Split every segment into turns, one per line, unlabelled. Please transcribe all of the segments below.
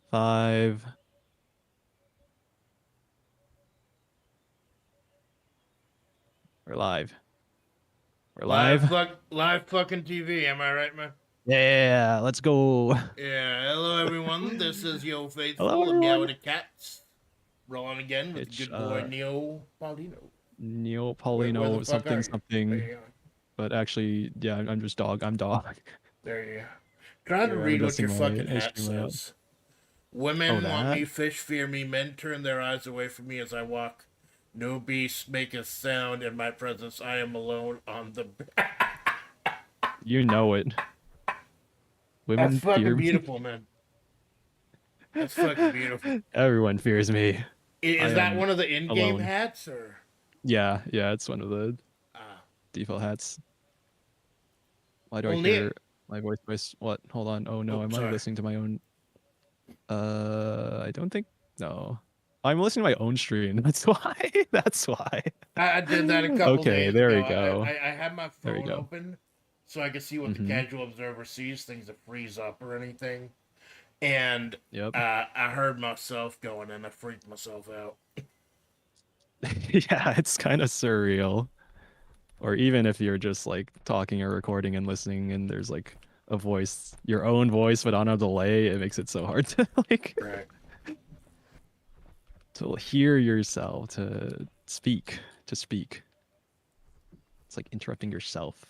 5. We're live. We're live.
Live fucking TV. Am I right, man?
Yeah, let's go.
Yeah. Hello, everyone. This is Yo Faithful,
Hello, everyone.
Ameowda Catts. Rolling again with
It's
good boy Neo Paulino.
Neo
Where the
Paulino
fuck are
something.
you?
But actually, yeah, I'm just dog. I'm dog.
There you go. Trying to
Here, I'm
read what
adjusting
your
my
fucking hat
stream layout.
says. Women
Oh,
want
that?
me, fish fear me, men turn their eyes away from me as I walk. No beast make a sound in my presence. I am alone on the.
You know it. Women
That's fucking
fear me.
beautiful, man. That's fucking beautiful.
Everyone fears me.
Is that one of the in-game
alone.
hats, or?
Yeah, it's one of the default hats. Why do I hear my voice? What? Hold on. Oh no, am I listening to my own? I don't think. No, I'm listening to my own stream. That's why. That's why.
I did that a couple days
there
ago.
we go.
I had my phone open so I could see what the casual observer sees, things that freeze up or anything. And I heard myself going and I freaked myself out.
Yeah, it's kind of surreal. Or even if you're just like talking or recording and listening and there's like a voice, your own voice, but on a delay, it makes it so hard to like to hear yourself, to speak. It's like interrupting yourself.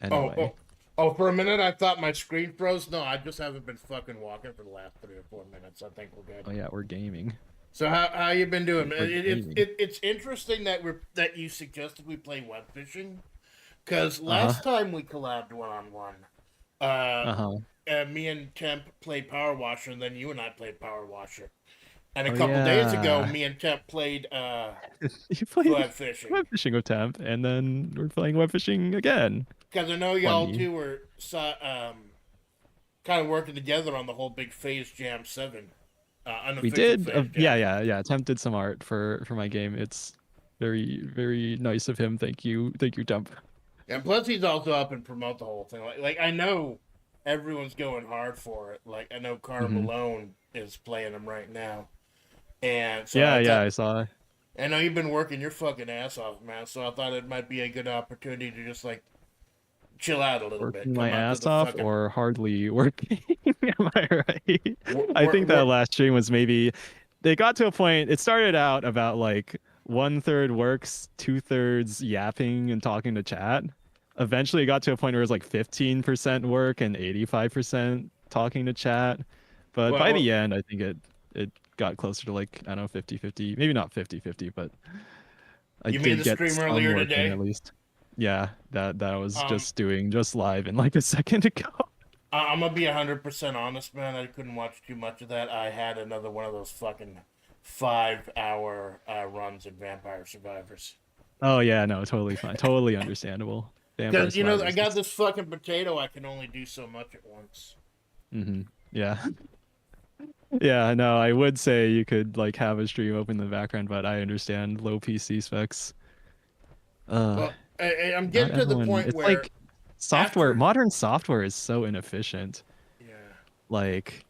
Anyway.
Oh, for a minute I thought my screen froze. No, I just haven't been fucking walking for the last 3 or 4 minutes. I think we're good.
Oh yeah, we're gaming.
So how you been doing? It's interesting that you suggested we play web fishing, because last time we collabed one-on-one, me and Temp played Power Washer, and then you and I played Power Washer. And a couple days ago, me and Temp played web fishing.
Web fishing with Temp, and then we're playing web fishing again.
Because I know y'all two were kind of working together on the whole big Phase Jam 7.
We did. Yeah. Temp did some art for my game. It's very, very nice of him. Thank you, Temp.
And plus, he's also helping promote the whole thing. Like I know everyone's going hard for it. Like I know Carl Malone is playing him right now. And so
I saw.
I know you've been working your fucking ass off, man. So I thought it might be a good opportunity to just like chill out a little bit.
Working my
Come out to
ass
the
off
fucking
or hardly working? Am I right? I think that
work.
last stream was maybe they got to a point. It started out about like 1/3 works, 2/3 yapping and talking to chat. Eventually, it got to a point where it was like 15% work and 85% talking to chat. But by
Well,
the end, I think it got closer to like, I don't know, 50/50. Maybe not 50/50, but I
you made
did
the
get
stream
some
earlier
work in
today.
at least. Yeah, that I was
Um,
just doing just live in like a second ago.
I'm gonna be 100% honest, man. I couldn't watch too much of that. I had another one of those fucking 5 hour runs in Vampire Survivors.
Oh yeah, no, totally fine. Totally understandable. Vampire
Because I
Survivors
got
is
this fucking potato. I can only do so much at once.
yeah. Yeah, no, I would say you could like have a stream open in the background, but I understand low PC specs. Uh,
Well, I'm
not
getting to the
everyone.
point
It's
where
like software,
after,
modern software is so inefficient.
yeah,
Like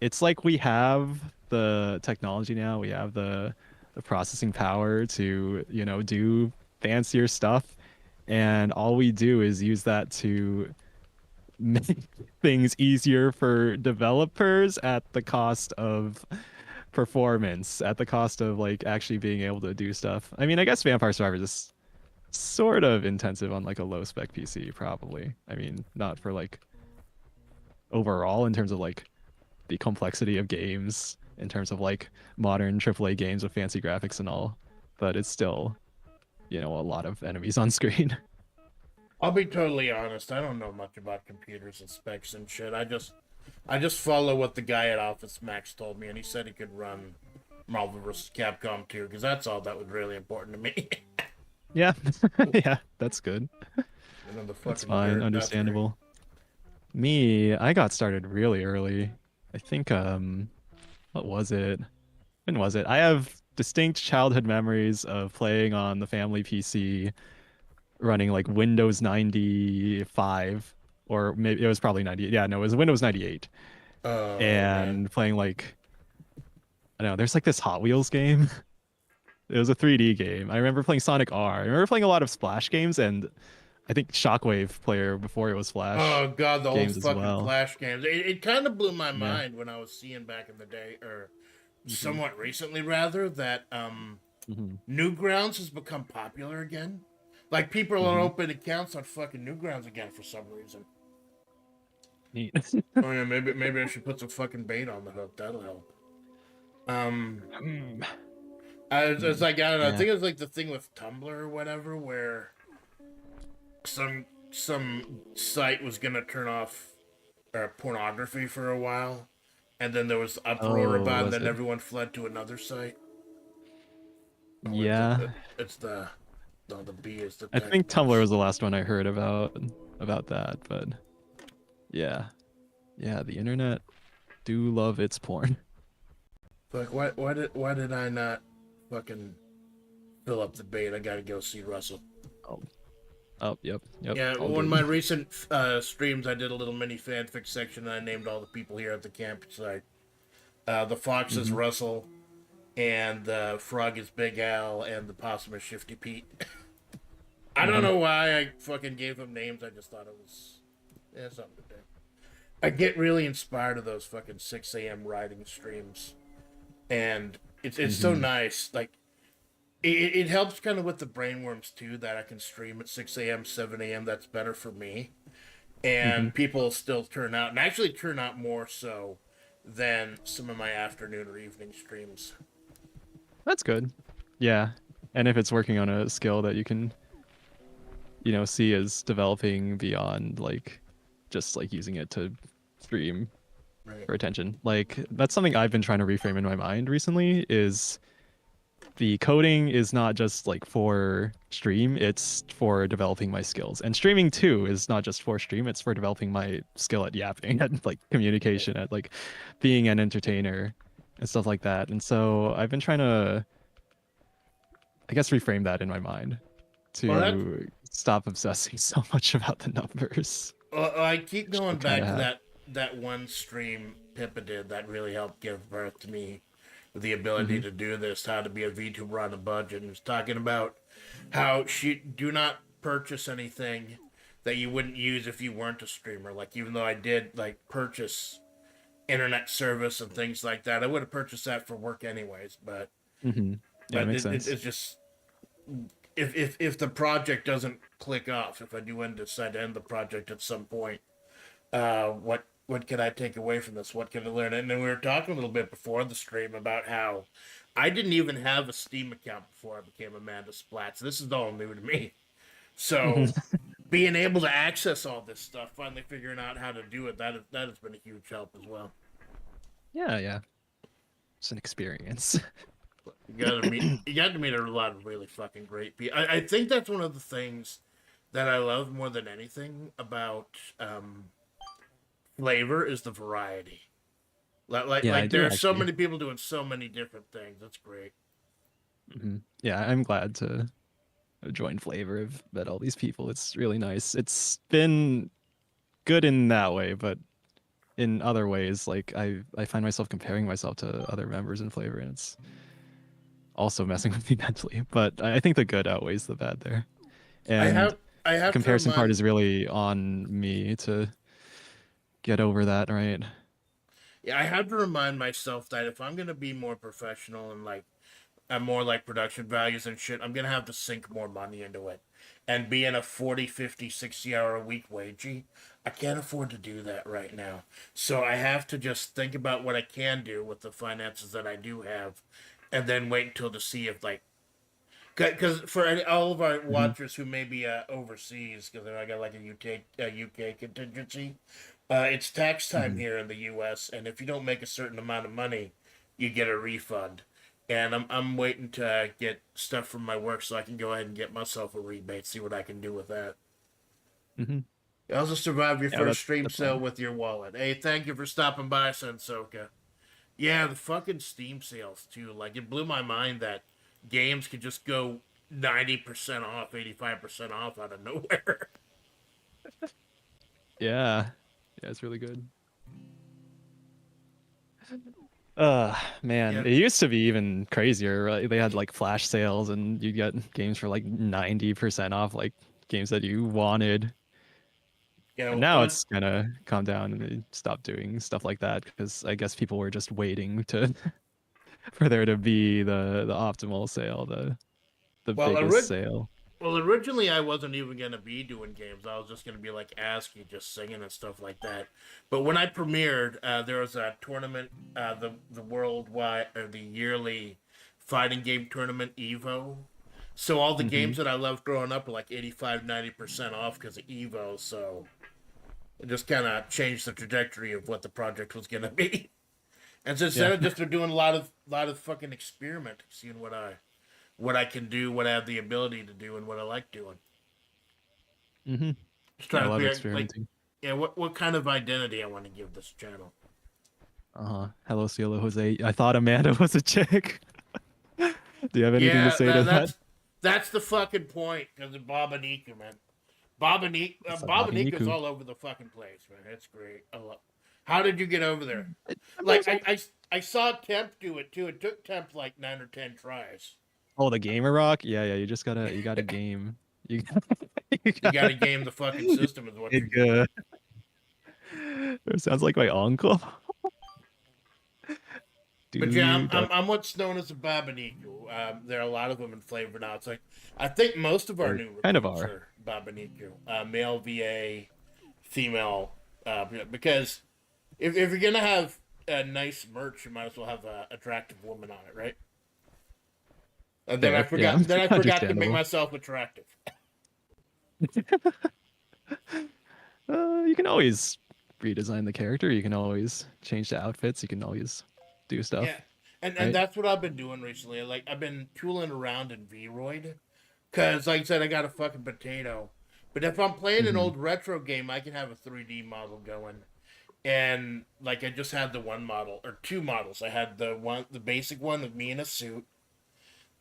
it's like we have the technology now, we have the processing power to, do fancier stuff, and all we do is use that to make things easier for developers at the cost of performance, at the cost of like actually being able to do stuff. I mean, I guess Vampire Survivors is sort of intensive on like a low spec PC, probably. I mean, not for like overall in terms of like the complexity of games, in terms of like modern AAA games with fancy graphics and all, but it's still, a lot of enemies on screen.
I'll be totally honest. I don't know much about computers and specs and shit. I just follow what the guy at Office Max told me, and he said he could run Marvel vs. Capcom 2, because that's all that was really important to me.
Yeah. Yeah, that's good.
And then the
That's
fucking
fine,
dirt, that's great.
understandable. Me, I got started really early. I think what was it? When was it? I have distinct childhood memories of playing on the family PC, running like Windows 95, or maybe it was probably 90. Yeah, no, it was Windows 98,
Oh man.
and playing like, I don't know, there's like this Hot Wheels game. It was a 3D game. I remember playing Sonic R. I remember playing a lot of Splash games, and I think Shockwave Player before it was Flash
Oh god, the old
games as
fucking
well.
Flash games. It kind of blew my
Yeah.
mind when I was seeing back in the day, or
hmm
somewhat recently rather, that
hmm
Newgrounds has become popular again. Like people are
hmm
open accounts on fucking Newgrounds again for some reason.
Neat.
Oh yeah, maybe I should put some fucking bait on the hook. That'll help. Um,
Hmm.
it's like I don't know. I
Yeah.
think it's like the thing with Tumblr or whatever, where some site was gonna turn off pornography for a while, and then there was uproar
Oh,
about it, and
was
then
it?
everyone fled to another site. Oh,
Yeah.
it's the no, the B is the
I think Tumblr
technicals.
was the last one I heard about that, but yeah. Yeah, the internet do love its porn.
Like why did I not fucking fill up the bait? I gotta go see Russell.
Oh, oh, yep, yep,
Yeah,
all
one of my
good.
recent streams, I did a little mini fanfic section, and I named all the people here at the campsite. The fox is
hmm
Russell, and the frog is Big Al, and the possum is Shifty Pete. I don't
Uh-huh.
know why I fucking gave them names. I just thought it was something to do. I get really inspired of those fucking 6 a.m. writing streams, and it's so
hmm
nice. Like it helps kind of with the brainworms too, that I can stream at 6 a.m., 7 a.m. That's better for me,
hmm
and people still turn out, and actually turn out more so than some of my afternoon or evening streams.
That's good. Yeah. And if it's working on a skill that you can, see as developing beyond like just like using it to stream
Right.
for attention. Like that's something I've been trying to reframe in my mind recently is the coding is not just like for stream, it's for developing my skills. And streaming too is not just for stream, it's for developing my skill at yapping, at like communication, at like being an entertainer and stuff like that. And so I've been trying to, I guess, reframe that in my mind
Well, that
to stop obsessing so much about the numbers.
I keep
Which I
going
kind
back
of
to
have.
that one stream Pippa did that really helped give birth to me, the ability
hmm
to do this, how to be a VTuber on a budget, and was talking about how she do not purchase anything that you wouldn't use if you weren't a streamer. Like even though I did like purchase internet service and things like that, I would have purchased that for work anyways. But
Hmm. Yeah, it makes sense.
it's just if the project doesn't click off, if I do decide to end the project at some point, what can I take away from this? What can I learn? And then we were talking a little bit before the stream about how I didn't even have a Steam account before I became Amanda Splatts. This is all new to me.
Hmm.
So being able to access all this stuff, finally figuring out how to do it, that has been a huge help as well.
Yeah, yeah. It's an experience.
You got to meet a lot of really fucking great people. I think that's one of the things that I love more than anything about flavor is the variety.
Yeah, I
there
do
are so
actually.
many people doing so many different things. That's great.
Hmm. Yeah, I'm glad to have joined Flavor. I've met all these people. It's really nice. It's been good in that way, but in other ways, like I find myself comparing myself to other members in Flavor, and it's also messing with me mentally. But I think the good outweighs the bad there.
I
And
have I
the
have to
comparison part
remind
is really on me to get over that, right?
yeah, I have to remind myself that if I'm gonna be more professional and like more like production values and shit, I'm gonna have to sink more money into it. And being a 40, 50, 60 hour a week wagey, I can't afford to do that right now. So I have to just think about what I can do with the finances that I do have, and then wait until to see if like because for all of our
Hmm.
watchers who may be overseas, because I got like a UK contingency, it's tax time
Hmm.
here in the U.S. And if you don't make a certain amount of money, you get a refund. And I'm waiting to get stuff from my work so I can go ahead and get myself a rebate, see what I can do with that.
Hmm.
You also survived your
Yeah,
first
that's
stream
the
sale
plan.
with your wallet. Hey, thank you for stopping by, Sensoka. Yeah, the fucking Steam sales too. Like it blew my mind that games could just go 90% off, 85% off out of nowhere.
Yeah. Yeah, it's really good. Man,
Yeah,
it used to be even crazier, right? They had like flash sales and you get games for like 90% off, like games that you wanted.
you
And
know,
now it's kind of calmed down and they stopped doing stuff like that because I guess people were just waiting to for there to be the optimal sale, the
well,
biggest sale.
originally I wasn't even gonna be doing games. I was just gonna be like ASCII, just singing and stuff like that. But when I premiered, there was a tournament, the worldwide or the yearly fighting game tournament Evo. So all the
Hmm.
games that I loved growing up were like 85, 90% off because of Evo. So it just kind of changed the trajectory of what the project was gonna be. And so instead
Yeah.
of just they're doing a lot of fucking experimenting, seeing what I can do, what I have the ability to do, and what I like doing.
Hmm.
Just
Yeah,
trying
a
to
lot of
figure out like
experimenting.
yeah, what kind of identity I want to give this channel.
Uh-huh. Hello, Cielo Jose. I thought Amanda was a chick. Do you have anything to
Yeah,
say to that?
that's the fucking point because of Bobanica, man.
It's a Bobby
Bobanica's
Niku.
all over the fucking place, man. That's great. I love. How did you get over there?
I'm
Like
also
I saw Temp do it too. It took Temp like 9 or 10 tries.
Oh, the gamer rock? Yeah, yeah, you gotta game. You, you
You got
gotta
to game the fucking
you
system, is what
it
you're doing.
good. It sounds like my uncle.
But yeah,
Dude,
I'm what's known as a Babaniku. There are a lot of them in flavor now. It's like I think most of our
they
new
kind of
recruits
are.
are Babaniku, male VA, female. Because if you're gonna have a nice merch, you might as well have an attractive woman on it, right? And then I
Fair, yeah,
forgot. Then I forgot to make
understandable.
myself attractive.
You can always redesign the character. You can always change the outfits. You can always do
Yeah,
stuff,
and
right?
that's what I've been doing recently. Like I've been tooling around in Vroid, cause like I said, I got a fucking potato. But if I'm playing an
Hmm.
old retro game, I can have a 3D model going. And like I just had the one model or two models. I had the basic one of me in a suit,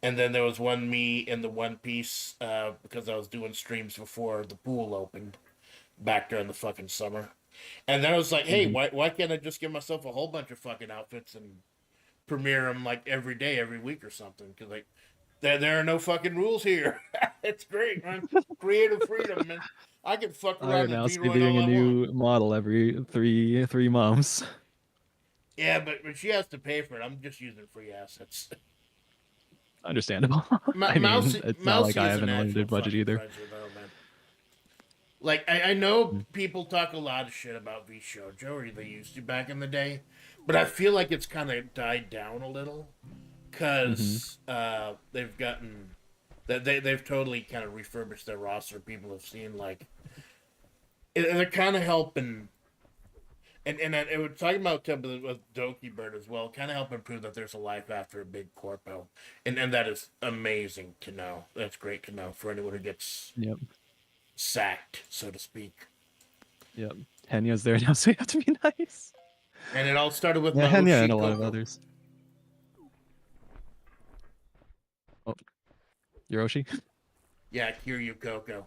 and then there was one me in the one piece because I was doing streams before the pool opened back during the fucking summer. And then I was like, hey,
Hmm.
why can't I just give myself a whole bunch of fucking outfits and premiere them like every day, every week or something? Because like There are no fucking rules here. It's great, man. Creative freedom, man. I can fuck
I
around
am
in
now
V-Roid all
debuting a
I want.
new model every three months.
Yeah, but she has to pay for it. I'm just using free assets.
Understandable. I mean,
Mousy,
it's not like
Mousy
I
is
have
an
an
actual
unlimited budget
fucking
either.
treasure, though, man. Like, I know
Mm.
people talk a lot of shit about V Shoujo, or they used to back in the day, but I feel like it's kind of died down a little
Mm-hmm.
because they've gotten that they've totally kind of refurbished their roster. People have seen like they're kind of helping, and it was talking about with Doki Bird as well, kind of helping prove that there's a life after a big corpo, and that is amazing to know. That's great to know for anyone who gets
Yep.
sacked, so to speak.
Yep. Henya's there now, so you have to be nice.
And it all started with
Yeah, Henya and a
Maoshi
lot of
Koko.
others. Oh, Hiroshi?
Yeah, Kiryu Koko.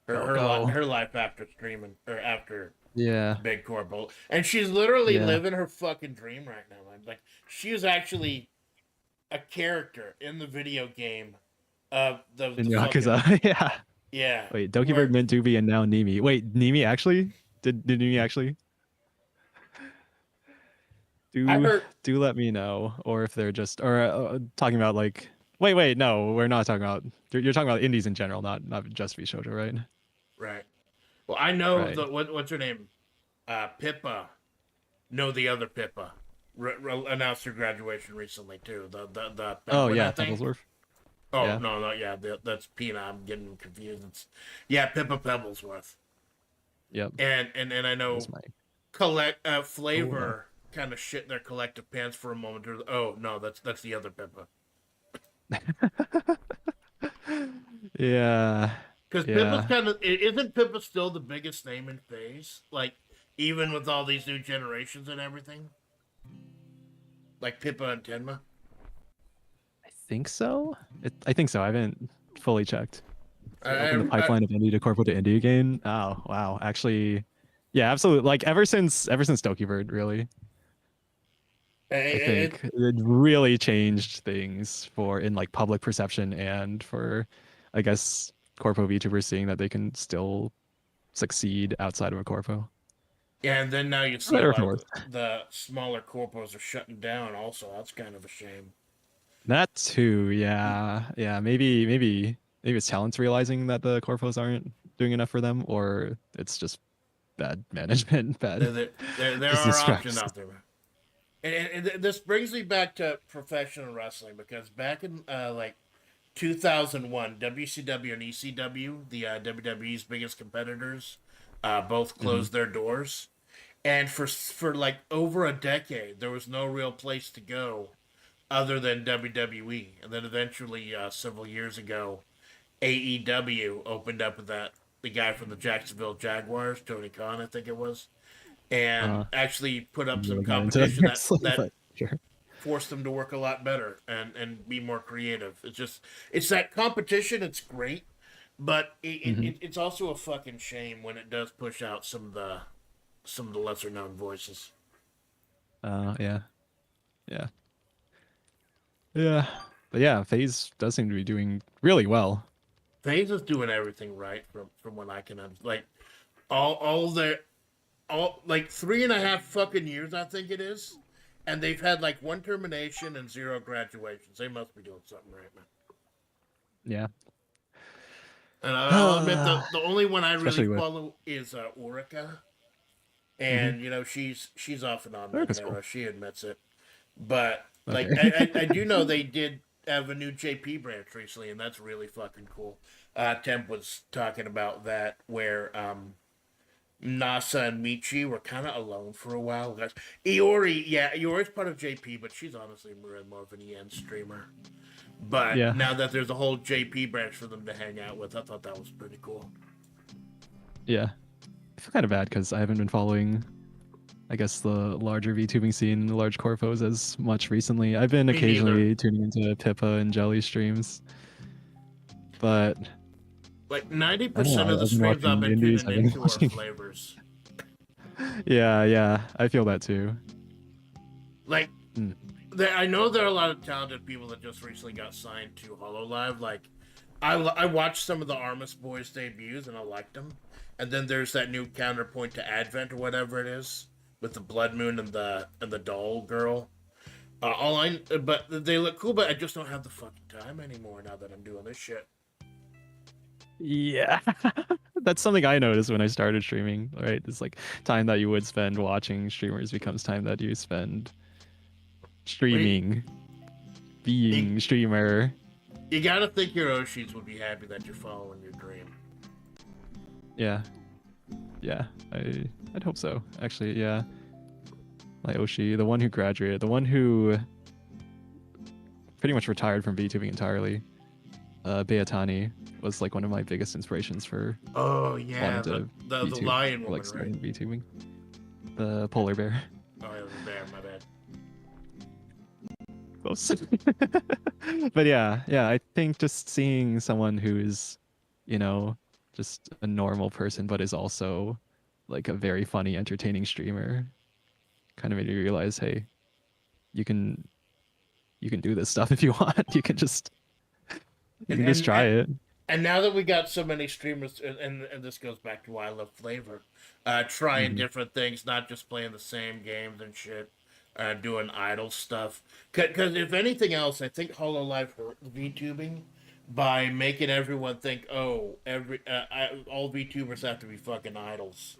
Coco.
Her life after streaming or after
Yeah.
Big Corpo, and she's literally
Yeah.
living her fucking dream right now, man. Like she is actually a character in the video game of
In
the fucking
Yakuza. Yeah.
yeah.
Wait, Doki Bird,
Where
Mintubi, and now Nimi. Wait, Nimi actually? Did Nimi actually?
I
Do
heard
do let me know, or if they're just or talking about like. Wait, no, we're not talking about. You're talking about indies in general, not just V Shoujo, right?
right. Well, I know
Right.
what's her name, Pippa. No, the other Pippa. Announced her graduation recently too. The
Oh
penguin, I
yeah,
think.
Pebblesworth.
Oh
Yeah.
no, no, yeah, that's Pina. I'm getting confused. It's yeah, Pippa Pebblesworth.
Yep.
And I
That was
know
my. Oh no.
FlaVR kind of shit their collective pants for a moment. Oh no, that's the other Pippa.
Yeah.
Because Pippa's
Yeah.
kind of isn't Pippa still the biggest name in Phase? Like even with all these new generations and everything, like Pippa and Tenma.
I think so. I think so. I haven't fully checked. So
I,
open the
I,
pipeline of indie to corpo to indie again. Oh wow. Actually, yeah, absolutely. Like ever since Doki Bird, really. I
it,
think it really changed things for in like public perception and for, I guess, corpo VTubers seeing that they can still succeed outside of a corpo.
yeah, and then now you
For
see a
better or for
lot of
worse.
the smaller corpos are shutting down. Also, that's kind of a shame.
That too, yeah, yeah. Maybe it's talents realizing that the corpos aren't doing enough for them, or it's just bad management, bad
There are
business
options
practices.
out there. And this brings me back to professional wrestling because back in like 2001, WCW and ECW, the WWE's biggest competitors, both
Hmm.
closed their doors. And for like over a decade, there was no real place to go other than WWE. And then eventually, several years ago, AEW opened up with that the guy from the Jacksonville Jaguars, Tony Khan, I think it was, and
Uh,
actually put up some
really got into
competition
wrestling,
that
but sure.
forced them to work a lot better and be more creative. It's that competition. It's great, but
Hmm.
it's also a fucking shame when it does push out some of the lesser known voices.
Yeah, yeah, yeah. But yeah, Phase does seem to be doing really well.
FaZe is doing everything right from what I can understand. Like all their all like 3.5 fucking years I think it is, and they've had like one termination and zero graduations. They must be doing something right, man.
Yeah.
And I'll admit the only one I really
Especially with.
follow is Orica,
Hmm.
and you know she's off and on that
America's cool.
era. She admits it, but like
Okay.
I do know they did have a new JP branch recently, and that's really fucking cool. Temp was talking about that where Nasa and Michi were kind of alone for a while. Guys, Iori, yeah, Iori's part of JP, but she's honestly more of an EN streamer. But
Yeah.
now that there's a whole JP branch for them to hang out with, I thought that was pretty cool.
Yeah. I feel kind of bad because I haven't been following, I guess, the larger VTubing scene, the large corpos as much recently. I've been
Me neither.
occasionally tuning into Pippa and Jelly streams, but
Like ninety
I don't know.
percent of the
I've been
streams I've
watching
been
indies.
tuning
I've been
into are
watching.
flavors.
Yeah, yeah. I feel that too.
Like
Mm.
I know there are a lot of talented people that just recently got signed to Hololive. Like, I watched some of the Armus Boys debuts and I liked them. And then there's that new counterpoint to Advent or whatever it is with the Blood Moon and the doll girl. But they look cool, but I just don't have the fucking time anymore now that I'm doing this shit.
Yeah. That's something I noticed when I started streaming, right? It's like time that you would spend watching streamers becomes time that you spend
Wait,
streaming,
you,
being streamer.
you gotta think your Oshis would be happy that you're following your dream.
Yeah. Yeah. I'd hope so. Actually, yeah. My Oshi, the one who graduated, the one who pretty much retired from VTubing entirely. Beatani was like one of my biggest inspirations for
Oh
wanting
yeah,
to
the
VTube,
lion woman,
like
right?
starting VTubing. The polar bear.
Oh, it was a bear. My bad.
Close. But yeah, I think just seeing someone who's, you know, just a normal person, but is also like a very funny, entertaining streamer, kind of made me realize, hey, you can do this stuff if you want. You
And
can just
and
try
and,
it.
and now that we got so many streamers, and this goes back to why I love FlaVR, trying
Hmm.
different things, not just playing the same games and shit, doing idle stuff. Because if anything else, I think Hololive hurt VTubing by making everyone think, oh, all VTubers have to be fucking idols.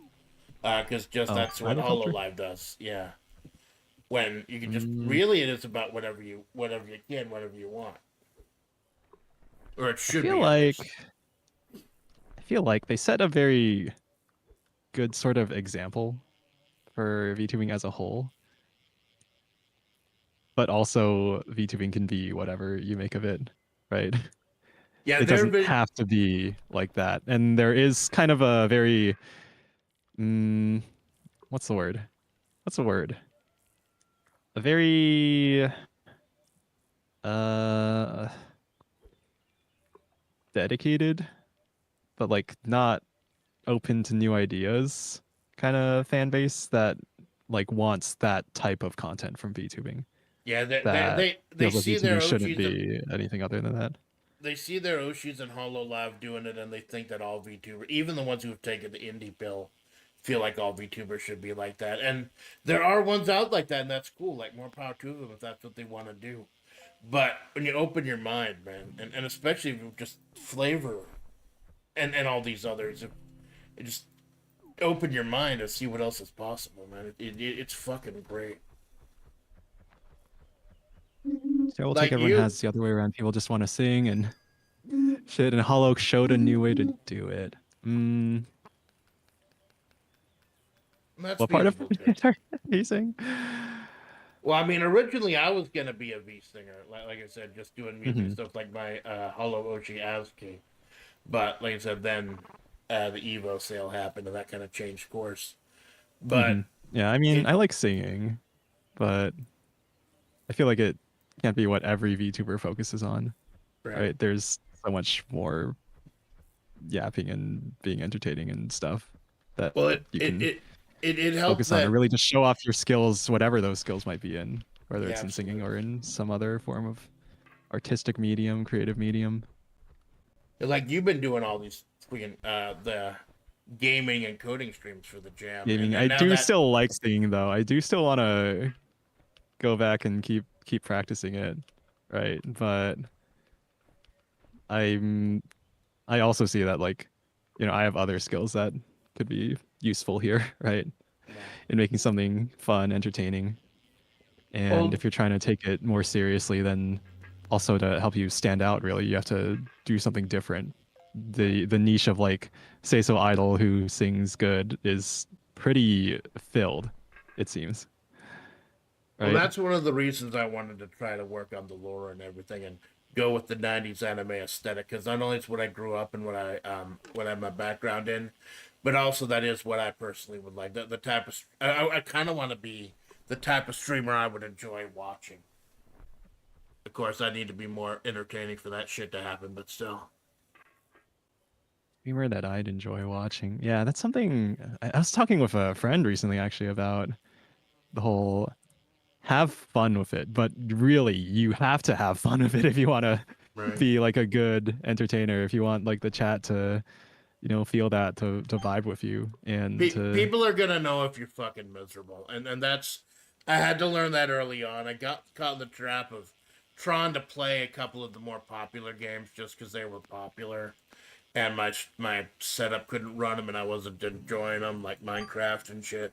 Because just
Oh,
that's what
idol culture.
Hololive does. Yeah. When you can just
Mm,
really, it is about whatever you can, whatever you want, or it
I
should
feel
be at
like
least.
I feel like they set a very good sort of example for VTubing as a whole, but also VTubing can be whatever you make of it, right?
Yeah,
It
there have
doesn't
been.
have to be like that. And there is kind of a very mm, what's the word? What's the word? A very uh dedicated, but like not open to new ideas kind of fan base that like wants that type of content from VTubing.
Yeah,
That
they
feels like
see their
VTubing shouldn't
Oshis and
be anything other than that.
Hololive doing it, and they think that all VTubers, even the ones who have taken the indie pill, feel like all VTubers should be like that. And there are ones out like that, and that's cool. Like, more power to them if that's what they want to do. But when you open your mind, man, and especially if you just FlaVR and all these others, it just open your mind and see what else is possible, man. It's fucking great.
Stereotype
Like
everyone
you,
has the other way around. People just want to sing and shit, and Hollow showed a new way to do it. Mm,
that's
what part of
beautiful too.
it are you saying?
Well, I mean, originally I was gonna be a V singer, like I said, just doing music
Hmm.
stuff like my Hollow Ochi Azuki. But like I said, then the Evo sale happened, and that kind of changed course.
Hmm.
But
Yeah, I mean,
it,
I like singing, but I feel like it can't be what every VTuber focuses on,
right.
right? There's so much more yapping and being entertaining and stuff that
Well,
you can
it helped
focus on, or
that.
really just show off your skills, whatever those skills might be in, whether
Yeah,
it's in singing or
absolutely.
in some other form of artistic medium, creative medium.
Like you've been doing all these freaking the gaming and coding streams for the jam,
Gaming.
and
I
now
do
that.
still like singing though. I do still want to go back and keep practicing it, right? But I'm I also see that like, I have other skills that could be useful here, right?
Right.
In making something fun, entertaining. And
Well,
if you're trying to take it more seriously, then also to help you stand out, really, you have to do something different. The niche of like Say So Idol who sings good is pretty filled, it seems,
Well,
right?
that's one of the reasons I wanted to try to work on the lore and everything, and go with the '90s anime aesthetic. Because not only it's what I grew up and what I have my background in, but also that is what I personally would like. The type of I kind of want to be the type of streamer I would enjoy watching. Of course, I need to be more entertaining for that shit to happen, but still.
Streamer that I'd enjoy watching. Yeah, that's something I was talking with a friend recently actually about the whole have fun with it, but really you have to have fun with it if you want to
Right.
be like a good entertainer, if you want like the chat to, feel that to vibe with you and to
People are gonna know if you're fucking miserable, and that's I had to learn that early on. I got caught in the trap of trying to play a couple of the more popular games just because they were popular, and my setup couldn't run them, and I wasn't enjoying them like Minecraft and shit.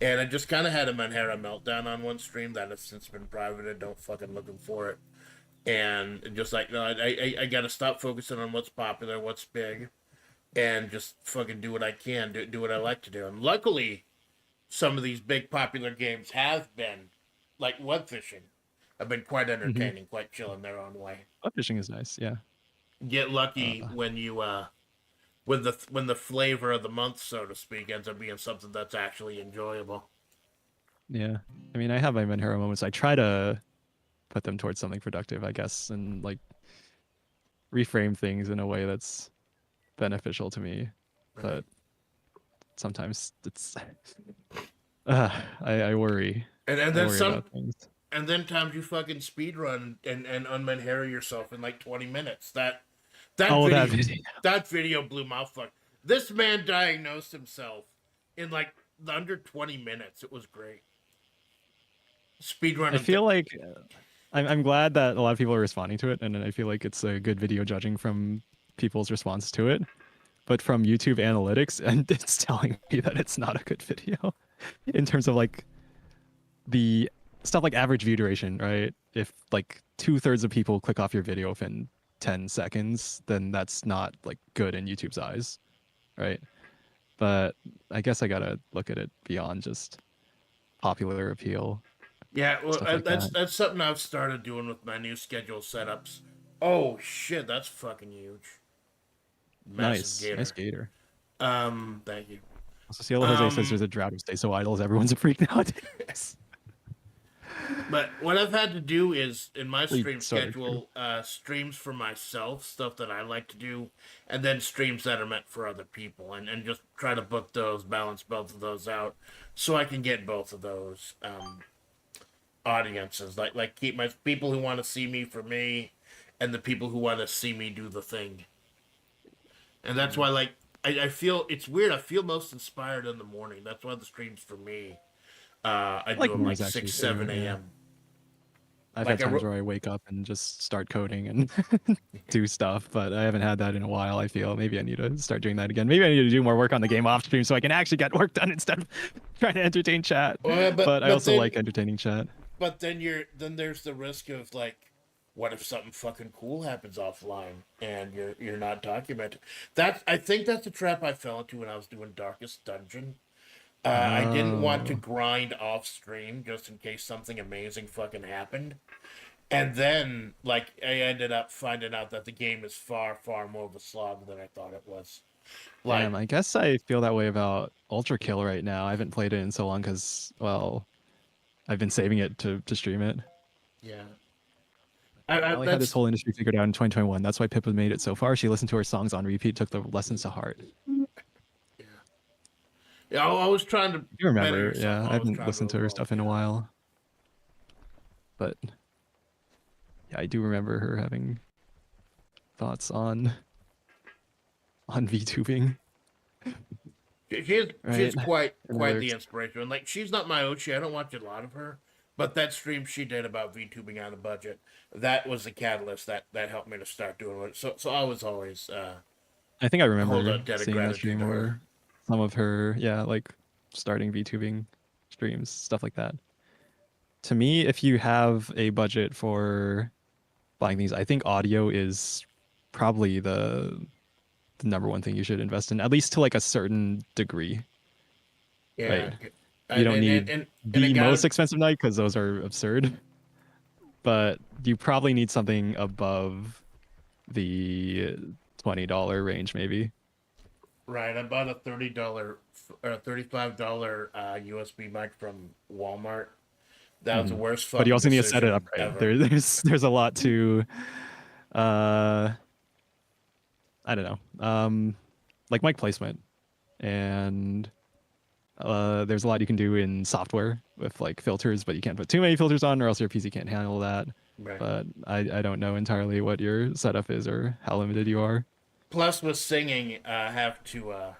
And I just kind of had a Manhera meltdown on one stream that has since been privated. Don't fucking looking for it. And just like no, I got to stop focusing on what's popular, what's big, and just fucking do what I can, do what I like to do. And luckily, some of these big popular games have been, like Webfishing, have been quite
Mhm.
entertaining, quite chill in their own way.
Fishing is nice. Yeah.
Get lucky
Uh,
when you when the flavor of the month, so to speak, ends up being something that's actually enjoyable.
yeah. I mean, I have my Manhero moments. I try to put them towards something productive, I guess, and like reframe things in a way that's beneficial to me.
Right.
But sometimes it's I worry.
And
I
then
worry
some
about things.
and then times you fucking speed run and unmanhara yourself in like 20 minutes. That
Oh, that
video
video.
that video blew my fuck. This man diagnosed himself in like under 20 minutes. It was great. Speed
I
running.
feel like I'm glad that a lot of people are responding to it, and I feel like it's a good video judging from people's response to it. But from YouTube analytics, and it's telling me that it's not a good video in terms of like the stuff like average view duration, right? If like 2/3 of people click off your video within 10 seconds, then that's not like good in YouTube's eyes, right? But I guess I gotta look at it beyond just popular appeal,
Yeah, well,
stuff like that.
that's something I've started doing with my new schedule setups. Oh shit, that's fucking huge. Massive
Nice, nice
gator.
gator.
Thank you.
Also, Cielo Jose says
Um,
there's a drought of Stay So Idle. Everyone's a freak nowadays.
But what I've had to do is in my
Really
stream
sort of true.
schedule, streams for myself, stuff that I like to do, and then streams that are meant for other people, and just try to book those, balance both of those out, so I can get both of those audiences. Like keep my people who want to see me for me, and the people who want to see me do the thing. And that's
Mm.
why like I feel it's weird. I feel most inspired in the morning. That's why the streams for me. I
I
do
like
them like
mornings actually
six,
too.
seven
Yeah.
a.m.
I've had
Like
times where I wake up and just start coding and do stuff, but I haven't had that in a while. I feel maybe I need to start doing that again. Maybe I need to do more work on the game off stream so I can actually get work done instead of trying to entertain chat.
but
But I
but
also
then
like entertaining chat.
then there's the risk of like, what if something fucking cool happens offline and you're not documented? I think that's a trap I fell into when I was doing Darkest Dungeon. I didn't want to
Oh,
grind off stream just in case something amazing fucking happened. And then, like, I ended up finding out that the game is far, far more of a slog than I thought it was.
damn.
Like,
I guess I feel that way about Ultra Kill right now. I haven't played it in so long because, well, I've been saving it to stream it.
yeah,
Allie had this
that's
whole industry figured out in 2021. That's why Pippa made it so far. She listened to her songs on repeat, took the lessons to heart.
yeah. Yeah, I was trying to
You
better
remember?
yourself.
Yeah, I
Always
haven't
trying to
listened to her
evolve.
stuff in a
Yeah.
while, but yeah, I do remember her having thoughts on VTubing,
She's
right? And
quite
other
the inspiration. And like she's not my Ochi. I don't watch a lot of her, but that stream she did about VTubing on a budget, that was the catalyst that helped me to start doing it. So I was always
I think I
hold
remember
a debt of
seeing that
gratitude
stream
to her.
or some of her, yeah, like starting VTubing streams, stuff like that. To me, if you have a budget for buying these, I think audio is probably the number one thing you should invest in, at least to like a certain degree,
Yeah,
right? You don't need
and it
the
got
most expensive night because those are absurd, but you probably need something above the $20 range, maybe.
right. I bought a $30 or $35 USB mic from Walmart. That was the
Mhm.
worst
But you
fucking
also need to set it up
decision
right.
ever.
There's a lot to uh I don't know, like mic placement and There's a lot you can do in software with like filters, but you can't put too many filters on, or else your PC can't handle that.
Right.
But I don't know entirely what your setup is or how limited you are.
Plus, with singing, have to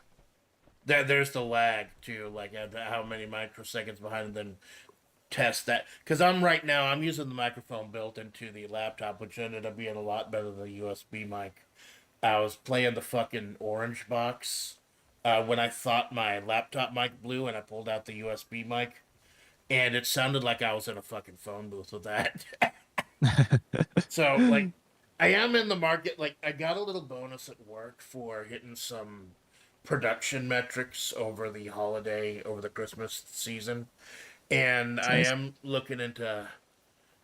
there's the lag too, like how many microseconds behind, and then test that. Because I'm using the microphone built into the laptop, which ended up being a lot better than the USB mic. I was playing the fucking orange box when I thought my laptop mic blew, and I pulled out the USB mic, and it sounded like I was in a fucking phone booth with that. So like, I am in the market. Like, I got a little bonus at work for hitting some production metrics over the Christmas season, and
It's
I
nice.
am looking into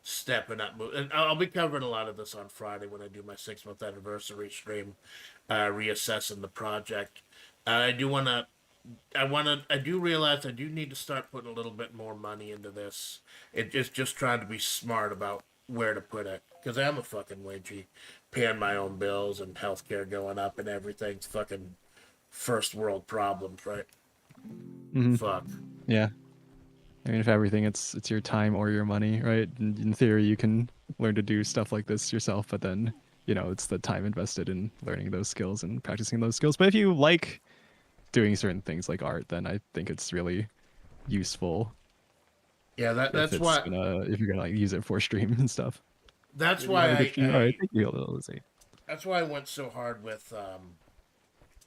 stepping up. And I'll be covering a lot of this on Friday when I do my 6 month anniversary stream, reassessing the project. I do want to. I do realize I do need to start putting a little bit more money into this. It just trying to be smart about where to put it, because I'm a fucking wagey, paying my own bills and healthcare going up and everything's fucking first world problems, right?
Hmm.
Fuck.
Yeah. I mean, if everything, it's your time or your money, right? In theory, you can learn to do stuff like this yourself, but then it's the time invested in learning those skills and practicing those skills. But if you like doing certain things like art, then I think it's really useful
Yeah,
if you're gonna like use it for stream and stuff.
that's
Maybe you have
why
a good stream. All right, thank you, Lizzie.
that's why I went so hard with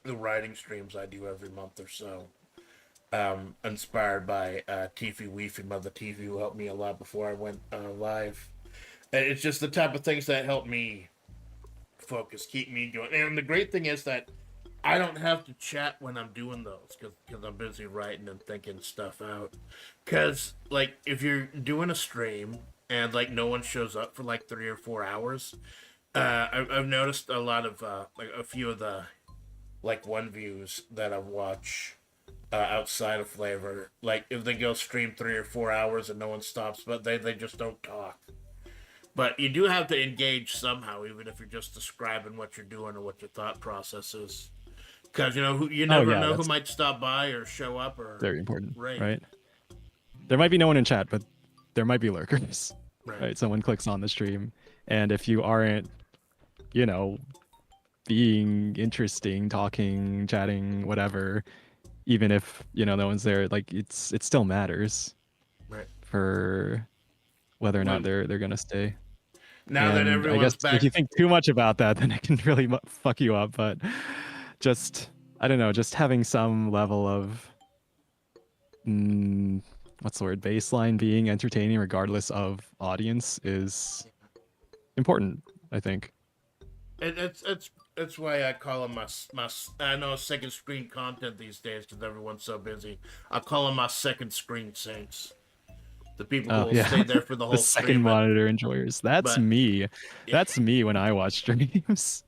the writing streams I do every month or so. Inspired by Tiffy Weefy, Mother Tiffy, who helped me a lot before I went live. It's just the type of things that help me focus, keep me going. And the great thing is that I don't have to chat when I'm doing those, because I'm busy writing and thinking stuff out. Because, like, if you're doing a stream and, like, no one shows up for, like, 3 or 4 hours, I've noticed a lot of, like, a few of the, like, one views that I watch outside of FlaVR. Like, if they go stream 3 or 4 hours and no one stops, but they just don't talk. But you do have to engage somehow, even if you're just describing what you're doing or what your thought process is. Because you
Oh
never
yeah,
know who
that's
might stop by or show up or
very important,
raid.
right? There might be no one in chat, but there might be lurkers,
Right.
right? Someone clicks on the stream, and if you aren't, you know, being interesting, talking, chatting, whatever, even if no one's there, like it still matters
Right.
for whether or not
When
they're gonna stay.
now that
And I guess
everyone's
if
back,
you think too much about that, then it can really fuck you up. But just I don't know, just having some level of mm, what's the word, baseline being entertaining regardless of audience is important, I think.
it's why I call them my. I know second screen content these days because everyone's so busy. I call them my second screen saints. The people who
Oh
will
yeah,
stay there for the
the
whole
second
stream, but
monitor enjoyers. That's
but
me. That's me when I watch streams.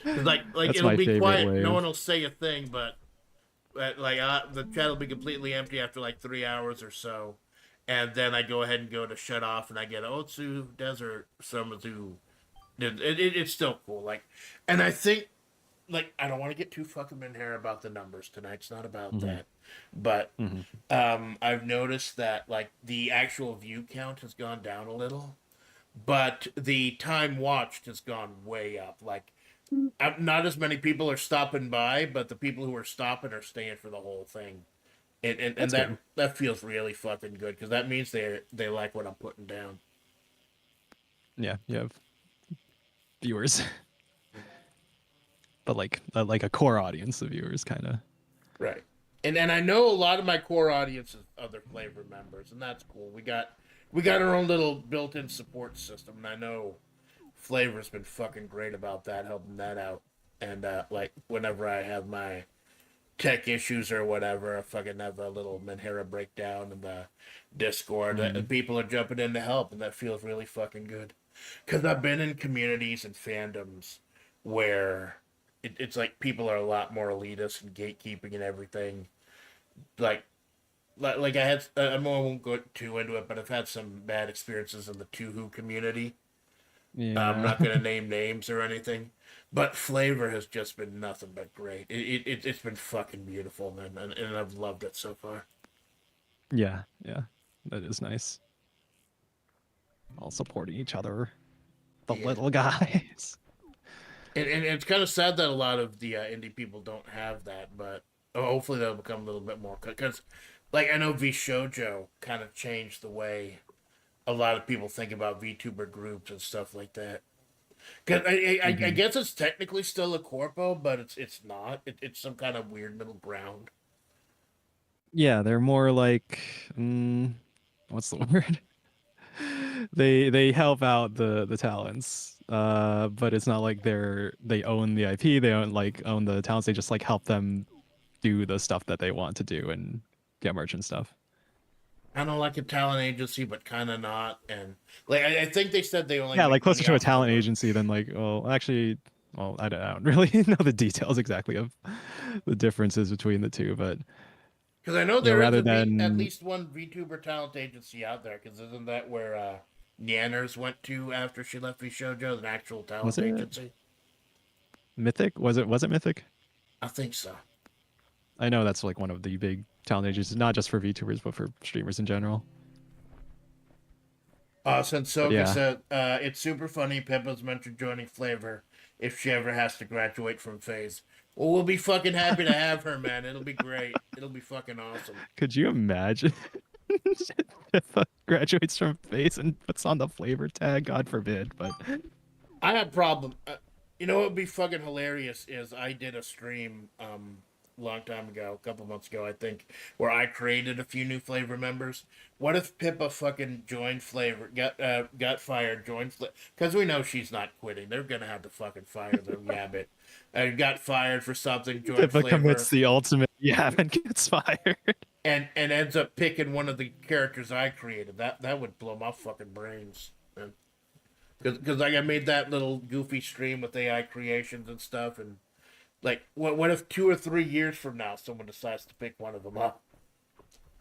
cause like
That's
it'll
my
be
favorite
quiet,
way
no
of.
one will say a thing, but like the chat will be completely empty after like 3 hours or so, and then I go ahead and go to shut off, and I get Otsu Desert Summerzu. It's still cool, like, and I think like I don't want to get too fucking in here about the numbers tonight. It's not about
Mhm,
that, but
mhm.
I've noticed that like the actual view count has gone down a little, but the time watched has gone way up. Like not as many people are stopping by, but the people who are stopping are staying for the whole thing, and
That's good.
that feels really fucking good because that means they like what I'm putting down.
Yeah, you have viewers, but like a core audience of viewers, kind of.
Right. And I know a lot of my core audience is other FlaVR members, and that's cool. We got our own little built-in support system, and I know FlaVR's been fucking great about that, helping that out. And like whenever I have my tech issues or whatever, I fucking have a little Menhera breakdown in the Discord.
Mm.
People are jumping in to help, and that feels really fucking good. Because I've been in communities and fandoms where it's like people are a lot more elitist and gatekeeping and everything. Like, like I had, I won't go too into it, but I've had some bad experiences in the Tuhu community I'm
Yeah.
not gonna name names or anything, but FlaVR has just been nothing but great. It's been fucking beautiful, man, and I've loved it so far.
Yeah. Yeah. That is nice. All supporting each other. The
Yeah,
little guys.
and it's kind of sad that a lot of the indie people don't have that, but hopefully they'll become a little bit more because, like I know V Shoujo kind of changed the way a lot of people think about VTuber groups and stuff like that. Cause I
Hmm.
guess it's technically still a corpo, but it's not. It's some kind of weird middle ground.
Yeah, they're more like, what's the word? They help out the talents, but it's not like they own the IP. They don't like own the talents. They just like help them do the stuff that they want to do and get merch and stuff.
Kind of like a talent agency, but kind of not. And like I think they said they only
Yeah, like
make
closer
money
to a
off of the
talent
merch.
agency than like, well, actually, well, I don't really know the details exactly of the differences between the two, but
Because I know
you know,
there is
rather
at
than
least one VTuber talent agency out there. Because isn't that where Nanners went to after she left VShojo, an actual
was
talent
it
agency?
Mythic? Was it Mythic?
I think so.
I know that's like one of the big talent agencies, not just for VTubers, but for streamers in general. But
Sensoka
yeah,
said, it's super funny Peppa's mentioned joining FlaVR if she ever has to graduate from phase. Well, we'll be fucking happy to have her, man. It'll be great. It'll be fucking awesome.
could you imagine if graduates from face and puts on the flavor tag? God forbid, but
I had problem. You know what would be fucking hilarious is I did a stream long time ago, a couple months ago, I think, where I created a few new FlaVR members. What if Pippa fucking joined FlaVR, got fired, joined FlaVR? Because we know she's not quitting. They're gonna have to fucking fire the yabbit. Got fired for something, joined
Pippa commits
FlaVR,
the ultimate yeah and gets fired.
and ends up picking one of the characters I created. That would blow my fucking brains. Because like I made that little goofy stream with AI creations and stuff, and like what if 2 or 3 years from now someone decides to pick one of them up?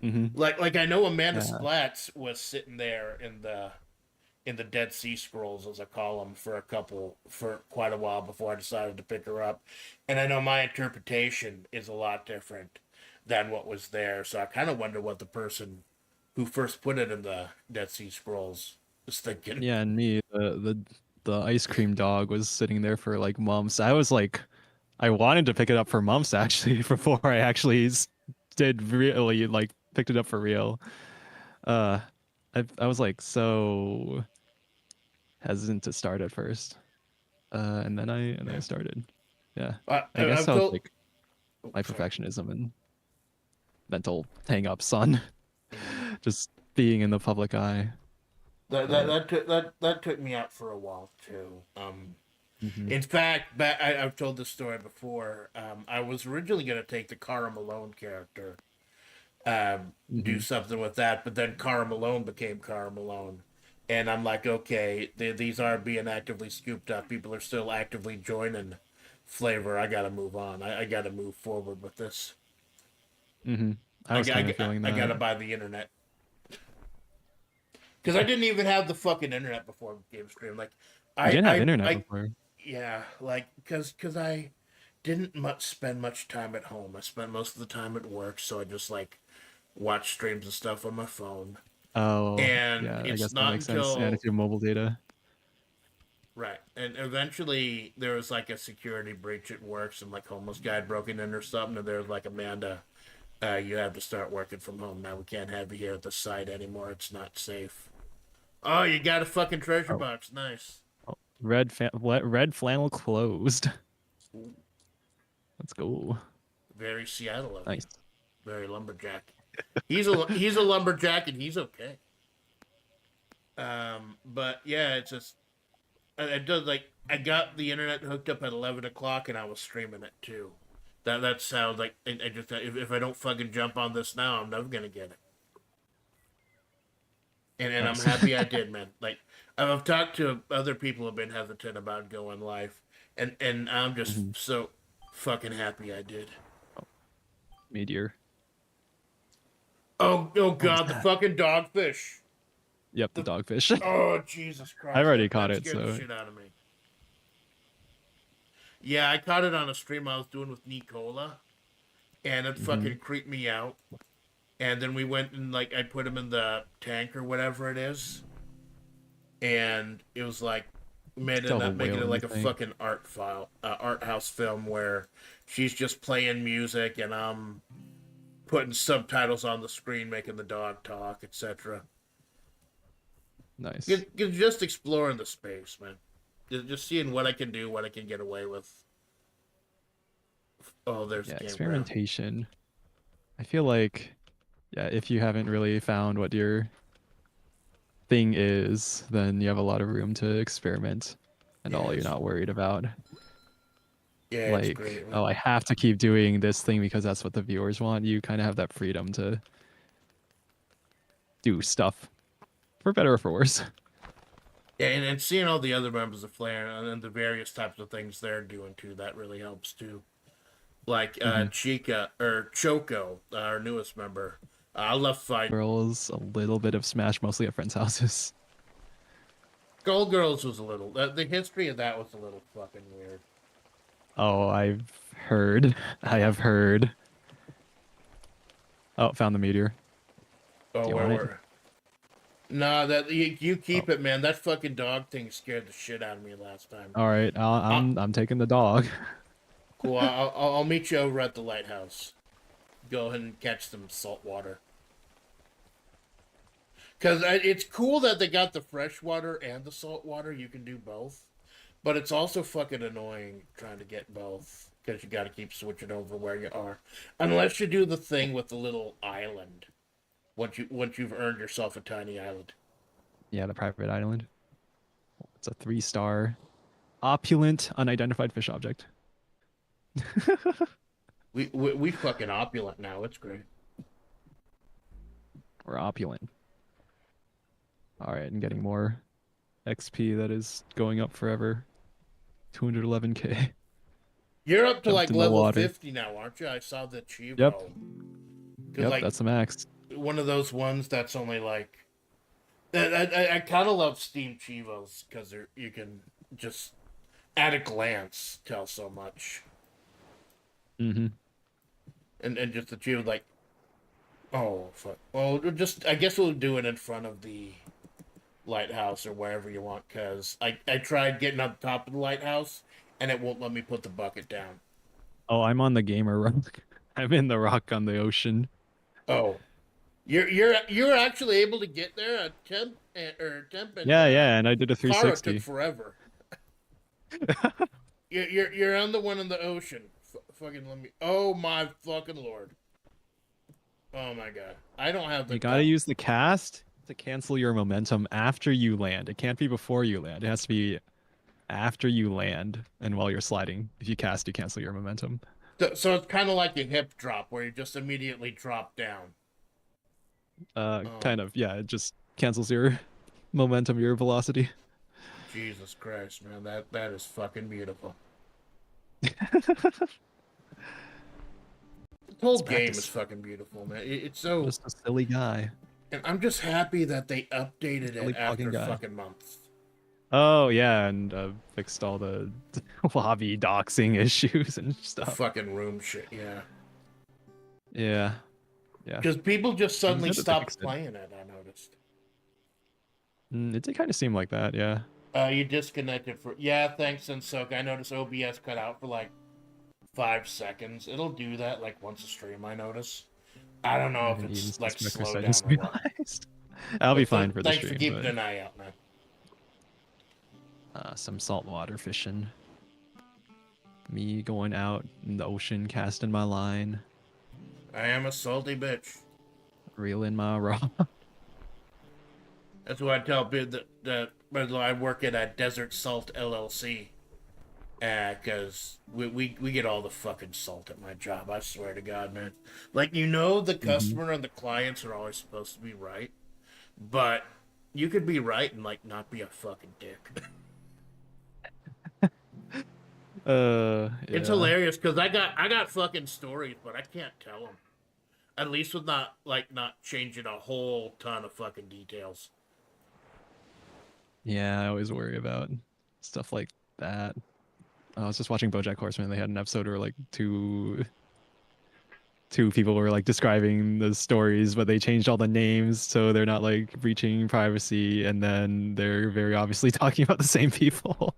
Hmm.
Like I know Amanda
Yeah.
Splatts was sitting there in the Dead Sea Scrolls as I call them for quite a while before I decided to pick her up, and I know my interpretation is a lot different than what was there, so I kind of wonder what the person who first put it in the Dead Sea Scrolls was thinking.
Yeah, and me, the ice cream dog was sitting there for like months. I was like, I wanted to pick it up for months actually before I actually did really like picked it up for real. Uh, I was like so hesitant to start at first. And then I
Yeah,
started. Yeah, I guess
I've
that was
told.
like
Oh,
my
sorry.
perfectionism and mental hang ups on
Mm.
just being in the public eye. But
That took me out for a while too.
hmm.
In fact, I've told this story before. I was originally going to take the Cara Malone character, do
Hmm.
something with that, but then Cara Malone became Cara Malone, and I'm like, okay, these aren't being actively scooped up. People are still actively joining FlaVR. I got to move on. I got to move forward with this.
Hmm. I was kind of feeling
I got
that.
to buy the internet. Because I didn't even have the fucking internet before Game Stream. Like,
You didn't have internet
I
before.
yeah, like because I didn't much spend much time at home. I spent most of the time at work, so I just like watch streams and stuff on my phone.
Oh,
And
yeah, I
it's
guess that
not
makes sense. And if
until
you have mobile data.
right, and eventually there was like a security breach at work. Some like homeless guy had broken in or something, and there was like Amanda, you have to start working from home now. We can't have you here at the site anymore. It's not safe. Oh, you got a fucking treasure
Oh,
box. Nice.
oh. Red flannel closed. Let's go.
Very Seattle of you.
Nice.
Very lumberjack. He's a lumberjack and he's okay. But yeah, it's just I does like I got the internet hooked up at 11 o'clock and I was streaming it too. That sounds like I just if I don't fucking jump on this now, I'm never gonna get it. And I'm
Nice.
happy I did, man. Like I've talked to other people who've been hesitant about going live, and I'm just
Hmm.
so fucking happy I did.
Oh, meteor.
Oh
What was
god, the
that?
fucking dogfish.
Yep, the dogfish.
Oh, Jesus
I've
Christ.
already caught
That
it,
scared the
so
shit out of me. Yeah, I caught it on a stream I was doing with Nicola, and it
hmm
fucking creeped me out. And then we went and, like, I put him in the tank or whatever it is, and it was like,
still have a
making
whale
it
in the
like a
tank.
fucking art house film where she's just playing music and I'm putting subtitles on the screen, making the dog talk, etc.
Nice.
Just exploring the space, man. Just seeing what I can do, what I can get away with. Oh, there's
Yeah,
the campground.
experimentation. I feel like, yeah, if you haven't really found what your thing is, then you have a lot of room to experiment and all you're
Yes.
not worried about.
Yeah, it's
Like,
great,
oh,
man.
I have to keep doing this thing because that's what the viewers want. You kind of have that freedom to do stuff for better or for worse.
Yeah, and seeing all the other members of Flair and the various types of things they're doing too, that really helps too. Like
hmm
Chica or Choco, our newest member. I love fight.
Girls, a little bit of Smash, mostly at friends' houses.
Skullgirls was a little. The history of that was a little fucking weird.
Oh, I've heard. I have heard. Oh, found the meteor.
Oh,
Do you
where
want it?
were? Nah, that you
Oh,
keep it, man. That fucking dog thing scared the shit out of me last time.
all right.
Uh,
I'm taking the dog.
cool. I'll meet you over at the lighthouse. Go ahead and catch some salt water. Because it's cool that they got the fresh water and the salt water. You can do both. But it's also fucking annoying trying to get both. Because you got to keep switching over where you are. Unless you do the thing with the little island. Once you've earned yourself a tiny island.
Yeah, the private island. It's a 3-star opulent unidentified fish object.
We fucking opulent now. It's great.
Or opulent. All right, and getting more XP that is going up forever. 211k.
You're up to
Jumped
like
in the
level
water.
50 now, aren't you? I saw the
Yep.
Chivo. Because
Yep,
like
that's the max.
one of those ones that's only like I kind of love Steam Chivos because you can just at a glance tell so much,
hmm
and just the Chivo like, oh fuck. Well, just I guess we'll do it in front of the lighthouse or wherever you want because I tried getting up top of the lighthouse and it won't let me put the bucket down.
Oh, I'm on the gamer rock. I'm in the rock on the ocean.
Oh, you're actually able to get there at temp and
Yeah, yeah, and I did a
Kara took
360.
forever. You're on the one in the ocean. Fucking let me. Oh my fucking lord. Oh my god. I don't have the
You gotta
gut.
use the cast to cancel your momentum after you land. It can't be before you land. It has to be after you land and while you're sliding. If you cast, you cancel your momentum.
So it's kind of like a hip drop where you just immediately drop down. Oh
Kind of, yeah, it just cancels your momentum, your velocity.
Jesus Christ, man. That is fucking beautiful. The whole
It's
game is
practice.
fucking beautiful, man. It's
I'm
so.
just a silly guy.
And I'm just happy that they updated it
Silly
after
plugging guy.
fucking months.
Oh yeah, and fixed all the lobby doxing issues and
The
stuff.
fucking room shit, yeah.
Yeah, yeah.
Because people just
I'm
suddenly
glad that they
stopped
fixed it.
playing it, I noticed.
It did kind of seem like that, yeah.
You disconnected for yeah, thanks, Soak. I noticed OBS cut out for like 5 seconds. It'll do that like once a stream, I notice. I don't
I
know if
haven't eaten
it's like
since breakfast.
slow
I
down
just
or what.
realized. I'll be
But
fine for the
thanks for
stream,
keeping
but
an eye out, man.
some saltwater fishing. Me going out in the ocean, casting my line,
I am a salty bitch.
reeling my rod.
That's why I tell people that I work at a Desert Salt LLC. Because we get all the fucking salt at my job. I swear to God, man. Like, the
hmm
customer and the clients are always supposed to be right. But you could be right and, like, not be a fucking dick. It's
Yeah.
hilarious because I got fucking stories, but I can't tell them. At least with not changing a whole ton of fucking details.
Yeah, I always worry about stuff like that. I was just watching BoJack Horseman. They had an episode where like two people were like describing the stories, but they changed all the names so they're not like breaching privacy, and then they're very obviously talking about the same people.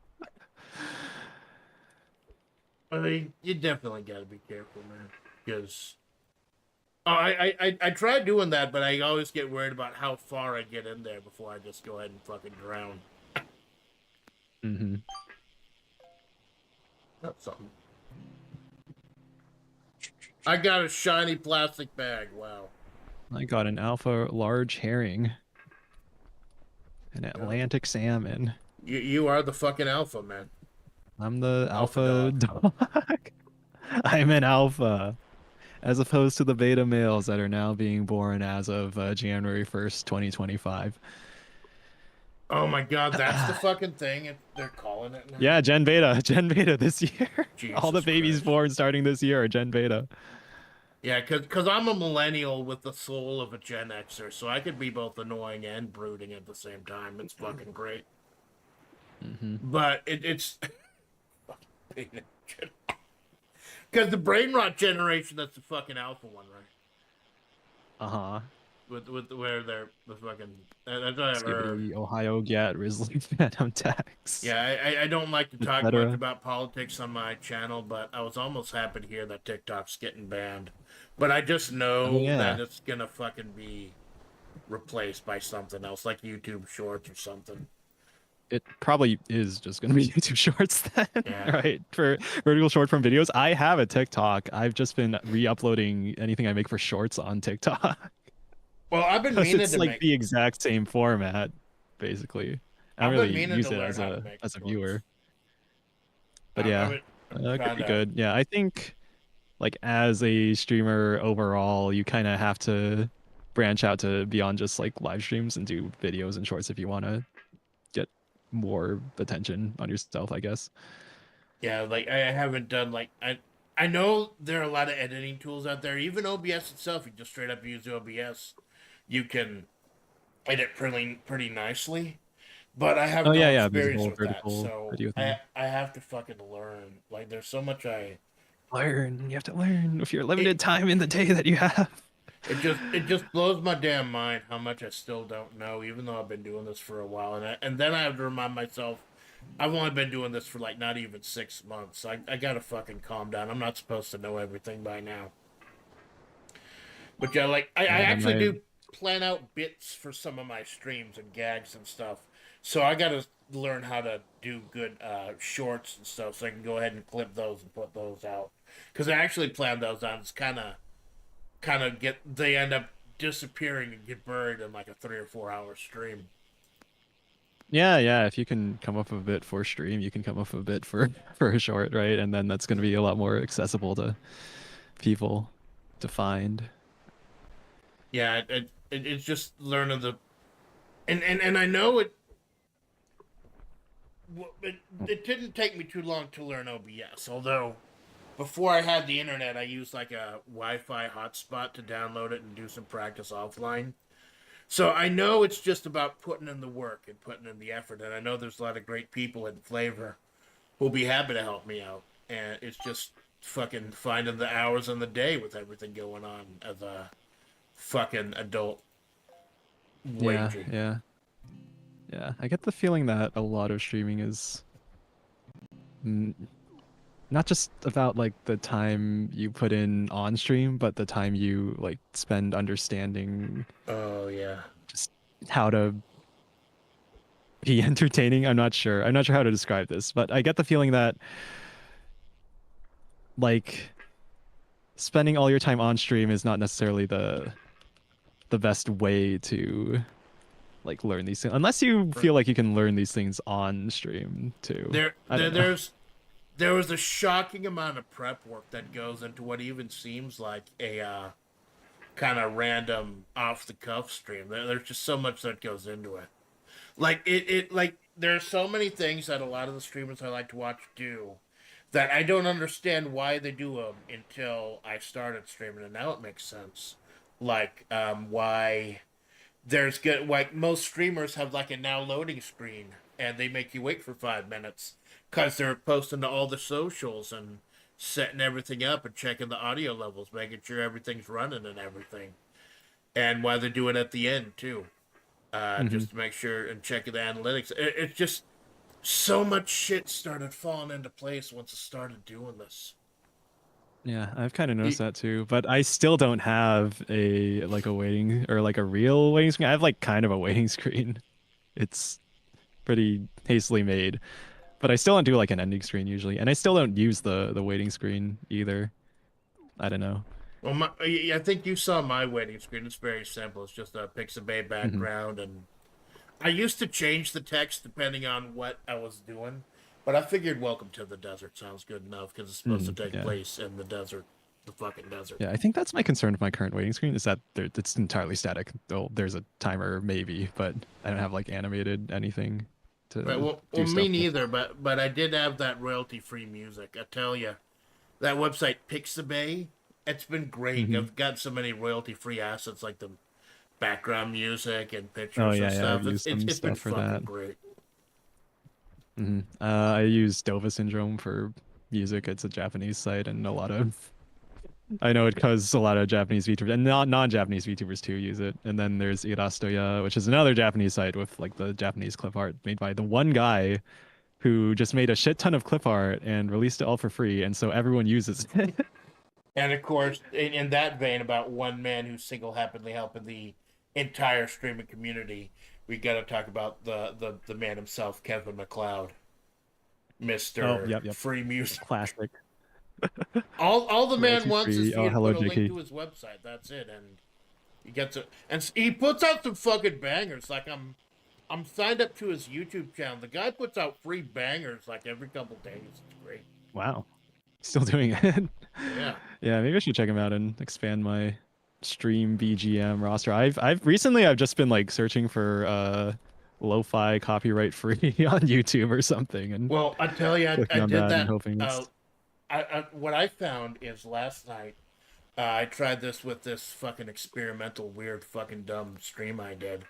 I mean, you definitely got to be careful, man. Because I try doing that, but I always get worried about how far I get in there before I just go ahead and fucking drown.
Hmm.
That's something. I got a shiny plastic bag. Wow.
I got an alpha large herring, an
Yeah.
Atlantic salmon.
You are the fucking alpha, man.
I'm the
Alpha
alpha
dog.
dog. I'm an alpha, as opposed to the beta males that are now being born as of January 1st, 2025.
Oh my god, that's the fucking thing they're calling it now.
Yeah, Gen Beta, Gen Beta this year. All the
Jesus
babies
Christ.
born starting this year are Gen Beta.
Yeah, cause I'm a millennial with the soul of a Gen Xer, so I could be both annoying and brooding at the same time. It's fucking great.
Hmm.
But it's because the brain rot generation, that's the fucking alpha one, right?
Uh-huh.
With where they're the fucking that's what I've heard.
Skibbity, Ohio Gat, Risley, Phantom Tax,
Yeah, I don't like to talk much
etc.
about politics on my channel, but I was almost happy to hear that TikTok's getting banned. But I just
Oh
know that
yeah.
it's gonna fucking be replaced by something else, like YouTube Shorts or something.
It probably is just going to be YouTube Shorts then,
Yeah.
right? For vertical short form videos. I have a TikTok. I've just been re-uploading anything I make for shorts on TikTok
Well, I've been
because
meaning
it's
to
like
make.
the exact same format, basically. I don't
I've been
really
meaning to
use it
learn how to make
as a
shorts.
viewer, but yeah,
I've been
could
trying
be
to.
good. Yeah, I think like as a streamer overall, you kind of have to branch out to beyond just like live streams and do videos and shorts if you want to get more attention on yourself, I guess.
Yeah, like I haven't done like I know there are a lot of editing tools out there. Even OBS itself, you just straight up use OBS. You can edit pretty nicely. But I have
Oh
no
yeah, yeah, there's a
experience
whole
with that,
vertical
so
video
I
thing.
I have to fucking learn. Like there's so much I
Learn. You have to learn with your
it
limited time in the day that you have.
it just blows my damn mind how much I still don't know, even though I've been doing this for a while. And then I have to remind myself I've only been doing this for like not even 6 months. I gotta fucking calm down. I'm not supposed to know everything by now. But yeah, like I
Yeah, then
actually
my
do plan out bits for some of my streams and gags and stuff. So I gotta learn how to do good shorts and stuff so I can go ahead and clip those and put those out. Because I actually planned those out. It's kind of get they end up disappearing and get buried in like a 3 or 4 hour stream.
yeah, yeah, if you can come up with a bit for stream, you can come up with a bit for for a short, right? And then that's going to be a lot more accessible to people to find.
Yeah, it's just learning the and I know it didn't take me too long to learn OBS. Although before I had the internet, I used like a Wi-Fi hotspot to download it and do some practice offline. So I know it's just about putting in the work and putting in the effort, and I know there's a lot of great people in FlaVR who'll be happy to help me out. And it's just fucking finding the hours in the day with everything going on as a fucking adult
Yeah,
wagey.
yeah. Yeah, I get the feeling that a lot of streaming is mm, not just about like the time you put in on stream, but the time you like spend understanding
Oh yeah.
just how to be entertaining. I'm not sure. I'm not sure how to describe this, but I get the feeling that like spending all your time on stream is not necessarily the best way to like learn these things unless you feel like you can learn these things on stream too.
There,
I
there
don't know.
there was a shocking amount of prep work that goes into what even seems like a kind of random off the cuff stream. There's just so much that goes into it. Like like there are so many things that a lot of the streamers I like to watch do that I don't understand why they do them until I started streaming, and now it makes sense. Like why there's good like most streamers have like a now loading screen, and they make you wait for 5 minutes because they're posting to all the socials and setting everything up and checking the audio levels, making sure everything's running and everything. And while they do it at the end too,
Hmm.
just to make sure and checking the analytics. It's just so much shit started falling into place once I started doing this.
Yeah, I've kind of
You,
noticed that too, but I still don't have a like a waiting or like a real waiting screen. I have like kind of a waiting screen. It's pretty hastily made, but I still don't do like an ending screen usually, and I still don't use the waiting screen either. I don't know.
well, I think you saw my wedding screen. It's very simple. It's just a Pixabay
Hmm.
background, and I used to change the text depending on what I was doing, but I figured "Welcome to the Desert" sounds good enough because it's supposed to take
Yeah.
place in the desert, the fucking desert.
Yeah, I think that's my concern with my current waiting screen is that it's entirely static. Though there's a timer maybe, but I don't have like animated anything
Right.
to
Well,
do
me
stuff with.
neither. But I did have that royalty-free music. I tell you, that website Pixabay, it's been great.
Hmm.
I've got so many royalty-free assets like the background music and
Oh
pictures and
yeah, yeah, I've
stuff. It's
used
it's
some
it's been
stuff for that.
fucking great.
I use Dova Syndrome for music. It's a Japanese site, and a lot of I know it because a lot of Japanese VTubers and non-Japanese VTubers too use it. And then there's Irastoya, which is another Japanese site with like the Japanese clip art made by the one guy who just made a shit ton of clip art and released it all for free, and so everyone uses it.
And of course, in that vein, about one man who's single-handedly helping the entire streaming community, we got to talk about the man himself, Kevin McLeod,
Oh,
Mister
yep, yep,
Free Music.
classic.
All the man
Royalty
wants is
free.
for
Oh,
you to
hello,
put a link
JK.
to his website. That's it, and he gets it. And he puts out some fucking bangers. Like I'm signed up to his YouTube channel. The guy puts out free bangers like every couple days. It's great.
Wow, still doing it.
Yeah.
Yeah, maybe I should check him out and expand my stream BGM roster. I've just been like searching for lo-fi copyright free on YouTube or something and
Well, I tell you, I
clicking on
did
that and
that.
hoping it's
What I found is last night I tried this with this fucking experimental, weird, fucking dumb stream I did,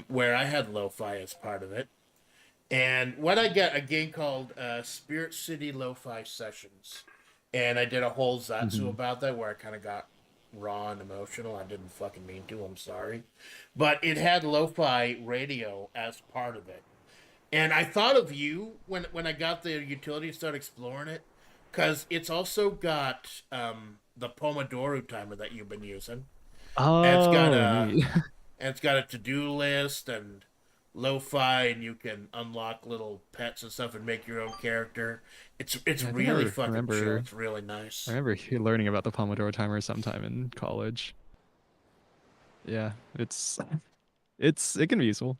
where I had lo-fi as part of it. And what I get a game called Spirit City Lo-Fi Sessions, and I did a whole Zatsu
Mhm.
about that where I kind of got raw and emotional. I didn't fucking mean to. I'm sorry, but it had lo-fi radio as part of it, and I thought of you when I got the utility and started exploring it, because it's also got the Pomodoro timer that you've been using, and it's got
Oh,
a
neat.
to-do list and lo-fi, and you can unlock little pets and stuff and make your own character. It's
Yeah, I think
really fucking chill. It's really
I
nice.
remember learning about the Pomodoro timer sometime in college. Yeah, it can be useful.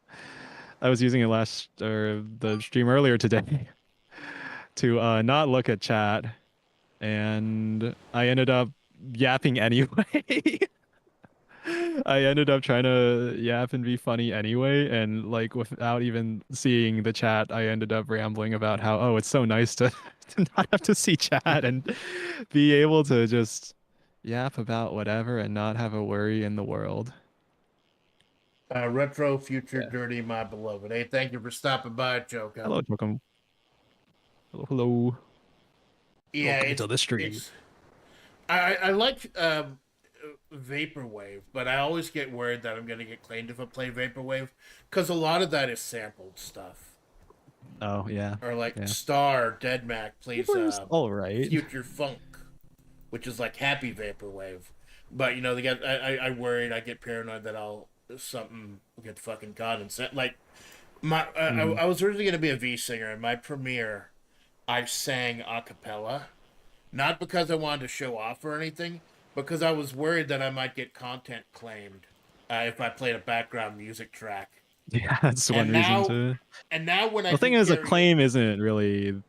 I was using it last or the stream earlier today to not look at chat, and I ended up yapping anyway. I ended up trying to yap and be funny anyway, and like without even seeing the chat, I ended up rambling about how, oh, it's so nice to, to not have to see chat and be able to just yap about whatever and not have a worry in the world.
Retro Future
Yeah.
Dirty, my beloved. Hey, thank you for stopping by, Choco.
Hello, welcome. Hello, hello.
Yeah,
Welcome to the stream.
it's I like vaporwave, but I always get worried that I'm gonna get claimed if I play vaporwave because a lot of that is sampled stuff.
Oh, yeah.
Or like
Yeah.
Star Deadmac plays
Vapor's all right.
Future Funk, which is like happy vaporwave. But you know, they got I worried I get paranoid that I'll something get fucking caught and set like my
Hmm.
I was originally gonna be a V singer in my premiere. I sang a cappella, not because I wanted to show off or anything, because I was worried that I might get content claimed if I played a background music track.
Yeah, that's one
And
reason
now,
to.
and now when I
The
do
thing is, a
karaoke,
claim isn't really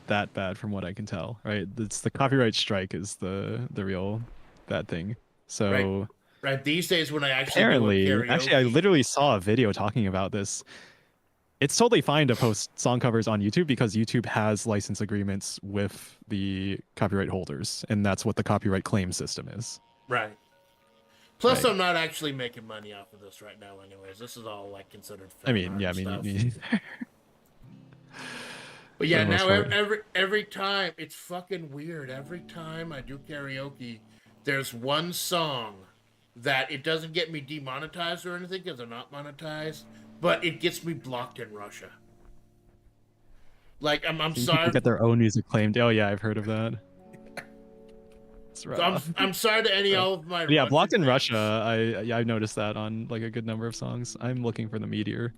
that bad from what I can tell, right? It's the copyright strike is the real bad thing.
right,
So
right these days when I actually do a
apparently, actually, I
karaoke,
literally saw a video talking about this. It's totally fine to post song covers on YouTube because YouTube has license agreements with the copyright holders, and that's what the copyright claim system is.
right. Plus,
Right.
I'm not actually making money off of this right now, anyways. This is all like considered
I
fan
mean,
art
yeah, I
and
mean,
stuff. But
for
yeah,
the most
now
part.
every time it's fucking weird. Every time I do karaoke, there's one song that it doesn't get me demonetized or anything because they're not monetized, but it gets me blocked in Russia. Like I'm
Seeing people
sorry.
get their own music claimed. Oh yeah, I've heard of that. It's
So
rough.
I'm sorry to any
Rough.
all of my
But yeah, blocked
Russian
in
fans.
Russia. I've noticed that on like a good number of songs. I'm looking for the meteor.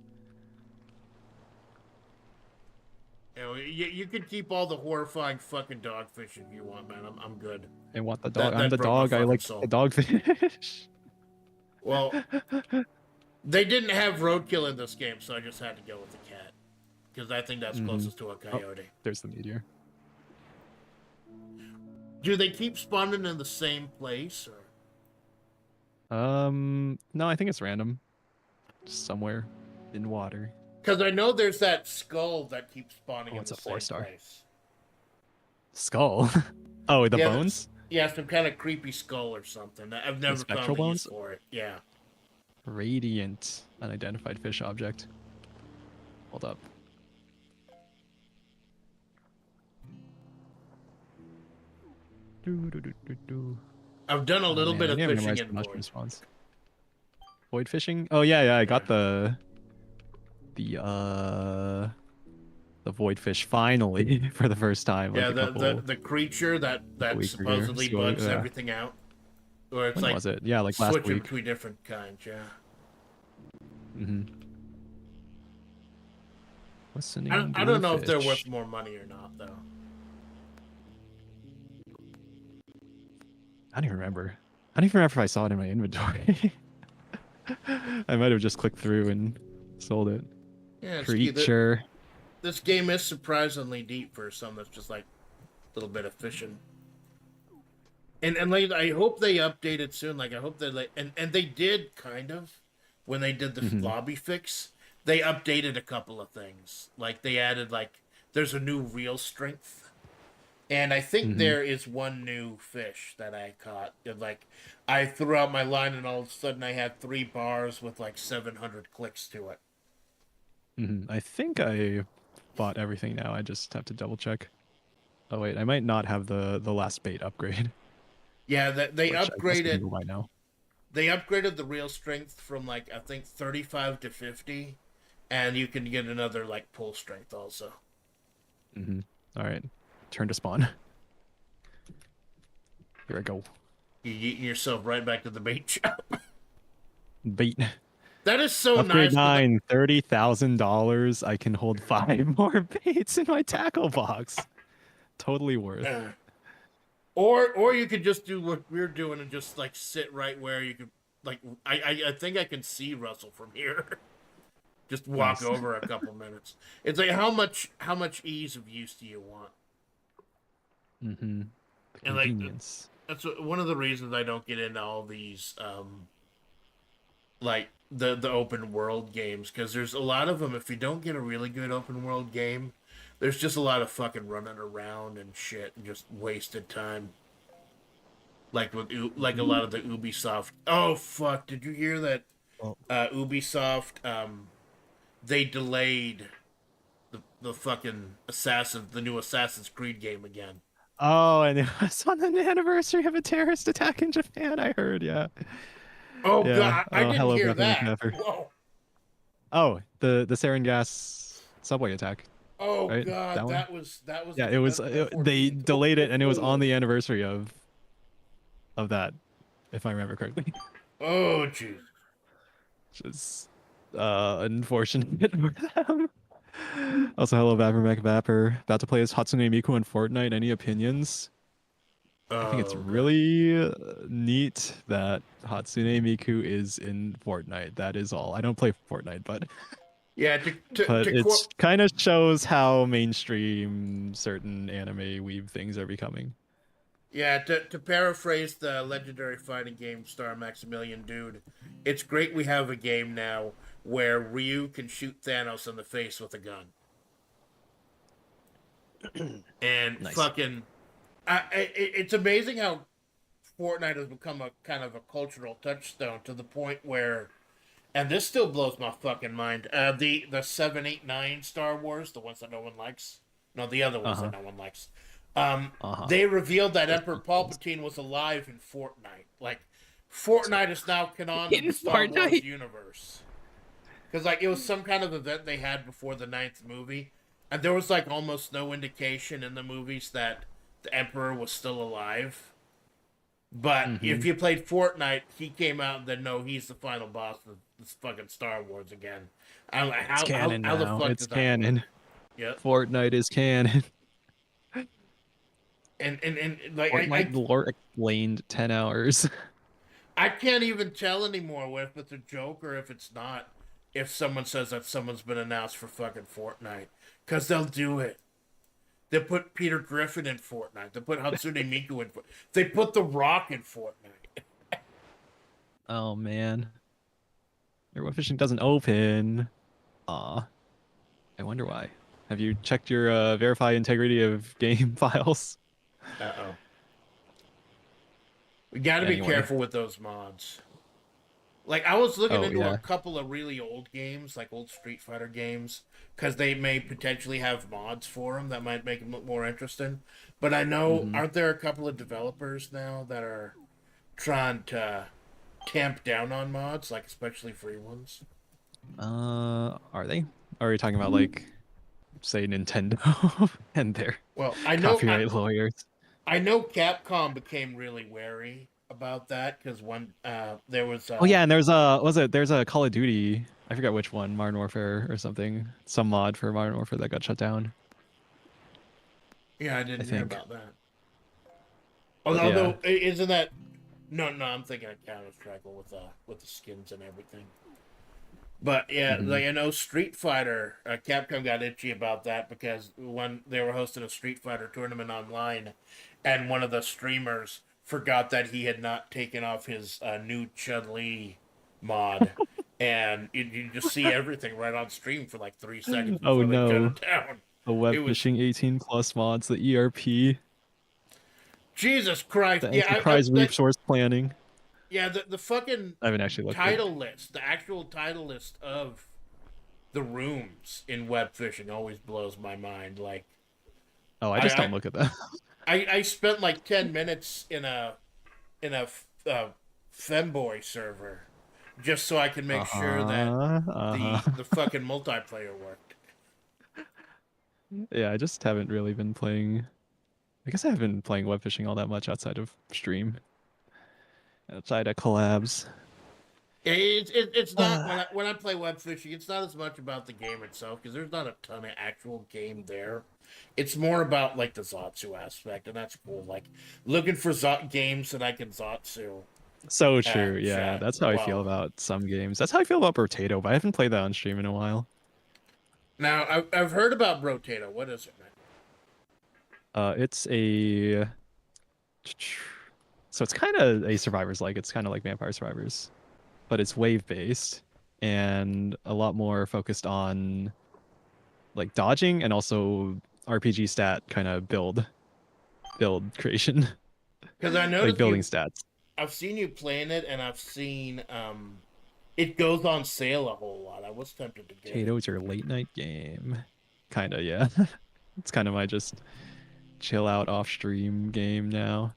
You know, you can keep all the horrifying fucking dogfish if you want, man. I'm good.
I want the dog.
That
I'm
that
the
broke my
dog. I
fucking
like the
soul.
dogfish.
Well, they didn't have roadkill in this game, so I just had to go with the cat because I think that's
Hmm.
closest to a
Oh,
coyote.
there's the meteor.
Do they keep spawning in the same place, or?
No, I think it's random. Just somewhere in water.
Because I know there's that skull that keeps spawning
Oh,
in
it's
the
a four
same
star
place.
skull. Oh, the
Yeah,
bones,
yeah, some kind of creepy skull or something. I've
the
never found
spectral
the use
bones.
for it. Yeah.
Radiant unidentified fish object. Hold up. Do, do, do, do, do.
I've done a
Oh
little
man,
bit
I
of
need to
fishing
memorize
in
the mushroom
void.
spawns. Void fishing? Oh yeah, yeah, I got
Yeah.
the void fish finally for the first time, like
Yeah,
a
the creature that
week ago.
supposedly
So
bugs
yeah.
everything out. Or it's
When
like
was it? Yeah, like last
switching
week.
between different kinds, yeah.
Mm-hmm. Listening
I don't know if they're
bluefish.
worth more money or not, though.
I don't even remember. I don't even remember if I saw it in my inventory. I might have just clicked through and sold it.
Yeah,
Creature.
this game is surprisingly deep for something that's just like a little bit of fishing. And like I hope they update it soon. Like I hope they like and they did kind of when they did the
Hmm.
lobby fix. They updated a couple of things. Like they added like there's a new reel strength. And I think
Hmm.
there is one new fish that I caught. Like I threw out my line and all of a sudden I had 3 bars with like 700 clicks to it.
Hmm. I think I bought everything now. I just have to double check. Oh wait, I might not have the last bait upgrade,
Yeah, that
which I guess I can go buy now.
they upgraded the reel strength from like I think 35 to 50 and you can get another like pull strength also.
Hmm. All right, turn to spawn. Here I go.
You get yourself right back to the bait shop.
Bait.
That is so
Upgrade
nice because
9, $30,000. I can hold 5 more baits in my tackle box. Totally worth.
or you could just do what we're doing and just like sit right where you could like I think I can see Russell from here. Just walk
Nice.
over a couple minutes. It's like how much ease of use do you want?
Mm-hmm. The
And like
convenience.
that's one of the reasons I don't get into all these like the open world games because there's a lot of them. If you don't get a really good open world game, there's just a lot of fucking running around and shit and just wasted time. Like with like a lot of the Ubisoft. Oh fuck! Did you hear that?
Oh.
Ubisoft they delayed the fucking the new Assassin's Creed game again.
Oh, and it was on the anniversary of a terrorist attack in Japan, I heard, yeah.
Oh
Yeah.
god, I
Oh,
didn't
hello,
hear
Pepper
that.
McPepper.
Whoa.
Oh, the sarin gas subway attack,
Oh
right?
god,
That one?
that was
Yeah, it was
November
they
14th.
delayed it and it was on the anniversary of that, if I remember correctly.
Oh jeez.
Which is unfortunate for them. Also, hello, Vapor McVapor. About to play as Hatsune Miku in Fortnite. Any opinions? I think it's
Oh god.
really neat that Hatsune Miku is in Fortnite. That is all. I don't play Fortnite, but
Yeah,
but
to
it's
quote
kind of shows how mainstream certain anime weeb things are becoming.
yeah, to paraphrase the legendary fighting game star Maximilian Dude, it's great we have a game now where Ryu can shoot Thanos in the face with a gun. And
Nice.
fucking it's amazing how Fortnite has become a kind of a cultural touchstone to the point where, and this still blows my fucking mind. The 7, 8, 9 Star Wars, the ones that no one likes, no, the other ones that
Uh-huh.
no one likes.
Uh-huh.
They revealed that
Those
Emperor
prequels.
Palpatine was alive in Fortnite. Like, Fortnite is now canon to
In
the Star Wars
Fortnite.
universe. Because like it was some kind of event they had before the ninth movie, and there was like almost no indication in the movies that the Emperor was still alive. But if
Mm-hmm.
you played Fortnite, he came out and then no, he's the final boss of this fucking Star Wars again. I'm like,
It's canon
how the
now.
fuck
It's
does that work?
canon.
Yep.
Fortnite is canon.
And like
Fortnite lore explained 10 hours.
I can't even tell anymore if it's a joke or if it's not. If someone says that someone's been announced for fucking Fortnite, because they'll do it. They put Peter Griffin in Fortnite. They put Hatsune Miku in Fortnite. They put The Rock in Fortnite.
Oh man. Your Webfishing doesn't open. Aw. I wonder why. Have you checked your verify integrity of game files?
Uh oh. We got to be
Anyway.
careful with those mods. Like I was looking
Oh
into a
yeah.
couple of really old games, like old Street Fighter games, because they may potentially have mods for them that might make them look more interesting. But I know,
Mm-hmm.
aren't there a couple of developers now that are trying to tamp down on mods, like especially free ones?
Are they? Are you talking about like say Nintendo and their
Well,
copyright lawyers?
I know Capcom became really wary about that because when there was
Oh yeah, and there's a was it there's a Call of Duty, I forget which one, Modern Warfare or something. Some mod for Modern Warfare that got shut down,
yeah, I
I
didn't hear
think.
about that.
But yeah.
Although isn't that no, I'm thinking of Counter Strike with the skins and everything. But yeah,
Hmm.
like I know Street Fighter, Capcom got itchy about that because when they were hosting a Street Fighter tournament online, and one of the streamers forgot that he had not taken off his new Chun Li mod, and you just see everything right on stream for like 3 seconds
Oh
before they shut
no.
it down.
The
It was
Webfishing 18 plus mods, the ERP,
Jesus Christ.
the enterprise resource planning.
Yeah, the fucking
I haven't actually looked at.
title list, the actual title list of the rooms in web fishing always blows my mind. Like
Oh, I
I
just
I,
don't look at that.
I spent like 10 minutes in a femboy server just so I can make sure that
Uh-huh.
the
Uh-huh.
fucking multiplayer worked.
Yeah, I just haven't really been playing. I guess I haven't been playing web fishing all that much outside of stream, outside of collabs.
It's not
Uh,
when I play web fishing. It's not as much about the game itself because there's not a ton of actual game there. It's more about like the Zatsu aspect, and that's cool. Like looking for games that I can Zatsu.
so true. Yeah,
Chat.
that's how I feel
Well,
about some games. That's how I feel about Potato, but I haven't played that on stream in a while.
now I've heard about Brotato. What is it, man?
It's a so it's kind of a survivors like it's kind of like Vampire Survivors, but it's wave based and a lot more focused on like dodging and also RPG stat kind of build creation,
Because I
like
noticed
building
you.
stats.
I've seen you playing it, and I've seen it goes on sale a whole lot. I was tempted to get it.
Potato is your late night game, kind of, yeah. It's kind of my just chill out off stream game now.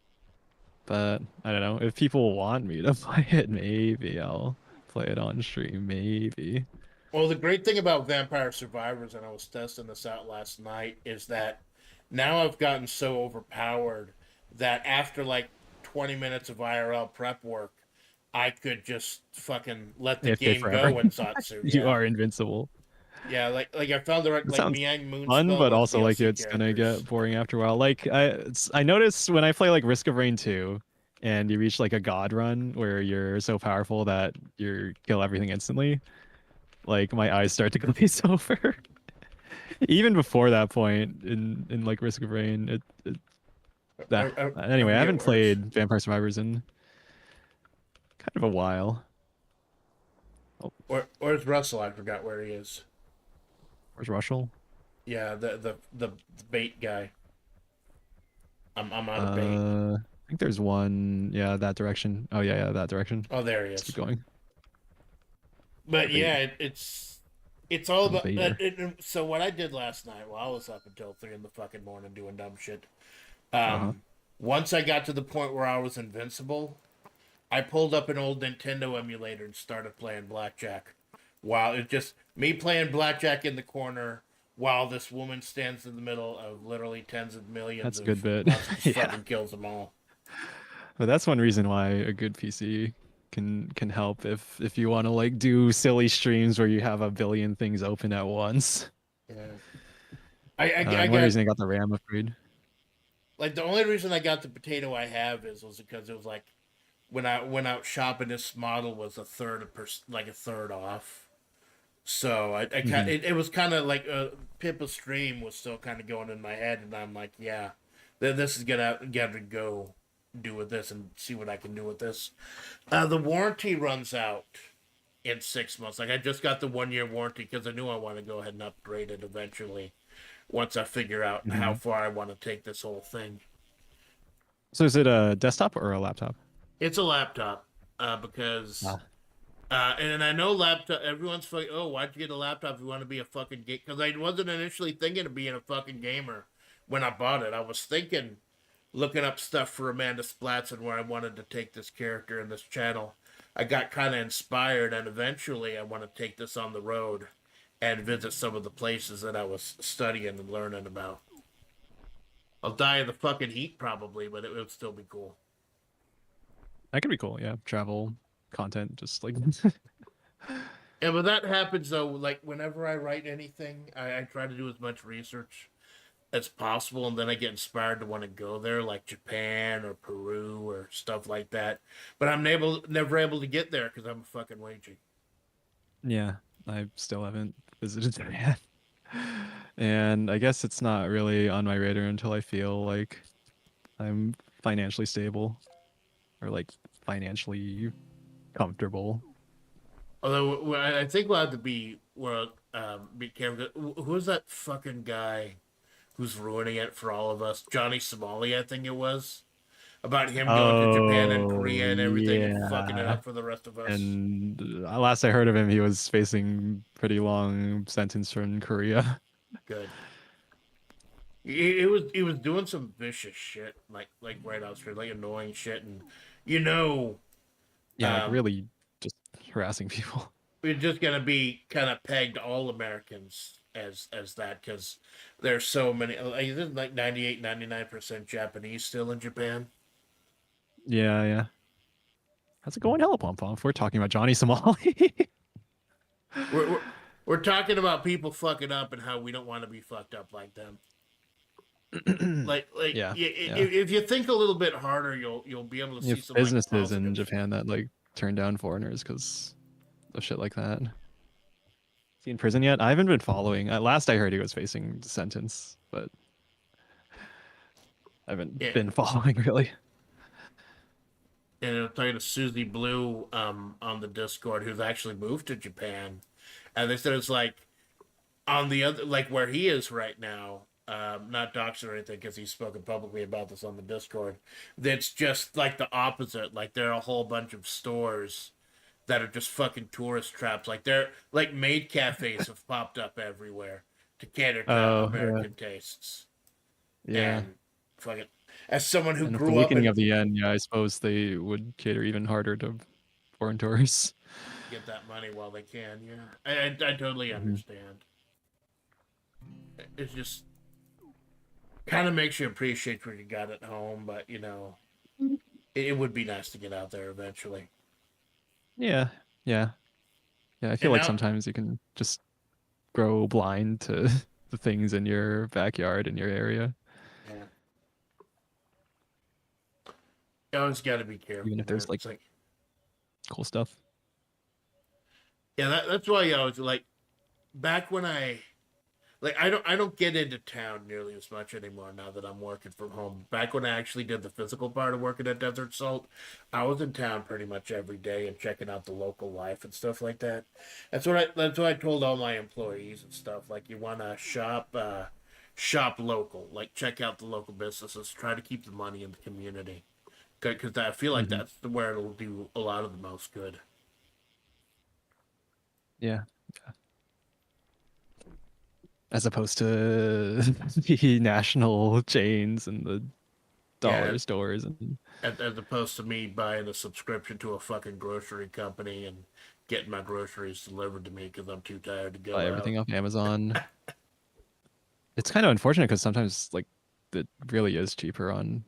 But I don't know if people want me to play it, maybe I'll play it on stream, maybe.
Well, the great thing about Vampire Survivors, and I was testing this out last night, is that now I've gotten so overpowered that after like 20 minutes of IRL prep work, I could just fucking let the
AFK
game
forever.
go in Zatsu.
You
Yeah,
are invincible.
yeah. Like I found the right
It
like
sounds
Miang
fun,
Moonspell
but
with
also like
DLC
it's gonna
characters.
get boring after a while. Like I notice when I play like Risk of Rain 2 and you reach like a god run where you're so powerful that you kill everything instantly, like my eyes start to glaze over. Even before that point in like Risk of Rain,
I
anyway, I
forget
haven't
words.
played Vampire Survivors in kind of a while. Oh,
Where's Russell? I forgot where he is.
where's Rushel?
Yeah, the bait guy. I'm out of bait.
Uh, think there's one. Yeah, that direction. Oh yeah, yeah, that direction.
Oh, there he
Let's keep
is.
going.
But
Or bait.
yeah, it's all
Little
about.
baiter.
So what I did last night, while I was up until 3 in the fucking morning doing dumb shit.
Uh-huh.
Once I got to the point where I was invincible, I pulled up an old Nintendo emulator and started playing blackjack. While it's just me playing blackjack in the corner, while this woman stands in the middle of literally tens of millions
That's a good
of
bit.
monsters, just
Yeah.
fucking kills them all.
But that's one reason why a good PC can help if you want to like do silly streams where you have a billion things open at once.
Yeah. I
And one
got
reason I got the RAM upgrade.
like the only reason I got the potato I have was because it was like when I went out shopping, this model was like a third off. So
Hmm.
it was kind of like Pippa Stream was still kind of going in my head, and I'm like, yeah, this is gonna gotta go do with this and see what I can do with this. The warranty runs out in 6 months. Like I just got the 1 year warranty because I knew I want to go ahead and upgrade it eventually once I figure out how
Hmm.
far I want to take this whole thing.
So is it a desktop or a laptop?
It's a laptop because
Ah.
and I know laptop. Everyone's like, "Oh, why'd you get a laptop if you want to be a fucking game?" Because I wasn't initially thinking of being a fucking gamer when I bought it. I was thinking, looking up stuff for Amanda Splatts and where I wanted to take this character in this channel. I got kind of inspired, and eventually, I want to take this on the road and visit some of the places that I was studying and learning about. I'll die of the fucking heat probably, but it would still be cool.
That could be cool, yeah. Travel content, just like
And when that happens, though, like whenever I write anything, I try to do as much research as possible, and then I get inspired to want to go there, like Japan or Peru or stuff like that. But I'm never able to get there because I'm a fucking wagey.
yeah, I still haven't visited there yet. And I guess it's not really on my radar until I feel like I'm financially stable or like financially comfortable.
Although I think we'll have to be careful. Who's that fucking guy who's ruining it for all of us? Johnny Somali, I think it was. About him going to Japan and
Oh,
Korea and everything and fucking it
yeah.
up for the rest of us.
And last I heard of him, he was facing pretty long sentence from Korea.
Good. He was doing some vicious shit, like right out straight, like annoying shit, and you know,
Yeah, like
um,
really just harassing people.
we're just gonna be kind of pegged all Americans as that because there's so many. There's like 98, 99% Japanese still in Japan.
Yeah, yeah. How's it going, Hello Pom Pom? We're talking about Johnny Somali.
We're, we're we're talking about people fucking up and how we don't want to be fucked up like them.
Yeah, yeah.
If you think a little bit harder, you'll be able to
You
see
have
some like
businesses in
positives.
Japan that like turn down foreigners because of shit like that. Is he in prison yet? I haven't been following. At last I heard he was facing sentence, but I haven't
Yeah,
been following really.
and I'm talking to Susie Blue on the Discord, who's actually moved to Japan, and they said it's like on the other, like where he is right now. Not doxing or anything because he's spoken publicly about this on the Discord. That's just like the opposite. Like there are a whole bunch of stores that are just fucking tourist traps. Like they're like maid cafes have popped up everywhere to cater to
Oh, yeah.
American tastes.
Yeah.
And fucking as someone who
And with the
grew up
weakening
in
of the yen, yeah, I suppose they would cater even harder to foreign tourists.
get that money while they can, yeah, I totally
Hmm.
understand. It's just kind of makes you appreciate what you got at home, but it would be nice to get out there eventually.
Yeah, yeah, yeah. I feel
And
like
now,
sometimes you can just grow blind to the things in your backyard in your area,
yeah, you always got to be
even
careful,
if
man.
there's like
It's like,
cool stuff.
yeah, that's why I was like, back when I don't get into town nearly as much anymore now that I'm working from home. Back when I actually did the physical part of working at Desert Salt, I was in town pretty much every day and checking out the local life and stuff like that. That's what I told all my employees and stuff. Like you want to shop local, like check out the local businesses, try to keep the money in the community. because I feel like
Hmm.
that's where it'll do a lot of the most good.
Yeah. As opposed to the national chains and the
Yeah,
dollar stores and
as opposed to me buying a subscription to a fucking grocery company and getting my groceries delivered to me because I'm too tired to
buy
go out.
everything off Amazon. It's kind of unfortunate because sometimes like it really is cheaper on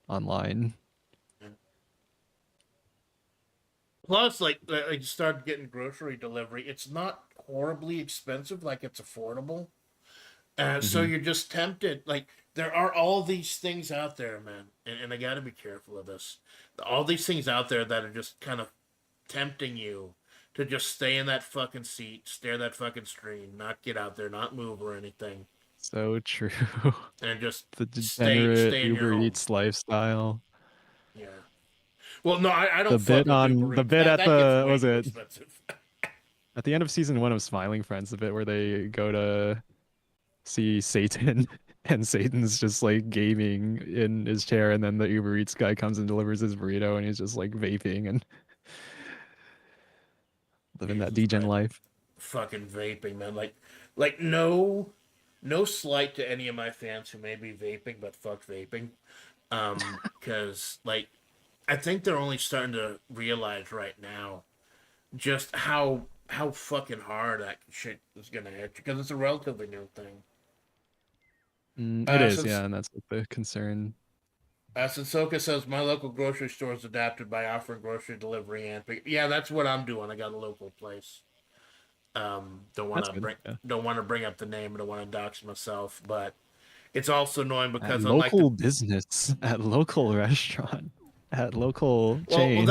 online.
Plus, like you start getting grocery delivery. It's not horribly expensive, like it's affordable. So
Hmm.
you're just tempted. Like there are all these things out there, man, and I got to be careful of this. All these things out there that are just kind of tempting you to just stay in that fucking seat, stare at that fucking screen, not get out there, not move or anything,
So true.
and just
The
stay
degenerate
stay in your
Uber
home.
Eats lifestyle.
Yeah. Well, no, I
The
don't fuck
bit
with
on
Uber
the
Eats.
bit
That
at
that gets
the
way
was
too
it
expensive.
at the end of season one of Smiling Friends, the bit where they go to see Satan and Satan's just like gaming in his chair and then the Uber Eats guy comes and delivers his burrito and he's just like vaping and living that
Jesus
degen
Christ.
life.
Fucking vaping, man. Like no slight to any of my fans who may be vaping, but fuck vaping. Because like I think they're only starting to realize right now just how fucking hard that shit is gonna hit you because it's a relatively new thing.
It is,
Since
yeah, and that's like the concern.
Soka says my local grocery store is adapted by offering grocery delivery and pick. Yeah, that's what I'm doing. I got a local place. Don't want
That's
to
good.
bring
Yeah.
don't want to bring up the name. I don't want to dox myself, but it's also annoying
At
because unlike the
local business, at local restaurant, at local
well
chain.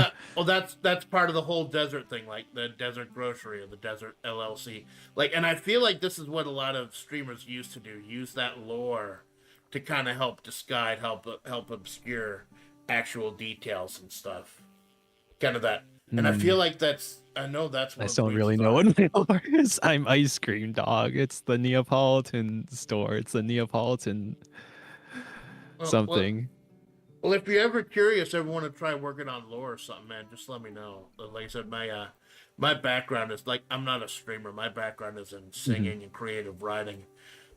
that's part of the whole desert thing, like the desert grocery or the desert LLC. Like, and I feel like this is what a lot of streamers used to do. Use that lore to kind of help disguise, help obscure actual details and stuff. Kind of that. And I feel
Hmm.
like I know that's
I
one of the
still don't really
reasons
know
why.
what my is. I'm ice cream dog. It's the Neapolitan store. It's the Neapolitan
Well, well,
something.
well, if you're ever curious, ever want to try working on lore or something, man, just let me know. Like I said, my background is like I'm not a streamer. My background is in
Hmm.
singing and creative writing.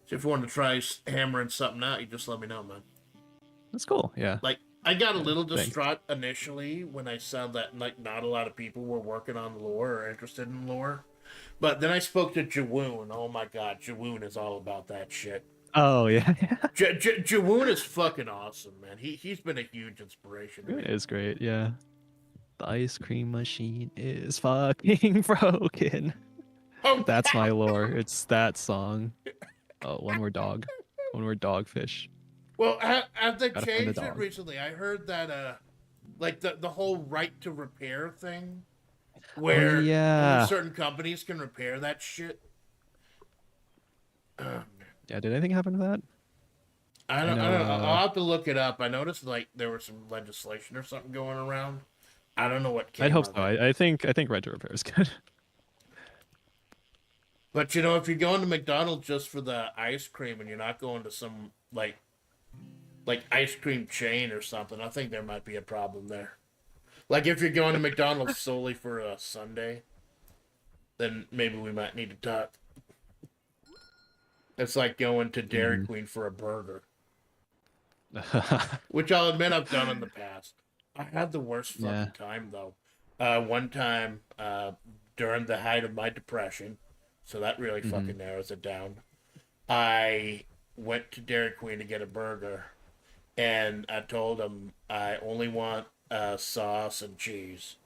So if you want to try hammering something out, you just let me know, man.
That's cool. Yeah.
Like I got a
Yeah.
little
Thanks.
distraught initially when I saw that like not a lot of people were working on lore or interested in lore. But then I spoke to Jawoon. Oh my god, Jawoon is all about that shit.
Oh yeah.
Jawoon is fucking awesome, man. He's been a huge inspiration to
It
me.
is great. Yeah. The ice cream machine is fucking broken.
Oh,
That's my lore. It's that song. Oh, one more dog. One more dogfish.
well, have they
Gotta find the
changed it
dog.
recently? I heard that like the whole right to repair thing,
Oh
where only
yeah.
certain companies can repair that shit. Uh,
Yeah, did anything happen to that? I
I
know
don't. I'll have to look it up. I noticed like there was some legislation or something going around. I don't know what
I'd
came
hope
of
so.
it.
I think right to repair is good.
But you know, if you're going to McDonald's just for the ice cream and you're not going to some like ice cream chain or something, I think there might be a problem there. Like if you're going to McDonald's solely for a Sunday, then maybe we might need to talk. It's like going to Dairy
Hmm.
Queen for a burger, which I'll admit I've done in the past. I had the worst
Yeah.
fucking time though. One time during the height of my depression, so that really
Hmm.
fucking narrows it down. I went to Dairy Queen to get a burger, and I told them I only want sauce and cheese.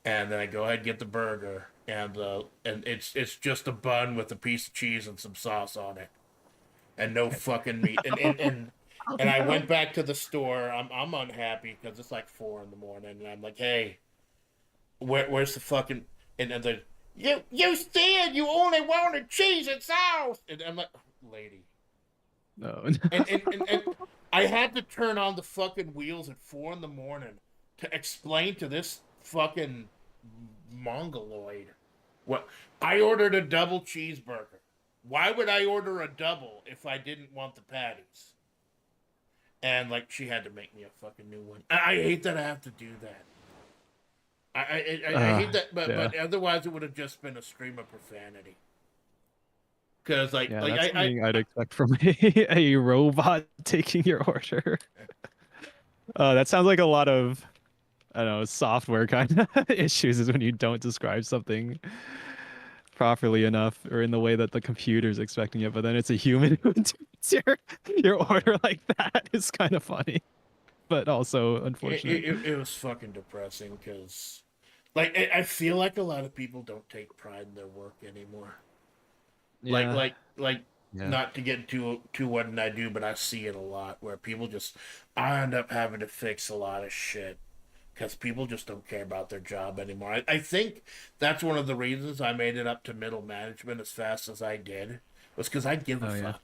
And then I go ahead and get the burger, and it's just a bun with a piece of cheese and some sauce on it, and no fucking meat.
Oh
And I went
no.
back to the store. I'm unhappy because it's like 4 in the morning, and I'm like, hey, where's the fucking and the you said you only wanted cheese and sauce, and I'm like, lady,
No.
and I had to turn on the fucking wheels at 4 in the morning to explain to this fucking mongoloid what I ordered a double cheeseburger. Why would I order a double if I didn't want the patties? and like she had to make me a fucking new one. I hate that I have to do that. I hate that,
Yeah.
but otherwise it would have just been a stream of profanity. Cause
Yeah,
like
that's
I
something I'd expect from a robot taking your order. That sounds like a lot of, I don't know, software kind of issues is when you don't describe something properly enough or in the way that the computer's expecting it, but then it's a human who interprets your order like that is kind of funny, but also unfortunate.
it was fucking depressing because like I feel like a lot of people don't take pride in their work anymore. Like
Yeah,
like like
yeah.
not to get too what I do, but I see it a lot where people just I end up having to fix a lot of shit because people just don't care about their job anymore. I think that's one of the reasons I made it up to middle management as fast as I did was because I give a
Oh yeah.
fuck.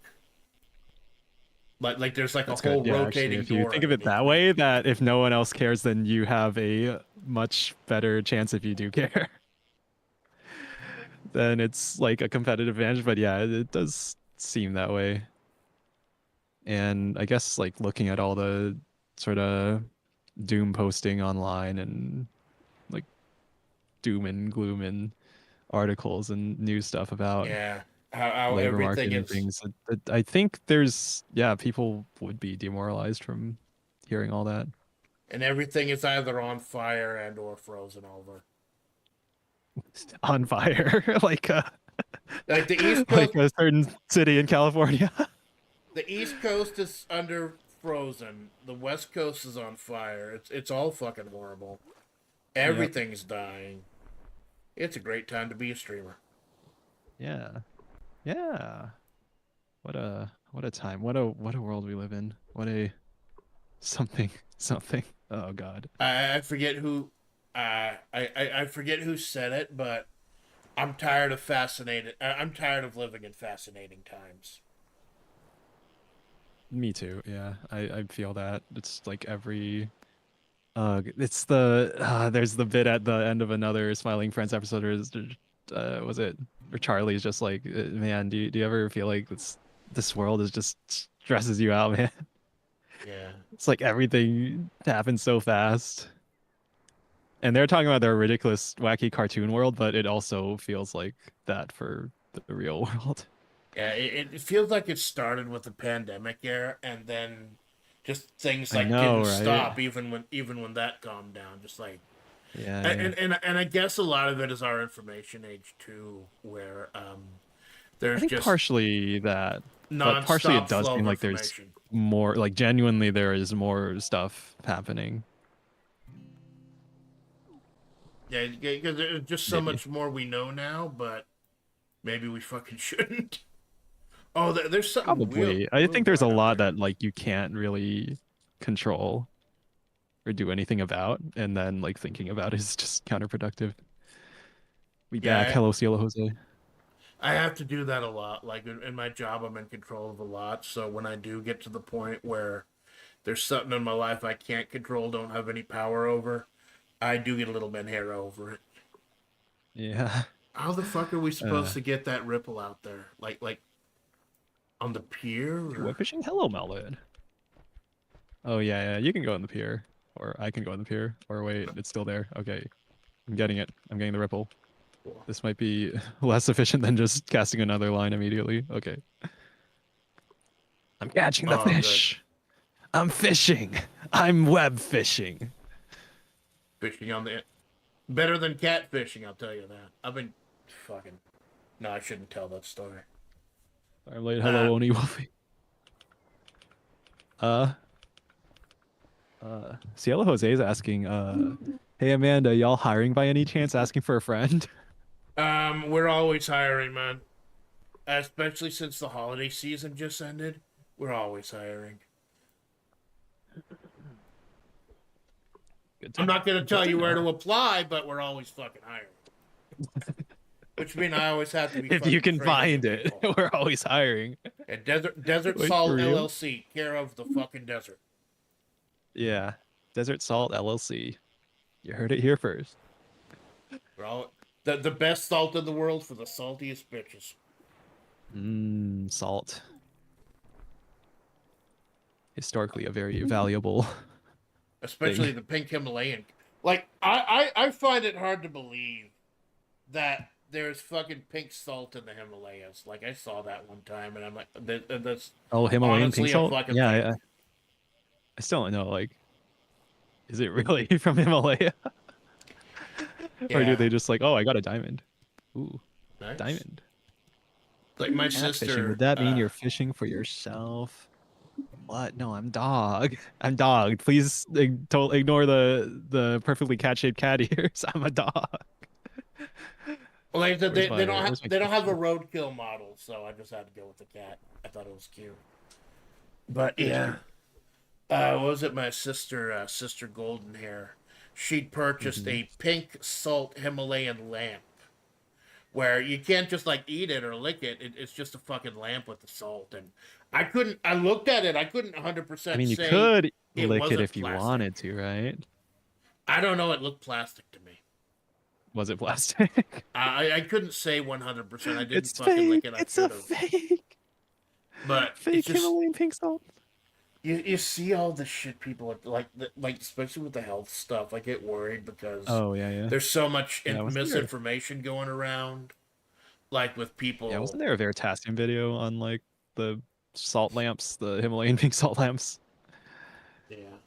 Like there's like a
That's good.
whole
Yeah, actually,
rotating
if you
door
think of it
underneath
that
me.
way, that if no one else cares, then you have a much better chance if you do care. Then it's like a competitive advantage. But yeah, it does seem that way. And I guess like looking at all the sort of doom posting online and like doom and gloom and articles and news stuff about
Yeah, how
labor
everything
market and
is
things, I think there's, yeah, people would be demoralized from hearing all that.
and everything is either on fire and or frozen over.
On fire,
Like the East
like
Coast,
a certain city in California.
the East Coast is under frozen. The West Coast is on fire. It's all fucking horrible.
Yep.
Everything's dying. It's a great time to be a streamer.
Yeah. Yeah. What a time. What a world we live in. What a something something. Oh God.
I forget who, I forget who said it, but I'm tired of fascinated. I'm tired of living in fascinating times.
Me too. Yeah. I feel that. It's like every it's the there's the bit at the end of another Smiling Friends episode, or was it, or Charlie's just like, man, do you ever feel like this world is just stresses you out, man?
Yeah,
It's like everything happens so fast. And they're talking about their ridiculous, wacky cartoon world, but it also feels like that for the real world.
yeah. It feels like it started with the pandemic era, and then just things
I
like
know,
didn't
right?
stop even when that calmed down. Just like
Yeah, yeah.
and I guess a lot of it is our information age too, where
I
there's
think
just
partially that, but partially it
nonstop
does
flow
seem
of
like there's
information.
more, like genuinely there is more stuff happening.
Yeah, because there's just so
Maybe.
much more we know now, but maybe we fucking shouldn't. Oh, there's something
Probably. I
real
think there's a
bright out
lot
there.
that like you can't really control or do anything about, and then like thinking about it is just counterproductive. We back.
Yeah,
Hello, Cielo Jose.
I have to do that a lot. Like in my job, I'm in control of a lot. So when I do get to the point where there's something in my life I can't control, don't have any power over, I do get a little bit hair over it.
Yeah.
How the fuck are we
Uh,
supposed to get that ripple out there? Like on the pier or
Webfishing? Hello, Melvin. Oh yeah, yeah. You can go in the pier, or I can go in the pier. Or wait, it's still there. Okay, I'm getting it. I'm getting the ripple. This might be less efficient than just casting another line immediately. Okay. I'm catching the
oh, good
fish. I'm fishing. I'm web fishing.
fishing on the better than catfishing. I'll tell you that. I've been fucking. No, I shouldn't tell that story.
I'm late.
Uh,
Hello, Oni Wolfie. Uh, Cielo Jose is asking, hey Amanda, y'all hiring by any chance? Asking for a friend.
we're always hiring, man. Especially since the holiday season just ended, we're always hiring.
Good
I'm
to
not gonna
good
tell
to
you where
know.
to apply, but we're always fucking hiring. Which means I always have to be
If you
fucking
can
training new
find it,
people.
we're always hiring.
And Desert
Wait, for
Salt
real?
LLC, care of the fucking desert.
Yeah. Desert Salt LLC. You heard it here first.
We're all the best salt in the world for the saltiest bitches.
Mmm, salt. historically a very valuable thing.
especially the pink Himalayan. Like I find it hard to believe that there's fucking pink salt in the Himalayas. Like I saw that one time, and I'm like, that's
Oh, Himalayan pink
honestly a
salt?
fucking
Yeah,
thing.
I still don't know. Like, is it really from Himalaya, or do
Yeah,
they just like, oh, I got a diamond? Ooh,
nice.
diamond.
Like my
Catfishing. Would
sister,
that mean you're fishing for yourself? What? No, I'm dog. I'm dog. Please ignore the perfectly cat-shaped cat ears. I'm a dog.
like
Where's
they
my
don't
where's my
they don't have a
catfish?
roadkill model, so I just had to go with the cat. I thought it was cute. But
It is
yeah,
cute.
what was it? My sister Golden Hair, she'd purchased
Hmm.
a pink salt Himalayan lamp where you can't just like eat it or lick it. It's just a fucking lamp with the salt. And I couldn't. I looked at it. I couldn't
I
100%
mean, you
say
could
it
lick it
wasn't
if you
plastic.
wanted to, right?
I don't know. It looked plastic to me.
Was it plastic?
I couldn't say 100%. I didn't
It's
fucking lick
fake.
it. I
It's a
should have.
fake.
But it's
Fake
just
Himalayan pink salt.
you see all the shit people like especially with the health stuff. I get worried because
Oh yeah, yeah.
there's so much
Yeah, wasn't there?
misinformation going around. Like with
Yeah, wasn't
people.
there a Veritasium video on like the salt lamps, the Himalayan pink salt lamps?
Yeah.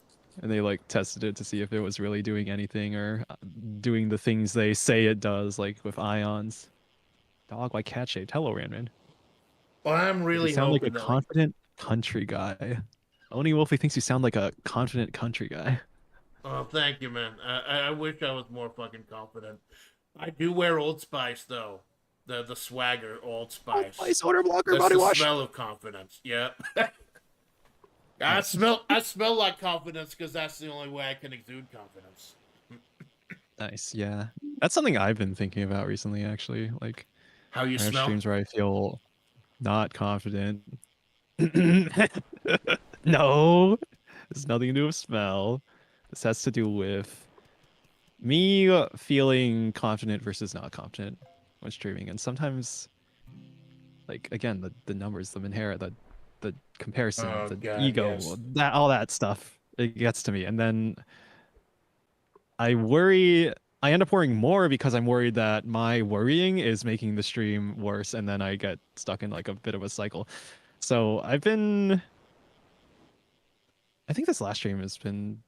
And they like tested it to see if it was really doing anything or doing the things they say it does, like with ions. Dog like cat shaped. Hello, Randman.
Well, I'm
You
really
sound like a
hoping that like.
confident country guy. Oni Wolfie thinks you sound like a confident country guy.
Oh, thank you, man. I wish I was more fucking confident. I do wear Old Spice though. The swagger Old
Old
Spice.
Spice odor blocker
That's
body
the
wash.
smell of confidence. Yep.
Nice,
I smell like confidence because that's the only way I can exude confidence.
nice. Yeah, that's something I've been thinking about recently. Actually, like
How you
I have
smell?
streams where I feel not confident. No, this has nothing to do with smell. This has to do with me feeling confident versus not confident when streaming. And sometimes, like again, the numbers, the Minhara, the comparison,
Oh
the
God,
ego,
yes.
that all that stuff, it gets to me. And then I worry. I end up worrying more because I'm worried that my worrying is making the stream worse, and then I get stuck in like a bit of a cycle. So I've been. I think this last stream has been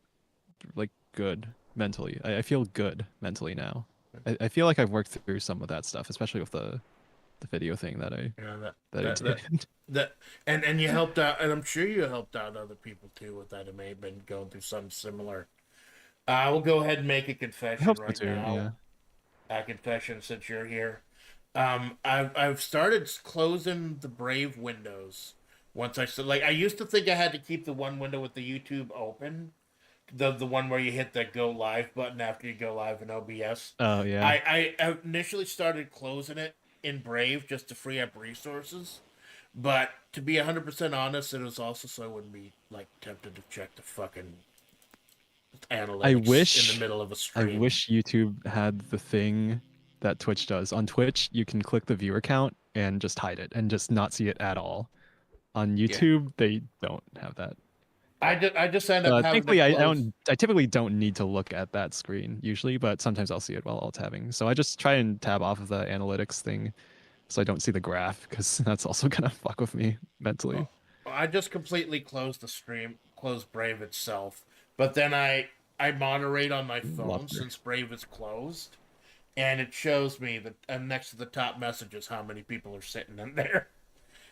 like good mentally. I feel good mentally now. I feel like I've worked through some of that stuff, especially with the video thing
Yeah,
that I
that that
did.
that and you helped out, and I'm sure you helped out other people too with that. It may have been going through something similar. I will go ahead and make a
I
confession
hope so
right
too.
now.
Yeah.
A confession since you're here. I've started closing the Brave windows. Once I said, like, I used to think I had to keep the one window with the YouTube open, the one where you hit the go live button after you go live in OBS.
Oh yeah.
I initially started closing it in Brave just to free up resources, but to be 100% honest, it was also so I wouldn't be like tempted to check the fucking
I
analytics in the
wish
middle of a
I
stream.
wish YouTube had the thing that Twitch does. On Twitch, you can click the viewer count and just hide it and just not see it at all. On
Yeah,
YouTube, they don't have that.
I just end up having to
Thankfully, I
close.
don't. I typically don't need to look at that screen usually, but sometimes I'll see it while tabbing. So I just try and tab off of the analytics thing, so I don't see the graph, because that's also gonna fuck with me mentally.
I just completely closed the stream, closed Brave itself. But then I moderate on my phone
Lover.
since Brave is closed, and it shows me that next to the top messages how many people are sitting in there.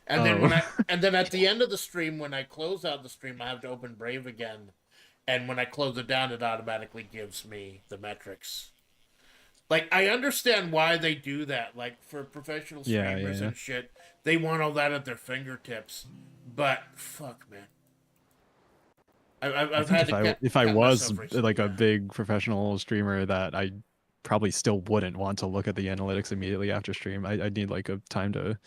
And then
Oh,
at the end of the stream, when I close out the stream, I have to open Brave again. And when I close it down, it automatically gives me the metrics. Like I understand why they do that. Like for professional
yeah,
streamers
yeah.
and shit, they want all that at their fingertips. But fuck, man,
I
I've
think
had to
if I
cut
was
myself recently.
like a
Yeah,
big professional streamer, that I probably still wouldn't want to look at the analytics immediately after stream. I'd need like a time to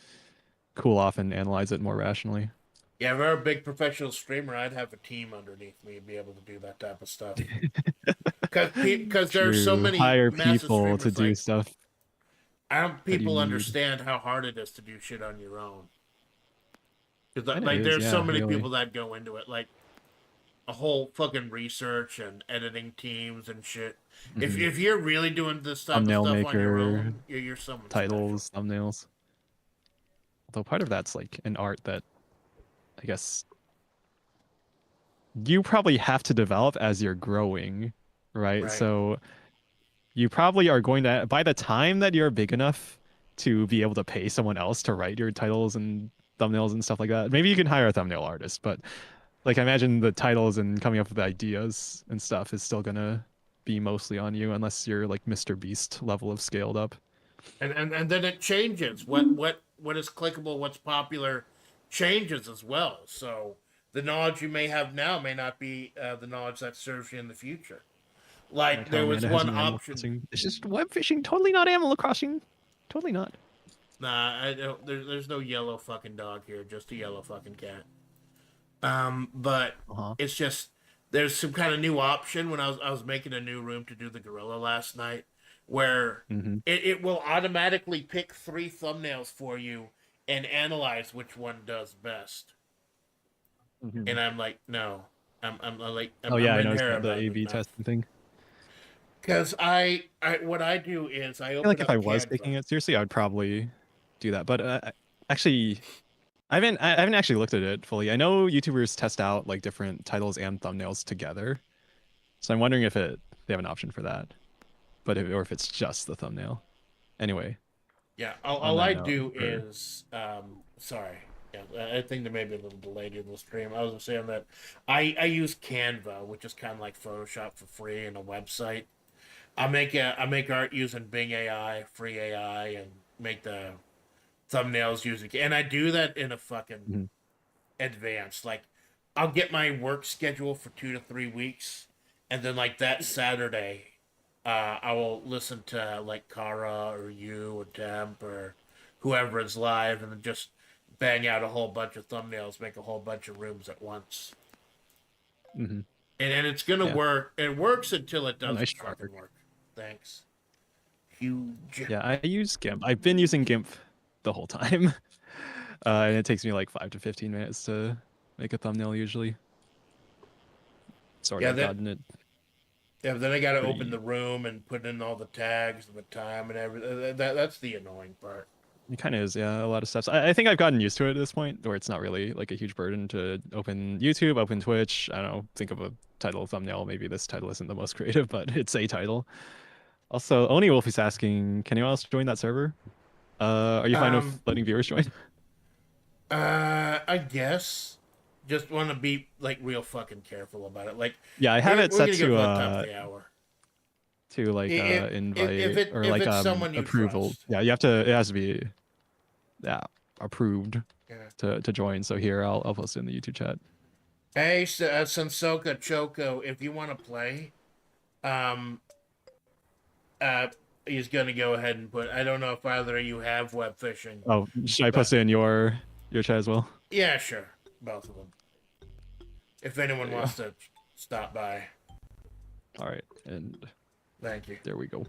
cool off and analyze it more rationally.
yeah. If I were a big professional streamer, I'd have a team underneath me to be able to do that type of stuff. Because there are so
True.
many
Hire
massive
people to
streamers.
do
Like
stuff
I don't
that you
people
need.
understand how hard it is to do shit on your own. Because
And it
like
is,
there's so
yeah,
many
really.
people that go into it. Like a whole fucking research and editing teams and shit. If
Hmm.
if you're really doing this type of
Thumbnail
stuff on your
maker,
own, you're someone special.
titles, thumbnails. Although part of that's like an art that I guess you probably have to develop as you're growing, right?
Right.
So you probably are going to, by the time that you're big enough to be able to pay someone else to write your titles and thumbnails and stuff like that, maybe you can hire a thumbnail artist, but like I imagine the titles and coming up with ideas and stuff is still gonna be mostly on you unless you're like Mr. Beast level of scaled up.
And then it changes. What is clickable, what's popular, changes as well. So the knowledge you may have now may not be the knowledge that serves you in the future.
Like
Like
how
there was
Amanda has
one
an Animal
option.
Crossing. It's just web fishing, totally not Animal Crossing. Totally not.
Nah, I don't, there's no yellow fucking dog here, just a yellow fucking cat. But
Uh-huh.
it's just there's some kind of new option when I was making a new room to do the gorilla last night, where
Hmm.
it will automatically pick three thumbnails for you and analyze which one does best.
Hmm.
And I'm like, no,
Oh yeah,
I'm
I
in
noticed
here
that the
about it
A/B
enough.
testing thing.
Because I what I do is I
I feel like
open
if I
up
was
Canva.
taking it seriously, I would probably do that. But actually, I haven't actually looked at it fully. I know YouTubers test out like different titles and thumbnails together, so I'm wondering if they have an option for that, or if it's just the thumbnail. Anyway,
Yeah,
on
all
that
I
note,
do
or
is sorry. Yeah, I think there may be a little delay in the stream. I was saying that I use Canva, which is kind of like Photoshop for free and a website. I make art using Bing AI, free AI, and make the thumbnails using. And I do that in a fucking
Mhm.
advance. Like I'll get my work schedule for 2 to 3 weeks, and then like that Saturday, I will listen to like Kara or you or Temp or whoever is live, and then just bang out a whole bunch of thumbnails, make a whole bunch of rooms at once.
Mhm.
And it's gonna
Yeah,
work. It works until it
oh, nice
doesn't fucking
artwork.
work. Thanks. Huge.
Yeah, I use GIMP. I've been using GIMP the whole time, and it takes me like 5 to 15 minutes to make a thumbnail usually. Sort
Yeah,
of
that
gotten it
yeah, then I gotta open
pretty.
the room and put in all the tags and the time and everything. That's the annoying part.
It kind of is, yeah, a lot of steps. I think I've gotten used to it at this point, where it's not really like a huge burden to open YouTube, open Twitch. I don't know, think of a title, thumbnail. Maybe this title isn't the most creative, but it's a title. Also, Oni Wolf is asking, can anyone else join that server? Are you fine with
Um,
letting viewers join?
I guess. Just want to be like real fucking careful about it. Like,
Yeah, I have it
we're
set
gonna go for the top of the hour.
to like invite or
If
like
it's someone you
approval.
trust.
Yeah, you have to. It has to be yeah approved
Yeah.
to join. So here, I'll post it in the YouTube chat.
Hey, Sensoka Choco, if you want to play, um, uh, he's gonna go ahead and put. I don't know if either of you have web fishing,
Oh, should I
but
post it in your chat as well?
yeah, sure, both of them. If anyone
There you go.
wants to stop by,
All right, and
thank you.
there we go.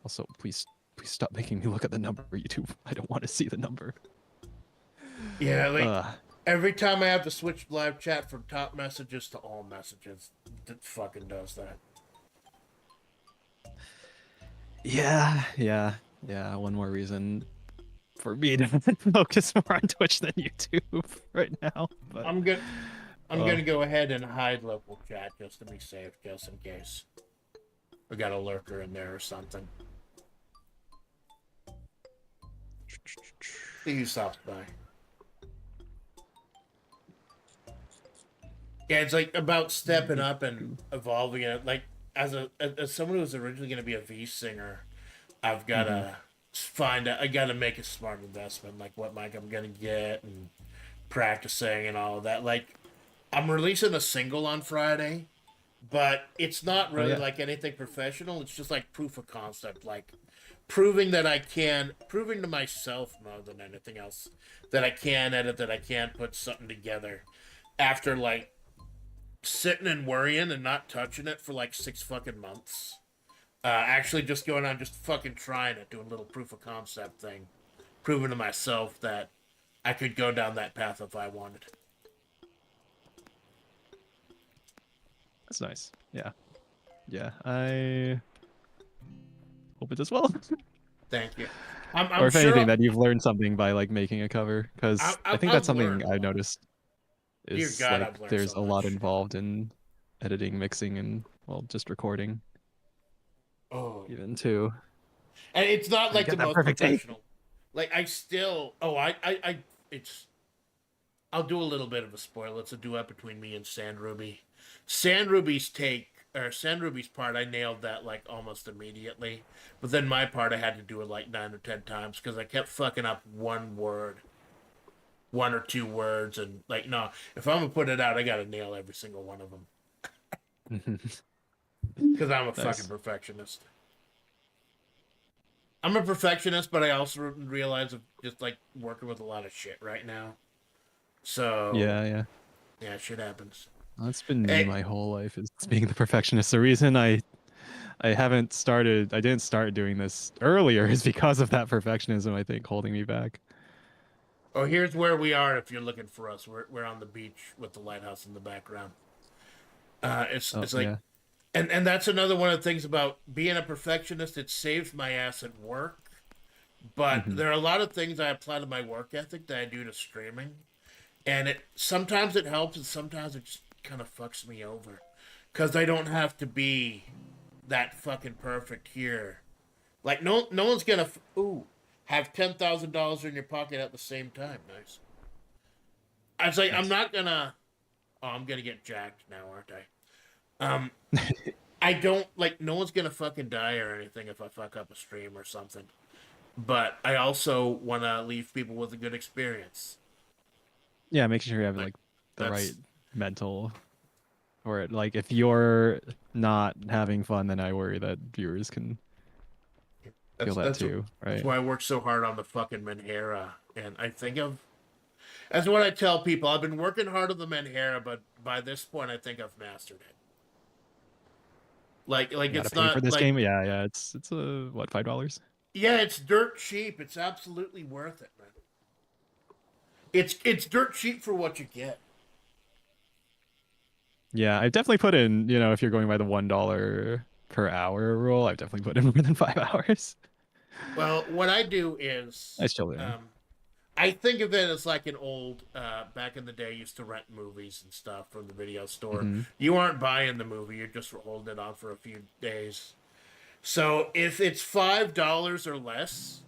Also, please stop making me look at the number, YouTube. I don't want to see the number.
Yeah, like
Uh,
every time I have to switch live chat from top messages to all messages, it fucking does that.
yeah. One more reason for me to focus more on Twitch than YouTube right now. But
I'm good. I'm
uh,
gonna go ahead and hide local chat just to be safe, just in case we got a lurker in there or something. See who stops by. Yeah, it's like about stepping up and evolving it. Like as someone who was originally gonna be a V singer, I've
mhm.
gotta find out. I gotta make a smart investment, like what mic I'm gonna get and practicing and all of that. Like I'm releasing a single on Friday, but it's not
Oh
really
yeah.
like anything professional. It's just like proof of concept, like proving that I can, proving to myself more than anything else that I can edit, that I can put something together after like sitting and worrying and not touching it for like 6 fucking months. Actually, just going on, just fucking trying it, doing a little proof of concept thing, proving to myself that I could go down that path if I wanted.
That's nice. Yeah. Yeah. I hope it does well.
Thank you.
Or
I'm
if anything,
sure
that you've learned something by like making a cover, because I think that's
I've
something
learned a
I've
lot.
noticed
Dear
is
God,
like
I've learned
there's
so
a lot
much.
involved in editing, mixing, and well, just recording
Oh,
even too.
and it's not
To
like the
get that
most
perfect take.
professional. Like I still, it's. I'll do a little bit of a spoiler. It's a duet between me and Sand Ruby. Sand Ruby's take or Sand Ruby's part, I nailed that like almost immediately. But then my part, I had to do it like 9 or 10 times because I kept fucking up one word, 1 or 2 words, and like no, if I'm gonna put it out, I gotta nail every single one of them because I'm a fucking
Nice.
perfectionist. I'm a perfectionist, but I also realize I'm just like working with a lot of shit right now. So
Yeah, yeah.
yeah, shit happens.
That's been me
Hey,
my whole life, is being the perfectionist. The reason I didn't start doing this earlier is because of that perfectionism, I think, holding me back.
oh, here's where we are. If you're looking for us, we're on the beach with the lighthouse in the background.
Oh,
It's like,
yeah.
and that's another one of the things about being a perfectionist. It saves my ass at work, but
Hmm.
there are a lot of things I apply to my work ethic that I do to streaming, and it sometimes it helps, and sometimes it just kind of fucks me over, because I don't have to be that fucking perfect here. Like no one's gonna ooh have $10,000 in your pocket at the same time. Nice. I was like, I'm
Nice.
not gonna. Oh, I'm gonna get jacked now, aren't I? I don't like. No one's gonna fucking die or anything if I fuck up a stream or something. But I also want to leave people with a good experience.
Yeah, making sure you have
Like
like the right
that's
mental for it. Like if you're not having fun, then I worry that viewers can feel
that's
that
that's
too,
that's
right?
why I work so hard on the fucking Menhera. And I think of that's what I tell people. I've been working hard on the Menhera, but by this point, I think I've mastered it. Like
You gotta
it's
pay for
not
this
like
game. Yeah, yeah. It's a what, $5?
yeah, it's dirt cheap. It's absolutely worth it, man. It's dirt cheap for what you get.
Yeah, I've definitely put in, if you're going by the $1 per hour rule, I've definitely put in more than 5 hours.
Well, what I do is,
Nice chill down.
I think of it as like an old, back in the day, used to rent movies and stuff from the video store.
Hmm.
You aren't buying the movie; you're just holding it on for a few days. So if it's $5 or less,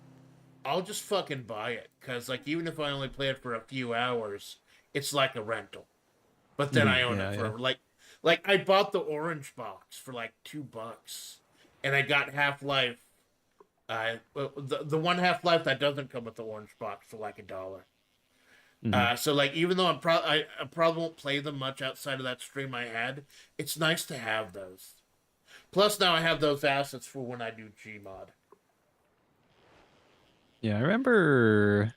I'll just fucking buy it because, like, even if I only play it for a few hours, it's like a rental. But then
Hmm.
I own it
Yeah, yeah.
for like I bought the orange box for like $2, and I got Half Life. The one Half Life that doesn't come with the orange box for like $1.
Hmm.
So like even though I probably won't play them much outside of that stream I had, it's nice to have those. Plus now I have those assets for when I do Gmod.
Yeah, I remember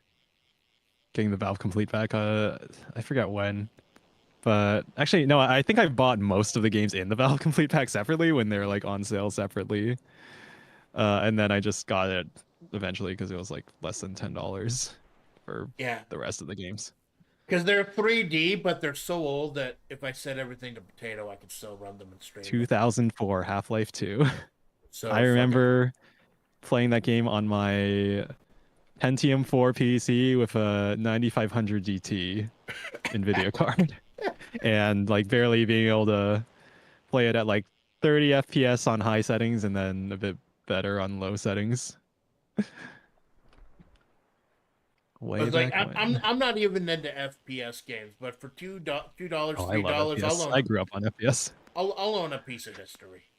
getting the Valve Complete back. I forget when, but actually, no, I think I bought most of the games in the Valve Complete pack separately when they're like on sale separately. And then I just got it eventually because it was like less than $10 for
Yeah,
the rest of the games.
because they're 3D, but they're so old that if I set everything to potato, I can still run them and stream it.
2004 Half-Life 2. I
So fucking
remember playing that game on my Pentium 4 PC with a 9500 GT NVIDIA card and like barely being able to play it at like 30 FPS on high settings and then a bit better on low settings.
I
Way
was like,
back when.
I'm not even into FPS games, but for $2,
Oh, I
three
love
dollars,
FPS. I grew up on FPS.
I'll own a piece of history.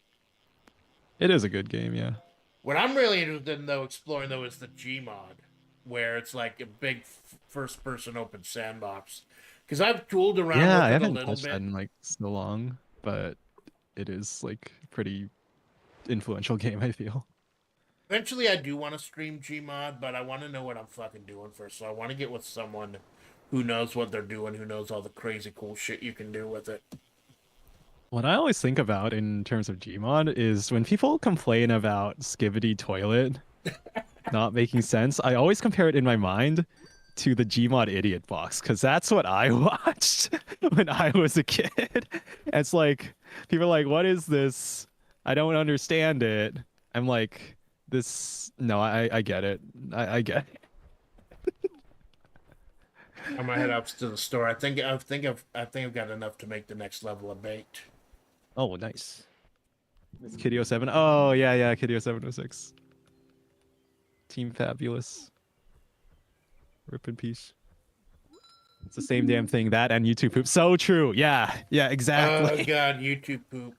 It is a good game, yeah.
What I'm really interested in though, exploring though, is the Gmod, where it's like a big first person open sandbox. Because I've tooled around
Yeah, I
with it a
haven't
little
touched that
bit.
in like so long, but it is like pretty influential game, I feel.
Eventually, I do want to stream Gmod, but I want to know what I'm fucking doing first. So I want to get with someone who knows what they're doing, who knows all the crazy cool shit you can do with it.
What I always think about in terms of Gmod is when people complain about Skibidi Toilet not making sense, I always compare it in my mind to the Gmod Idiot box because that's what I watched when I was a kid. It's like people are like, "What is this? I don't understand it." I'm like, "This, no, I get it. I get it."
I'm gonna head up to the store. I think I've got enough to make the next level of bait.
Oh, nice. It's Kitty 07. Oh, yeah, yeah, Kitty 706. Team Fabulous. Rip in peace. It's the same damn thing. That and YouTube poop. So true. Yeah, yeah,
Oh
exactly.
god, YouTube poop.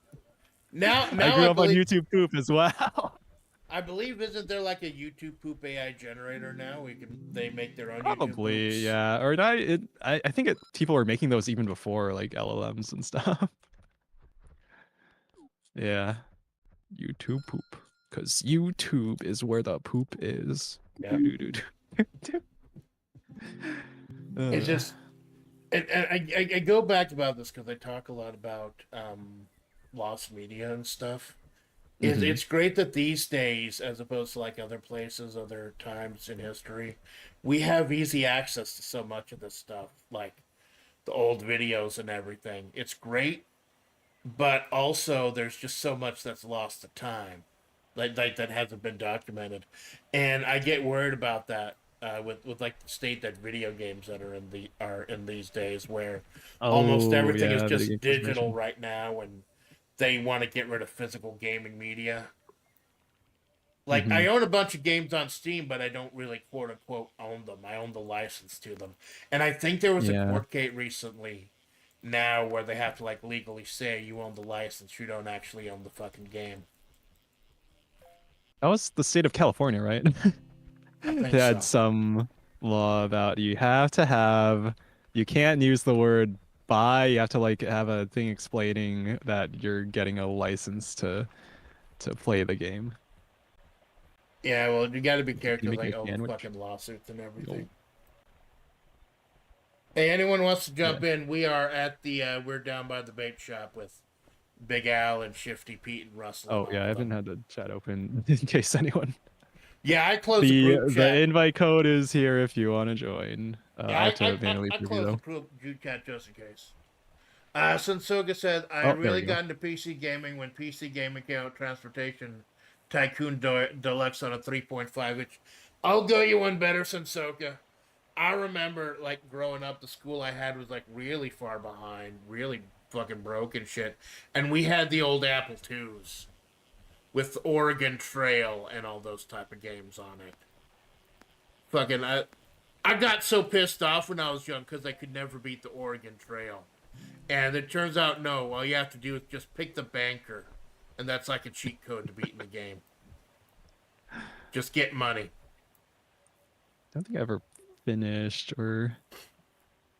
Now,
I
now
grew up on YouTube poop as well.
I believe isn't there like a YouTube poop AI generator now? They make their own YouTube
Probably,
poops.
yeah. Or not. I think people were making those even before like LLMs and stuff. Yeah, YouTube poop. Because YouTube is where the poop is.
Yeah.
Doo-doo-doo-doo.
It's just and I go back about this because I talk a lot about lost media and stuff.
Mhm.
It's great that these days, as opposed to like other places, other times in history, we have easy access to so much of this stuff, like the old videos and everything. It's great, but also there's just so much that's lost to time, like that hasn't been documented, and I get worried about that with like the state that video games that are in these days, where almost
Oh,
everything is
yeah, video
just
game
digital
preservation.
right now, and they want to get rid of physical gaming media. Like I
Mhm.
own a bunch of games on Steam, but I don't really quote unquote own them. I own the license to them, and I think there was a
Yeah.
court case recently now where they have to like legally say you own the license, you don't actually own the fucking game.
That was the state of California, right?
I
They
think
had
so.
some law about you can't use the word buy. You have to like have a thing explaining that you're getting a license to play the game.
Yeah, well, you got to be
You
careful,
making
like
a
all the
sandwich?
fucking lawsuits and
Yo.
everything. Hey, anyone wants to
Yeah.
jump in? We are at the we're down by the bait shop with Big Al and Shifty Pete and Russell and
Oh yeah,
all
I
of
haven't
them.
had the chat open in case anyone.
Yeah, I closed the group
The
chat.
invite code is here if you want to join.
Yeah,
I have to manually
I
preview
closed the
though.
group chat just in case. Sunsoga said, I
Oh, there we
really
go.
got into PC gaming when PC gaming came out Transportation Tycoon Deluxe on a 3.5 inch. I'll go you one better, Sunsoka. I remember, like, growing up, the school I had was, like, really far behind, really fucking broken shit. And we had the old Apple IIs with Oregon Trail and all those type of games on it. Fucking, I got so pissed off when I was young because I could never beat the Oregon Trail. And it turns out, no, all you have to do is just pick the banker. And that's like a cheat code to beating the game. Just get money.
I don't think I ever finished or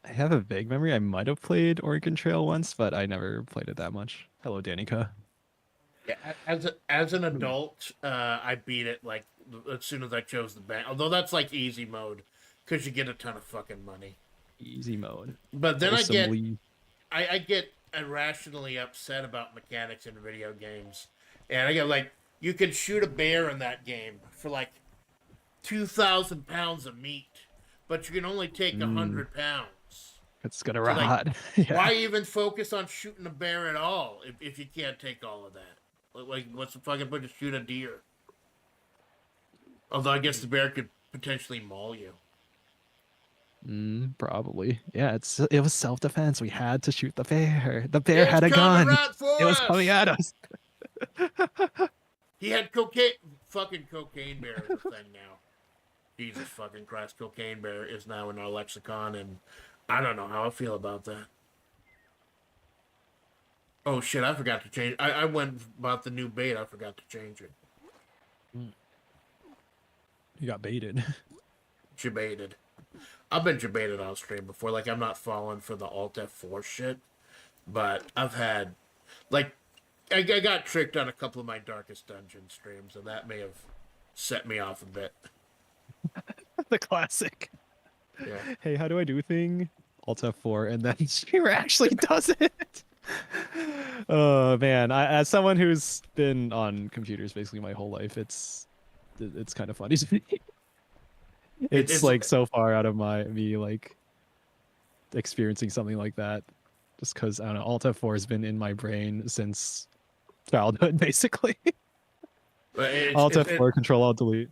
I have a vague memory. I might have played Oregon Trail once, but I never played it that much. Hello, Danica.
Yeah, as an adult, I beat it like as soon as I chose the bank. Although that's like easy mode, because you get a ton of fucking money.
Easy mode.
But then
Wholesomely.
I get irrationally upset about mechanics in video games, and I get like, you can shoot a bear in that game for like 2,000 pounds of meat, but you can only take a
Mm,
100 pounds.
it's gonna
So like,
rot. Yeah.
why even focus on shooting a bear at all if you can't take all of that? Like, what's the fucking point to shoot a deer? Although I guess the bear could potentially maul you.
Probably. Yeah, it was self-defense. We had to shoot the bear. The bear
It's
had a
coming
gun.
right
It
for
was coming
us.
at us.
He had cocaine. Fucking cocaine bear is a thing now. Jesus fucking Christ, cocaine bear is now in our lexicon, and I don't know how I feel about that. Oh shit, I forgot to change. I went about the new bait. I forgot to change it.
Mm, You got baited.
Jebaited. I've been jebaited on stream before. Like, I'm not falling for the Alt F4 shit, but I've had, like, I got tricked on a couple of my Darkest Dungeon streams, and that may have set me off a bit.
The classic.
Yeah.
Hey, how do I do thing? Alt F4, and then streamer actually does it. Oh man, as someone who's been on computers basically my whole life, it's kind of funny to me. It's
it's
like so far out of me like experiencing something like that, just because I don't know. Alt F4 has been in my brain since childhood, basically.
it's
Alt
it's it,
F4, Control Alt Delete.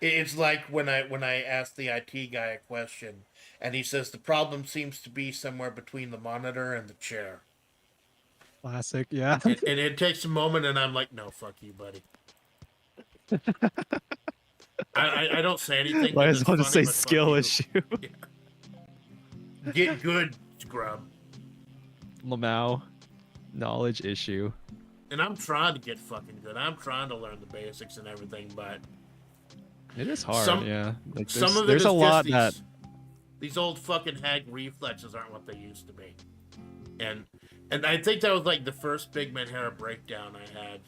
it's like when I asked the IT guy a question, and he says the problem seems to be somewhere between the monitor and the chair.
Classic, yeah.
It takes a moment, and I'm like, no, fuck you, buddy. I don't say anything
Might
because
as
it's
well just
funny,
say
but fuck
skill
you.
issue.
Yeah. Get good, scrub.
Lamau, knowledge issue.
And I'm trying to get fucking good. I'm trying to learn the basics and everything, but
It is hard,
some
yeah. Like
some of it
there's a
is just
lot that
these old fucking hag reflexes aren't what they used to be. And and I think that was like the first big Menhera breakdown I had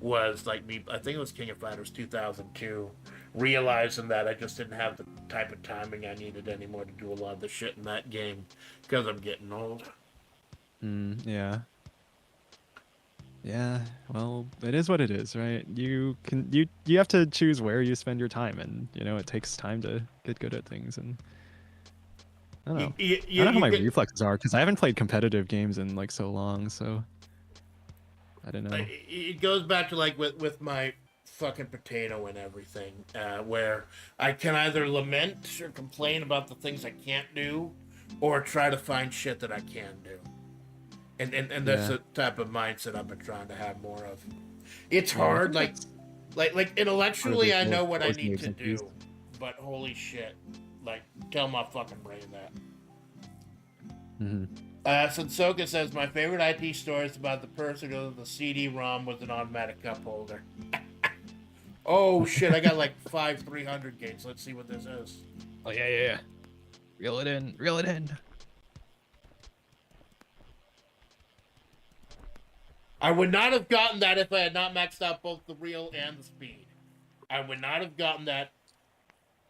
was like me. I think it was King of Fighters 2002, realizing that I just didn't have the type of timing I needed anymore to do a lot of the shit in that game because I'm getting old.
yeah. Yeah, well, it is what it is, right? You have to choose where you spend your time, and it takes time to get good at things. And I don't
You,
know.
you,
I
you,
don't know how
you
my
get
reflexes are because I haven't played competitive games in like so long, so I don't know.
it goes back to like with my fucking potato and everything, where I can either lament or complain about the things I can't do, or try to find shit that I can do. And that's
Yeah,
the type of mindset I've been trying to have more of. It's
yeah, I
hard,
think that's
like
part of the
intellectually I
appeal of
know what I
force
need
moves
to
and these.
do, but holy shit, like tell my fucking brain that.
Hmm.
Sensoka says my favorite IT story is about the person who the CD-ROM was an automatic cup holder. Oh shit, I got like 5 300 gates. Let's see what this is.
Oh yeah, yeah, yeah. Reel it in, reel it in.
I would not have gotten that if I had not maxed out both the reel and the speed. I would not have gotten that.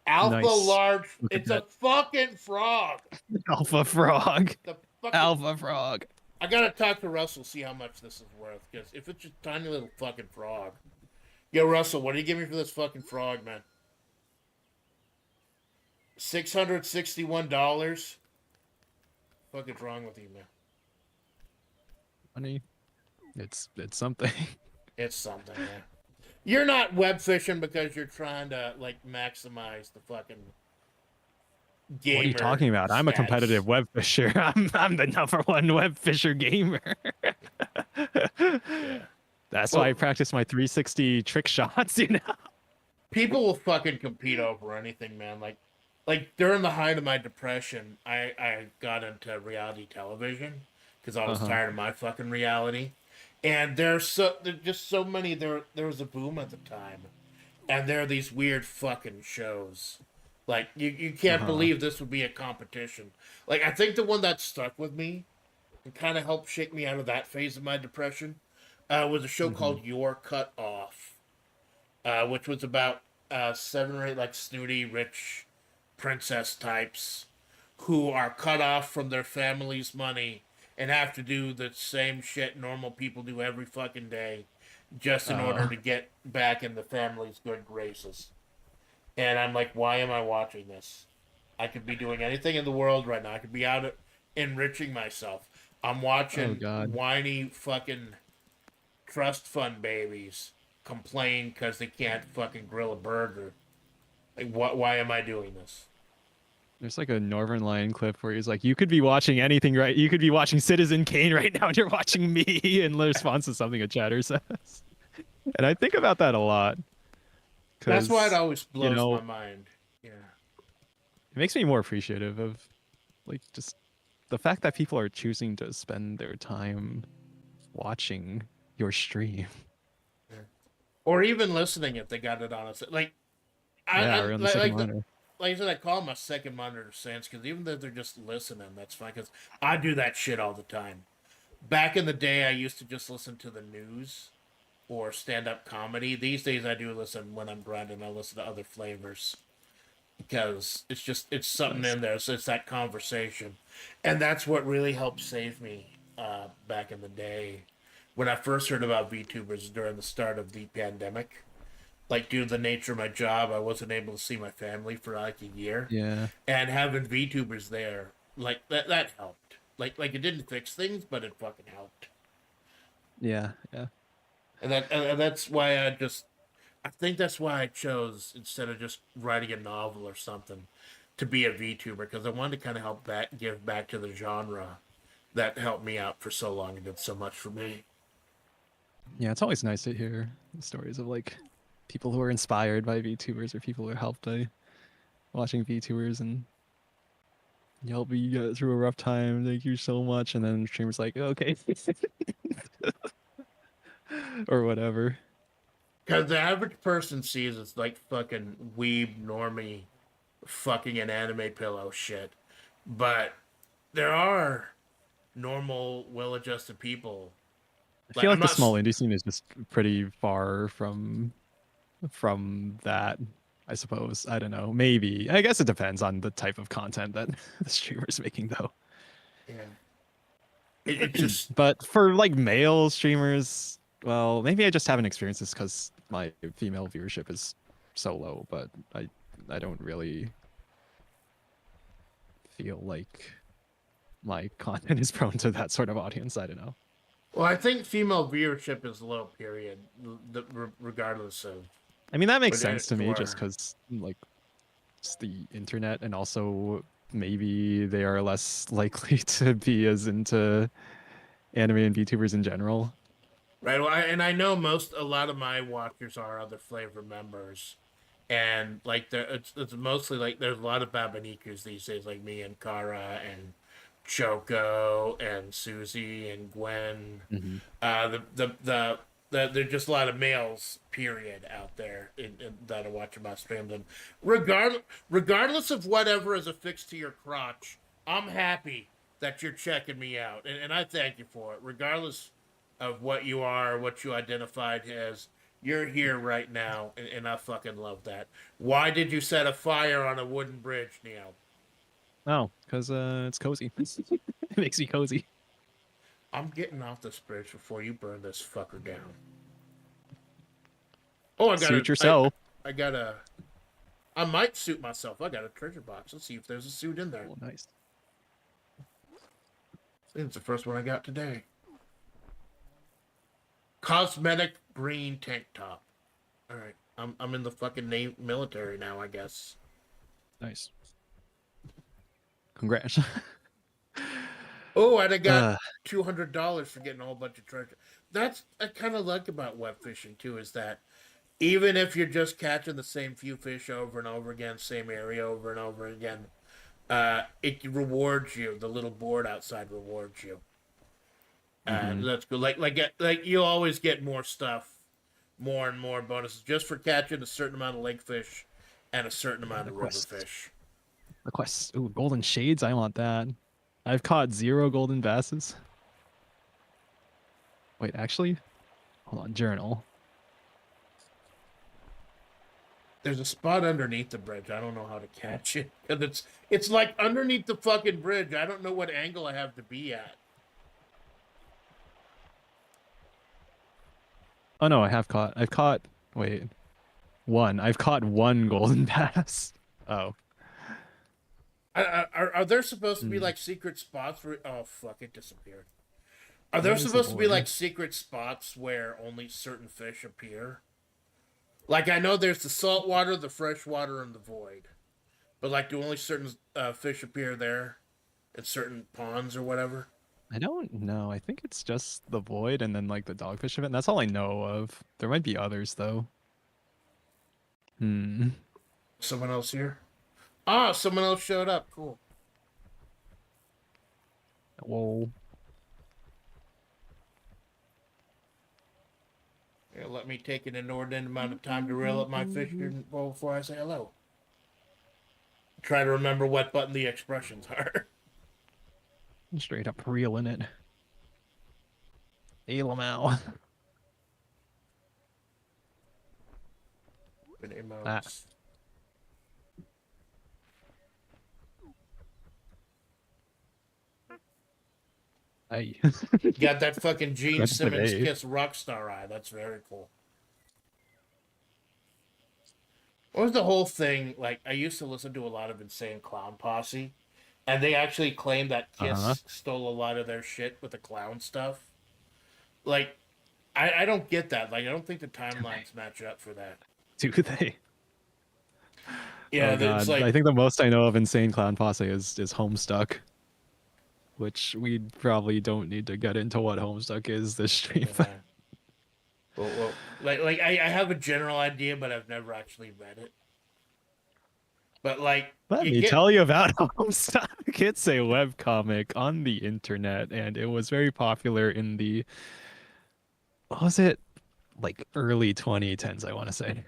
Alpha
Nice.
large.
Look at
It's a
that
fucking frog.
alpha frog.
The fucking.
Alpha frog.
I gotta talk to Russell, see how much this is worth. Because if it's just a tiny little fucking frog. Yo, Russell, what do you give me for this fucking frog, man? $661. Fuck is wrong with you, man?
Funny. It's something.
It's something, man. You're not web fishing because you're trying to like maximize the fucking
What are you
gamer
talking about? I'm a
status.
competitive web fisher. I'm the number one web fisher gamer.
Yeah.
That's why I
Well,
practice my 360 trick shots, you know?
people will fucking compete over anything, man. Like during the height of my depression, I got into reality television because I was
Uh-huh.
tired of my fucking reality. And there's just so many there was a boom at the time. And there are these weird fucking shows. Like you can't
Uh-huh.
believe this would be a competition. Like I think the one that stuck with me and kind of helped shake me out of that phase of my depression was a show
Hmm.
called Your Cut Off, which was about 7 or 8 like snooty rich princess types who are cut off from their family's money and have to do the same shit normal people do every fucking day just in order
Uh,
to get back in the family's good graces. And I'm like, why am I watching this? I could be doing anything in the world right now. I could be out enriching myself. I'm
oh
watching
God.
whiny fucking trust fund babies complain because they can't fucking grill a burger. Like, what? Why am I doing this?
There's like a Northern Lion clip where he's like, you could be watching anything, right? You could be watching Citizen Kane right now and you're watching me in response to something a chatter says. And I think about that a lot
That's why it
because,
always
you
blows my
know,
mind. Yeah.
it makes me more appreciative of like just the fact that people are choosing to spend their time watching your stream.
Yeah. Or even listening if they got it on us. Like
Yeah,
I
or on the
like
second
like,
monitor.
like I said, I call them a second monitor sense because even though they're just listening, that's fine. Because I do that shit all the time. Back in the day, I used to just listen to the news or stand up comedy. These days, I do listen when I'm grinding. I listen to other flavors because it's something
Nice.
in there. So it's that conversation, and that's what really helped save me back in the day when I first heard about VTubers during the start of the pandemic. like due to the nature of my job, I wasn't able to see my family for like a year,
Yeah.
and having VTubers there, like that helped. Like it didn't fix things, but it fucking helped.
Yeah. Yeah.
And that's why I think that's why I chose instead of just writing a novel or something to be a VTuber because I wanted to kind of help back give back to the genre that helped me out for so long and did so much for me.
Yeah. It's always nice to hear stories of like people who are inspired by VTubers or people who are helped by watching VTubers and you help me get through a rough time. Thank you so much. And then streamer's like, okay, or whatever.
Because the average person sees it's like fucking weeb normie fucking an anime pillow shit. But there are normal, well adjusted people.
I
Like
feel
I'm
like the
not
small indie scene is just pretty far from that. I suppose. I don't know. Maybe. I guess it depends on the type of content that the streamer's making, though.
yeah. It just
But for like male streamers, well, maybe I just haven't experienced this because my female viewership is so low. But I don't really feel like my content is prone to that sort of audience. I don't know.
well, I think female viewership is low. Period. Regardless of
I mean, that makes
but
sense to me just
for
because like it's the internet and also maybe they are less likely to be as into anime and VTubers in general.
right. Well, and I know a lot of my watchers are other FlaVR members, and like it's mostly like there's a lot of Babanikas these days, like me and Kara and Choco and Susie and Gwen.
Hmm.
There's just a lot of males, period, out there that are watching my streams. And regardless of whatever is affixed to your crotch, I'm happy that you're checking me out, and I thank you for it. Regardless of what you are, what you identified as, you're here right now, and I fucking love that. Why did you set a fire on a wooden bridge, Neil?
Oh, because it's cozy. It makes me cozy.
I'm getting off this bridge before you burn this fucker down. Oh,
Suit yourself.
I got a I might suit myself. I got a treasure box. Let's see if there's a suit in there.
Oh, nice.
I think it's the first one I got today. Cosmetic green tank top. All right, I'm in the fucking military now, I guess.
Nice. Congrats.
Oh, and I got
uh,
$200 for getting a whole bunch of treasure. That's I kind of like about web fishing too, is that even if you're just catching the same few fish over and over again, same area over and over again, it rewards you. The little board outside rewards you.
mhm.
That's good. Like you always get more stuff, more and more bonuses just for catching a certain amount of lake fish and a certain amount
The
of river
quest.
fish.
The quest. Ooh, golden shades. I want that. I've caught 0 golden basses. Wait, actually, hold on. Journal.
There's a spot underneath the bridge. I don't know how to catch it because it's like underneath the fucking bridge. I don't know what angle I have to be at.
Oh no, I have caught. I've caught. Wait, one. I've caught 1 golden bass. Oh.
Are there supposed to be
Hmm.
like secret spots where? Oh fuck! It disappeared. Are there
Where is the
supposed to be
board?
like secret spots where only certain fish appear? Like I know there's the saltwater, the freshwater, and the void. But like, do only certain fish appear there, in certain ponds or whatever?
I don't know. I think it's just the void and then like the dogfish event. That's all I know of. There might be others though. Hmm.
Someone else here? Ah, someone else showed up. Cool.
Whoa.
Yeah, let me take an inordinate amount of time to reel up my fish before I say hello. Try to remember what button the expressions are.
Straight up reeling it. Hey, Lamau. Ah,
Emotes.
hey.
Got that fucking Gene
Good
Simmons
today.
kiss rockstar eye. That's very cool. What was the whole thing? Like, I used to listen to a lot of Insane Clown Posse, and they actually claimed that
Uh-huh.
Kiss stole a lot of their shit with the clown stuff. Like, I don't get that. Like, I don't think the
Do they?
timelines match up for that.
Do they?
Yeah,
Oh
it's
God.
like,
I think the most I know of Insane Clown Posse is Homestuck, which we probably don't need to get into what Homestuck is this stream.
yeah. Like I have a general idea, but I've never actually read it. But like,
Let
you
me
get
tell you about Homestuck. It's a webcomic on the internet, and it was very popular in the, what was it, like early 2010s, I want to say.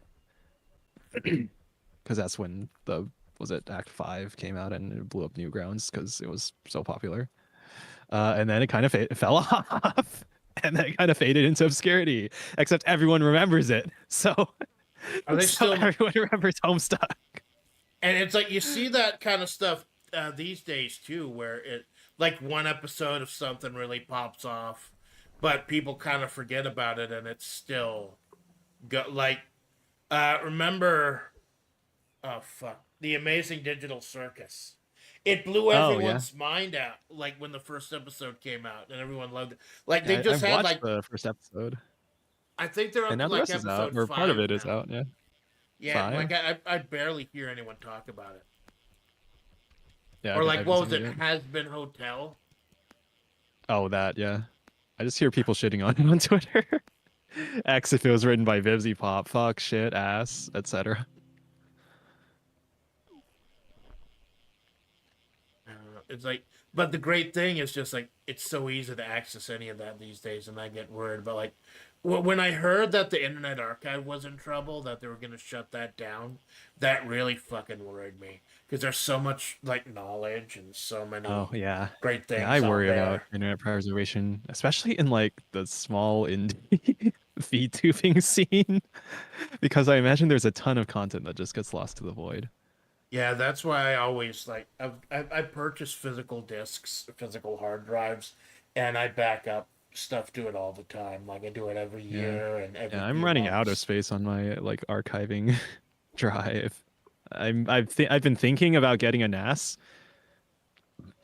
Because that's when the, was it Act 5 came out and it blew up Newgrounds because it was so popular. And then it kind of fell off. And then it kind of faded into obscurity, except everyone remembers it. So,
are they
so
still?
everyone remembers Homestuck.
And it's like you see that kind of stuff these days too, where it like one episode of something really pops off, but people kind of forget about it, and it's still go like remember oh fuck the Amazing Digital Circus. It blew
Oh yeah,
everyone's mind out, like when the first episode came out, and everyone loved it. Like they
yeah.
just
I've
had
watched
like
the first episode,
I think they're
and
up to
now the
like
rest is out,
episode
or part of
five
it is
now.
out. Yeah,
Yeah, like
5.
I barely hear anyone talk about it.
Yeah,
Or
I
like
haven't
what was
seen it
it?
yet.
Has Been Hotel.
Oh, that, yeah. I just hear people shitting on him on Twitter. X if it was written by Vibsy Pop, fuck, shit, ass, etc.
It's like, but the great thing is just like it's so easy to access any of that these days, and I get worried. But like, when I heard that the Internet Archive was in trouble, that they were gonna shut that down, that really fucking worried me because there's so much like knowledge and so
Oh
many
yeah.
great
Yeah, I
things out
worry about
there.
internet preservation, especially in like the small indie VTubing scene, because I imagine there's a ton of content that just gets lost to the void.
Yeah, that's why I always like I purchase physical discs, physical hard drives, and I back up stuff to it all the time. Like I do it every
Yeah.
year and every
Yeah, I'm
few
running out of
months.
space on my like archiving drive. I've been thinking about getting a NAS,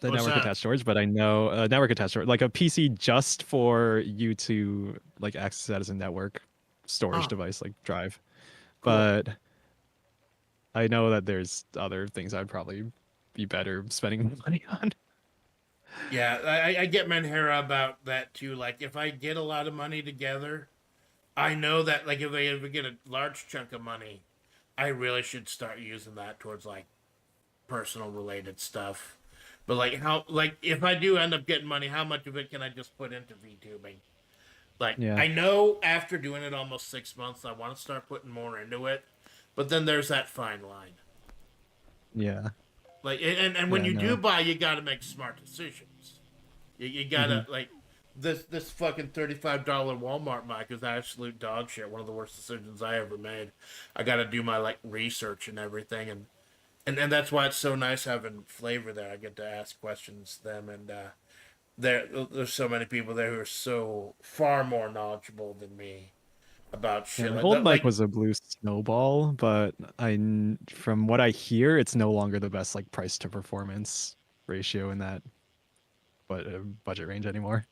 the
What's
network
that?
attached storage, but I know network attached storage, like a PC just for you to like access that as a network storage
Oh,
device, like drive.
cool.
But I know that there's other things I'd probably be better spending my money on.
Yeah, I get Menhera about that too. Like if I get a lot of money together, I know that like if I ever get a large chunk of money, I really should start using that towards like personal related stuff. But like how like if I do end up getting money, how much of it can I just put into VTubing? Like
Yeah,
I know after doing it almost 6 months, I want to start putting more into it, but then there's that fine line.
yeah,
Like and when
yeah.
you do
No.
buy, you got to make smart decisions. You
Hmm.
gotta like this fucking $35 Walmart mic is absolute dog shit. One of the worst decisions I ever made. I got to do my like research and everything, and that's why it's so nice having FlaVR there. I get to ask questions to them, and there's so many people there who are so far more knowledgeable than me about
Yeah,
shit
my
like
old
that.
mic
Like,
was a Blue Snowball, but from what I hear, it's no longer the best like price to performance ratio in that but budget range anymore.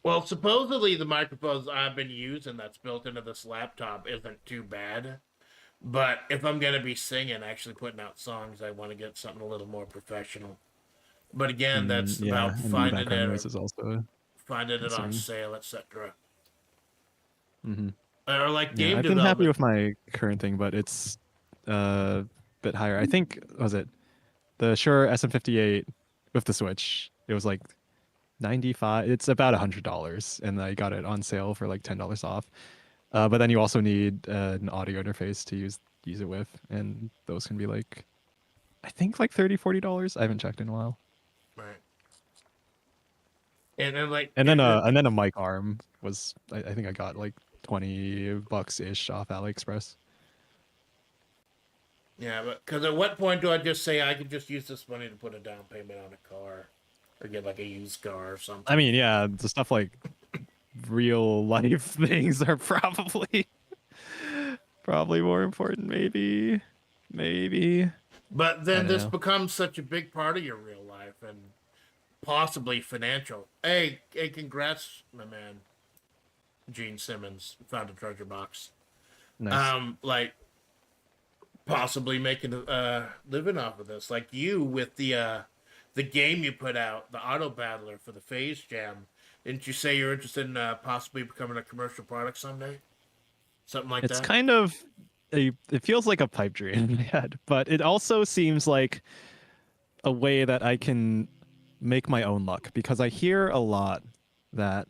well, supposedly the microphones I've been using that's built into this laptop isn't too bad. But if I'm gonna be singing, actually putting out songs, I want to get something a little more professional. But again,
Mm,
that's
yeah,
about
and the
finding
background
it
noise
or
is also a
finding it on
concern.
sale, etc.
Hmm.
Or like
Yeah,
game
I've been happy
development.
with my current thing, but it's a bit higher. I think was it the Shure SM58 with the Switch. It was like 95. It's about $100, and I got it on sale for like $10 off. But then you also need an audio interface to use it with, and those can be like I think like $30, $40. I haven't checked in a while.
Right. And then like
And then a mic arm was I think I got like $20 ish off AliExpress.
yeah, but because at what point do I just say I can just use this money to put a down payment on a car or get like a used car or
I
something?
mean, yeah, the stuff like real life things are probably Probably more important, maybe. Maybe.
But
I
then
don't
this
know.
becomes such a big part of your real life and possibly financial. Hey, congrats, my man, Gene Simmons found a treasure box.
Nice.
Like possibly making a living off of this, like you with the game you put out, the auto battler for the Phase Jam. Didn't you say you're interested in possibly becoming a commercial product someday? Something like
It's
that.
kind of it feels like a pipe dream in my head, but it also seems like a way that I can make my own luck because I hear a lot that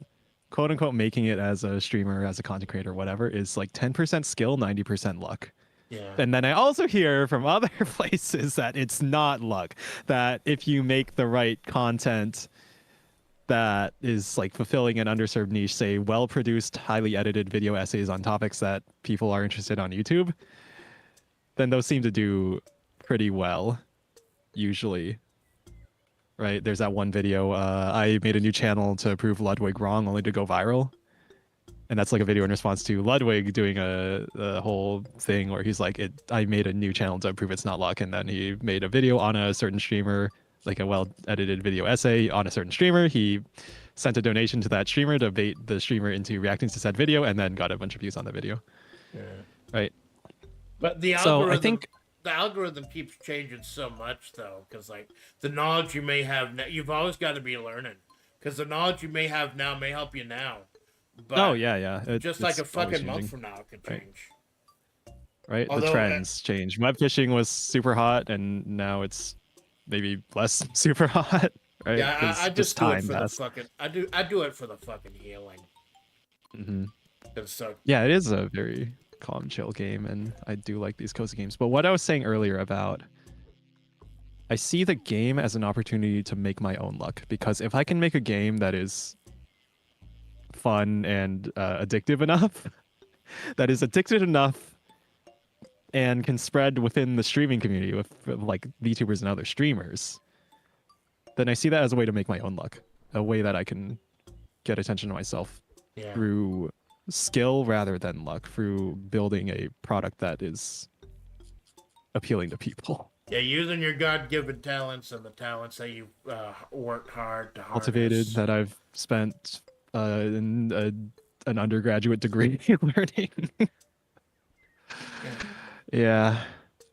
quote unquote making it as a streamer, as a content creator, whatever, is like 10% skill, 90% luck.
Yeah.
And then I also hear from other places that it's not luck, that if you make the right content that is like fulfilling an underserved niche, say well produced, highly edited video essays on topics that people are interested on YouTube, then those seem to do pretty well, usually. Right? There's that one video. I made a new channel to prove Ludwig wrong, only to go viral. And that's like a video in response to Ludwig doing a whole thing where he's like, I made a new channel to prove it's not luck. And then he made a video on a certain streamer, like a well edited video essay on a certain streamer. He sent a donation to that streamer to bait the streamer into reacting to said video and then got a bunch of views on the video.
Yeah.
Right.
But the
So I
algorithm,
think,
the algorithm keeps changing so much though, because like the knowledge you may have now, you've always got to be learning, because the knowledge you may have now may help you now,
oh,
but
yeah, yeah.
just like
It's
a
always
fucking month
changing.
from now, it could
Right.
change.
Right. The
Although,
trends change. Webfishing was super hot and now it's maybe less super hot. Right.
yeah, I
Because
just
just
do it
time
for the
passed.
fucking, I do it for the fucking healing.
Hmm.
Cause so
Yeah, it is a very calm, chill game, and I do like these cozy games. But what I was saying earlier about I see the game as an opportunity to make my own luck because if I can make a game that is fun and addictive enough, that is addictive enough and can spread within the streaming community with like VTubers and other streamers, then I see that as a way to make my own luck, a way that I can get attention to myself
yeah,
through skill rather than luck, through building a product that is appealing to people.
yeah, using your God-given talents and the talents that you worked hard to
Cultivated,
harness.
that I've spent an undergraduate degree learning.
Yeah.
Yeah,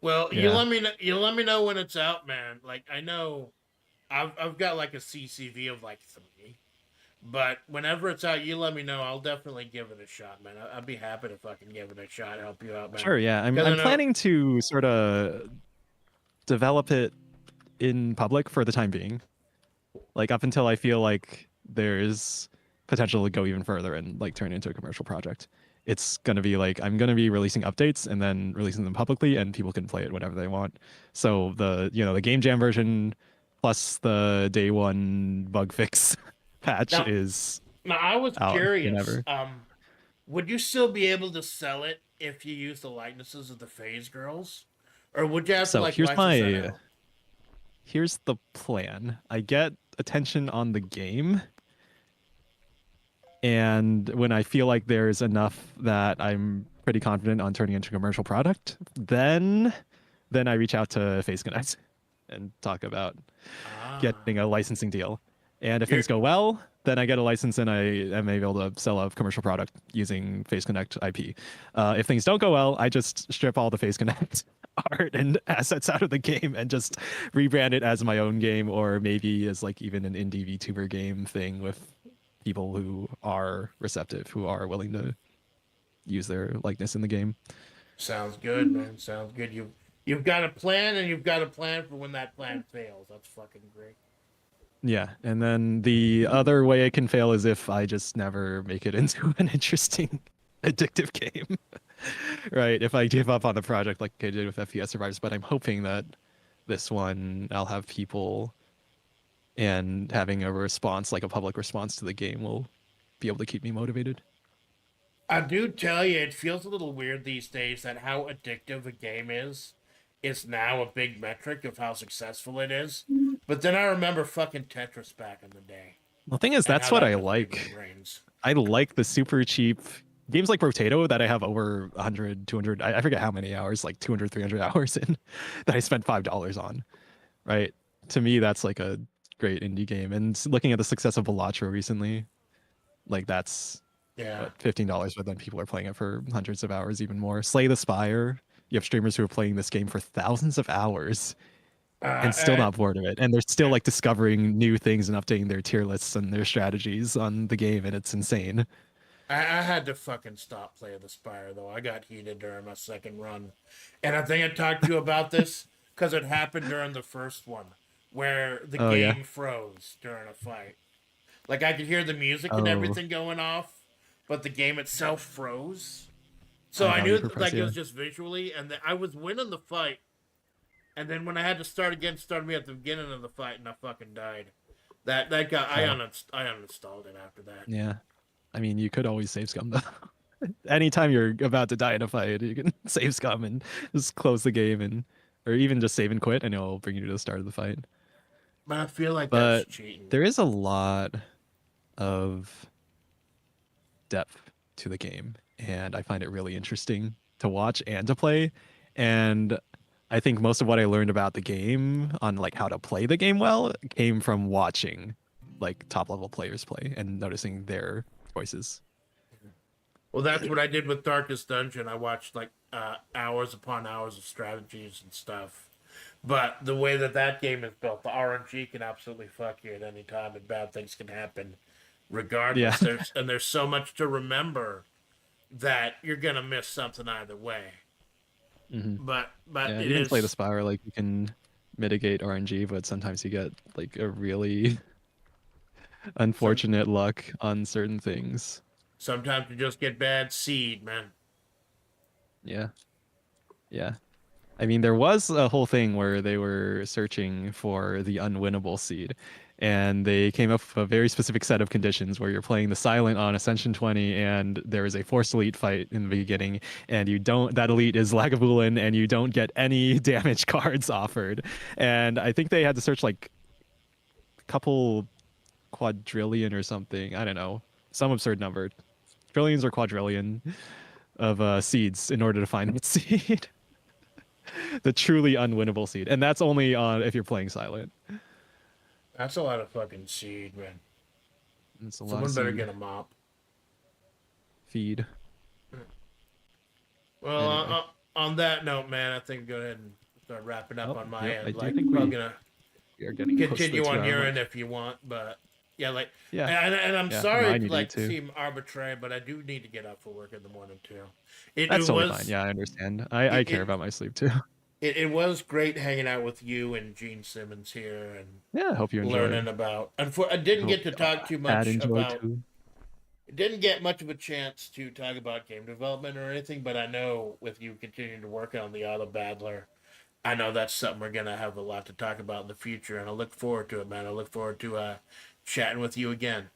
Well, you
yeah.
let me know, you let me know when it's out, man. Like I know I've got like a CCV of like 3, but whenever it's out, you let me know. I'll definitely give it a shot, man. I'd be happy to fucking give it a shot, help you out, man.
Sure, yeah. I'm
Because I
I'm
know,
planning to sort of develop it in public for the time being. Like up until I feel like there's potential to go even further and like turn it into a commercial project. It's gonna be like I'm gonna be releasing updates and then releasing them publicly, and people can play it whenever they want. So the game jam version plus the day one bug fix patch
now,
is
now I was
out
curious.
whenever.
Would you still be able to sell it if you use the likenesses of the Phase girls, or would you have to
So
like license that out?
here's the plan. I get attention on the game, and when I feel like there's enough that I'm pretty confident on turning into a commercial product, then I reach out to Face Connect and talk about
Ah,
getting a licensing deal. And if
you're
things go well, then I get a license and I am able to sell a commercial product using Face Connect IP. If things don't go well, I just strip all the Face Connect art and assets out of the game and just rebrand it as my own game, or maybe as like even an indie VTuber game thing with people who are receptive, who are willing to use their likeness in the game.
sounds good, man. Sounds good. You've got a plan, and you've got a plan for when that plan fails. That's fucking great.
Yeah, and then the other way it can fail is if I just never make it into an interesting, addictive game. Right? If I give up on the project like I did with FPS Survivors, but I'm hoping that this one I'll have people and having a response, like a public response to the game, will be able to keep me motivated.
I do tell you, it feels a little weird these days that how addictive a game is now a big metric of how successful it is. But then I remember fucking Tetris back in the day
The thing is,
and
that's
how
what
that
I
just made my
like.
brains.
I like the super cheap, games like Potato that I have over 100, 200, I forget how many hours, like 200, 300 hours in, that I spent $5 on, right? To me, that's like a great indie game. And looking at the success of Balatro recently, like that's
Yeah.
what, $15, but then people are playing it for hundreds of hours, even more. Slay the Spire, you have streamers who are playing this game for thousands of hours and still
I,
not bored of it. And they're still like discovering new things and updating their tier lists and their strategies on the game, and it's insane.
I had to fucking stop playing the Spire though. I got heated during my second run, and I think I talked to you about this because it happened during the first one, where the
Oh yeah.
game froze during a fight. Like I could hear the music and
Oh,
everything going off, but the game itself froze. So
I
I
thought you
knew
were press,
like it
yeah.
was just visually, and I was winning the fight, and then when I had to start again, started me at the beginning of the fight, and I fucking died. That got
Oh,
I uninstalled it after that.
yeah. I mean, you could always save scum though. Anytime you're about to die in a fight, you can save scum and just close the game and or even just save and quit and it'll bring you to the start of the fight.
But I feel like that's
But
cheating.
there is a lot of depth to the game and I find it really interesting to watch and to play. And I think most of what I learned about the game on like how to play the game well came from watching like top level players play and noticing their choices.
Well, that's what I did with Darkest Dungeon. I watched like hours upon hours of strategies and stuff. But the way that that game is built, the RNG can absolutely fuck you at any time, and bad things can happen,
Yeah.
regardless. There's so much to remember that you're gonna miss something either way.
Hmm.
But
Yeah,
it
even play the
is
Spire, like you can mitigate RNG, but sometimes you get like a really
some
unfortunate luck on certain things.
sometimes you just get bad seed, man.
Yeah, yeah. I mean, there was a whole thing where they were searching for the unwinnable seed, and they came up with a very specific set of conditions where you're playing the silent on Ascension 20, and there is a forced elite fight in the beginning, and you don't, that elite is Lagavulin, and you don't get any damage cards offered. And I think they had to search like a couple quadrillion or something. I don't know, some absurd number, trillions or quadrillion of seeds in order to find its seed, the truly unwinnable seed, and that's only on if you're playing silent.
That's a lot of fucking seed, man.
It's a lot of
Someone better get
seed
a mop.
feed.
Well,
Anyway,
on that note, man, I think go ahead and start wrapping up
oh
on my
yep, I
end.
do
Like,
think
probably
we
gonna
are getting close to the
continue on
2 hour
your
mark.
end if you want, but yeah, like,
Yeah,
and I'm
yeah. No,
sorry
I
to
need to eat
like
too.
seem arbitrary, but I do need to get up for work in the morning too.
That's
It
totally fine.
was
Yeah, I understand. I
it,
care
it
about my sleep too.
it was great hanging out with you and Gene Simmons here and
Yeah, I hope you enjoyed.
learning about. And for I
I
didn't
hope
get to talk too
Pat
much
enjoyed
about.
too.
Didn't get much of a chance to talk about game development or anything, but I know with you continuing to work on the Auto Battler, I know that's something we're gonna have a lot to talk about in the future, and I look forward to it, man. I look forward to chatting with you again.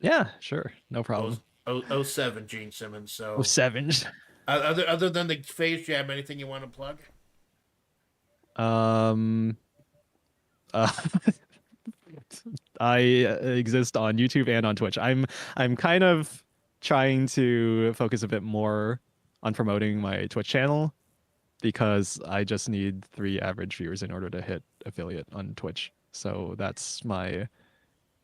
Yeah, sure, no
Oh,
problem.
oh, 07 Gene Simmons.
Oh,
So
seven.
other than the phase jab, anything you want to plug?
Um, uh, I exist on YouTube and on Twitch. I'm kind of trying to focus a bit more on promoting my Twitch channel because I just need 3 average viewers in order to hit affiliate on Twitch. So that's my,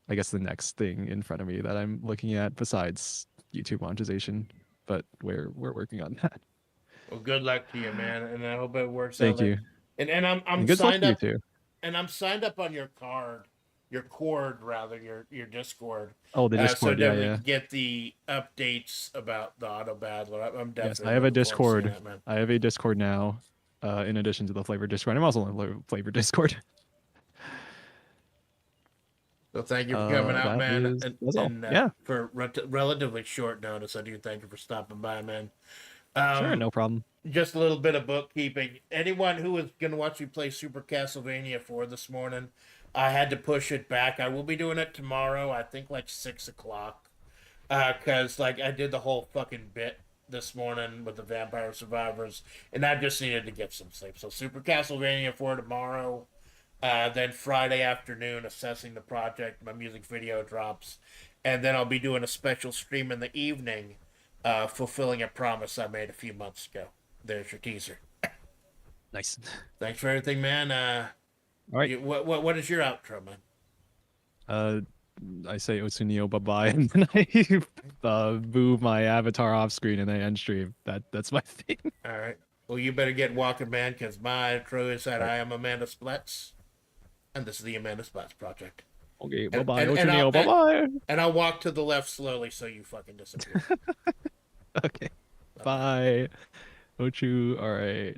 I guess, the next thing in front of me that I'm looking at besides YouTube monetization. But we're working on that.
Well, good luck to you, man, and I hope it works out.
Thank
Like,
you,
and I'm
and good luck
signed
to you
up,
too.
and I'm signed up on your card, your cord rather, your Discord.
Oh, the
So
Discord, yeah,
definitely
yeah.
can get the updates about the Auto Battler. I'm
Yes, I
definitely
have a
looking forward to seeing
Discord.
that, man.
I have a Discord now. In addition to the flavor Discord, I'm also on the flavor Discord.
So thank you for coming out,
That
man,
is that's all.
and
Yeah,
for relatively short notice, I do thank you for stopping by, man.
sure,
Um,
no problem.
just a little bit of bookkeeping. Anyone who is going to watch me play Super Castlevania 4 this morning, I had to push it back. I will be doing it tomorrow. I think like 6 o'clock. Cause like I did the whole fucking bit this morning with the Vampire Survivors, and I just needed to get some sleep. So Super Castlevania 4 tomorrow. Then Friday afternoon, assessing the project. My music video drops, and then I'll be doing a special stream in the evening fulfilling a promise I made a few months ago. There's your teaser.
Nice.
Thanks for everything, man.
All right.
What is your outro, man?
Uh, I say Otsunio bye bye, and then I move my avatar off screen and I end stream. That's my thing.
All right. Well, you better get walking, man, because my outro is that
All right.
I am Amanda Splatts, and this is the Amanda Splatts Project.
Okay. Bye
And
bye.
and, and I'll
Otsunio bye bye.
and I'll walk to the left slowly so you fucking disappear.
Okay.
Bye bye.
Bye. Ochu. All right.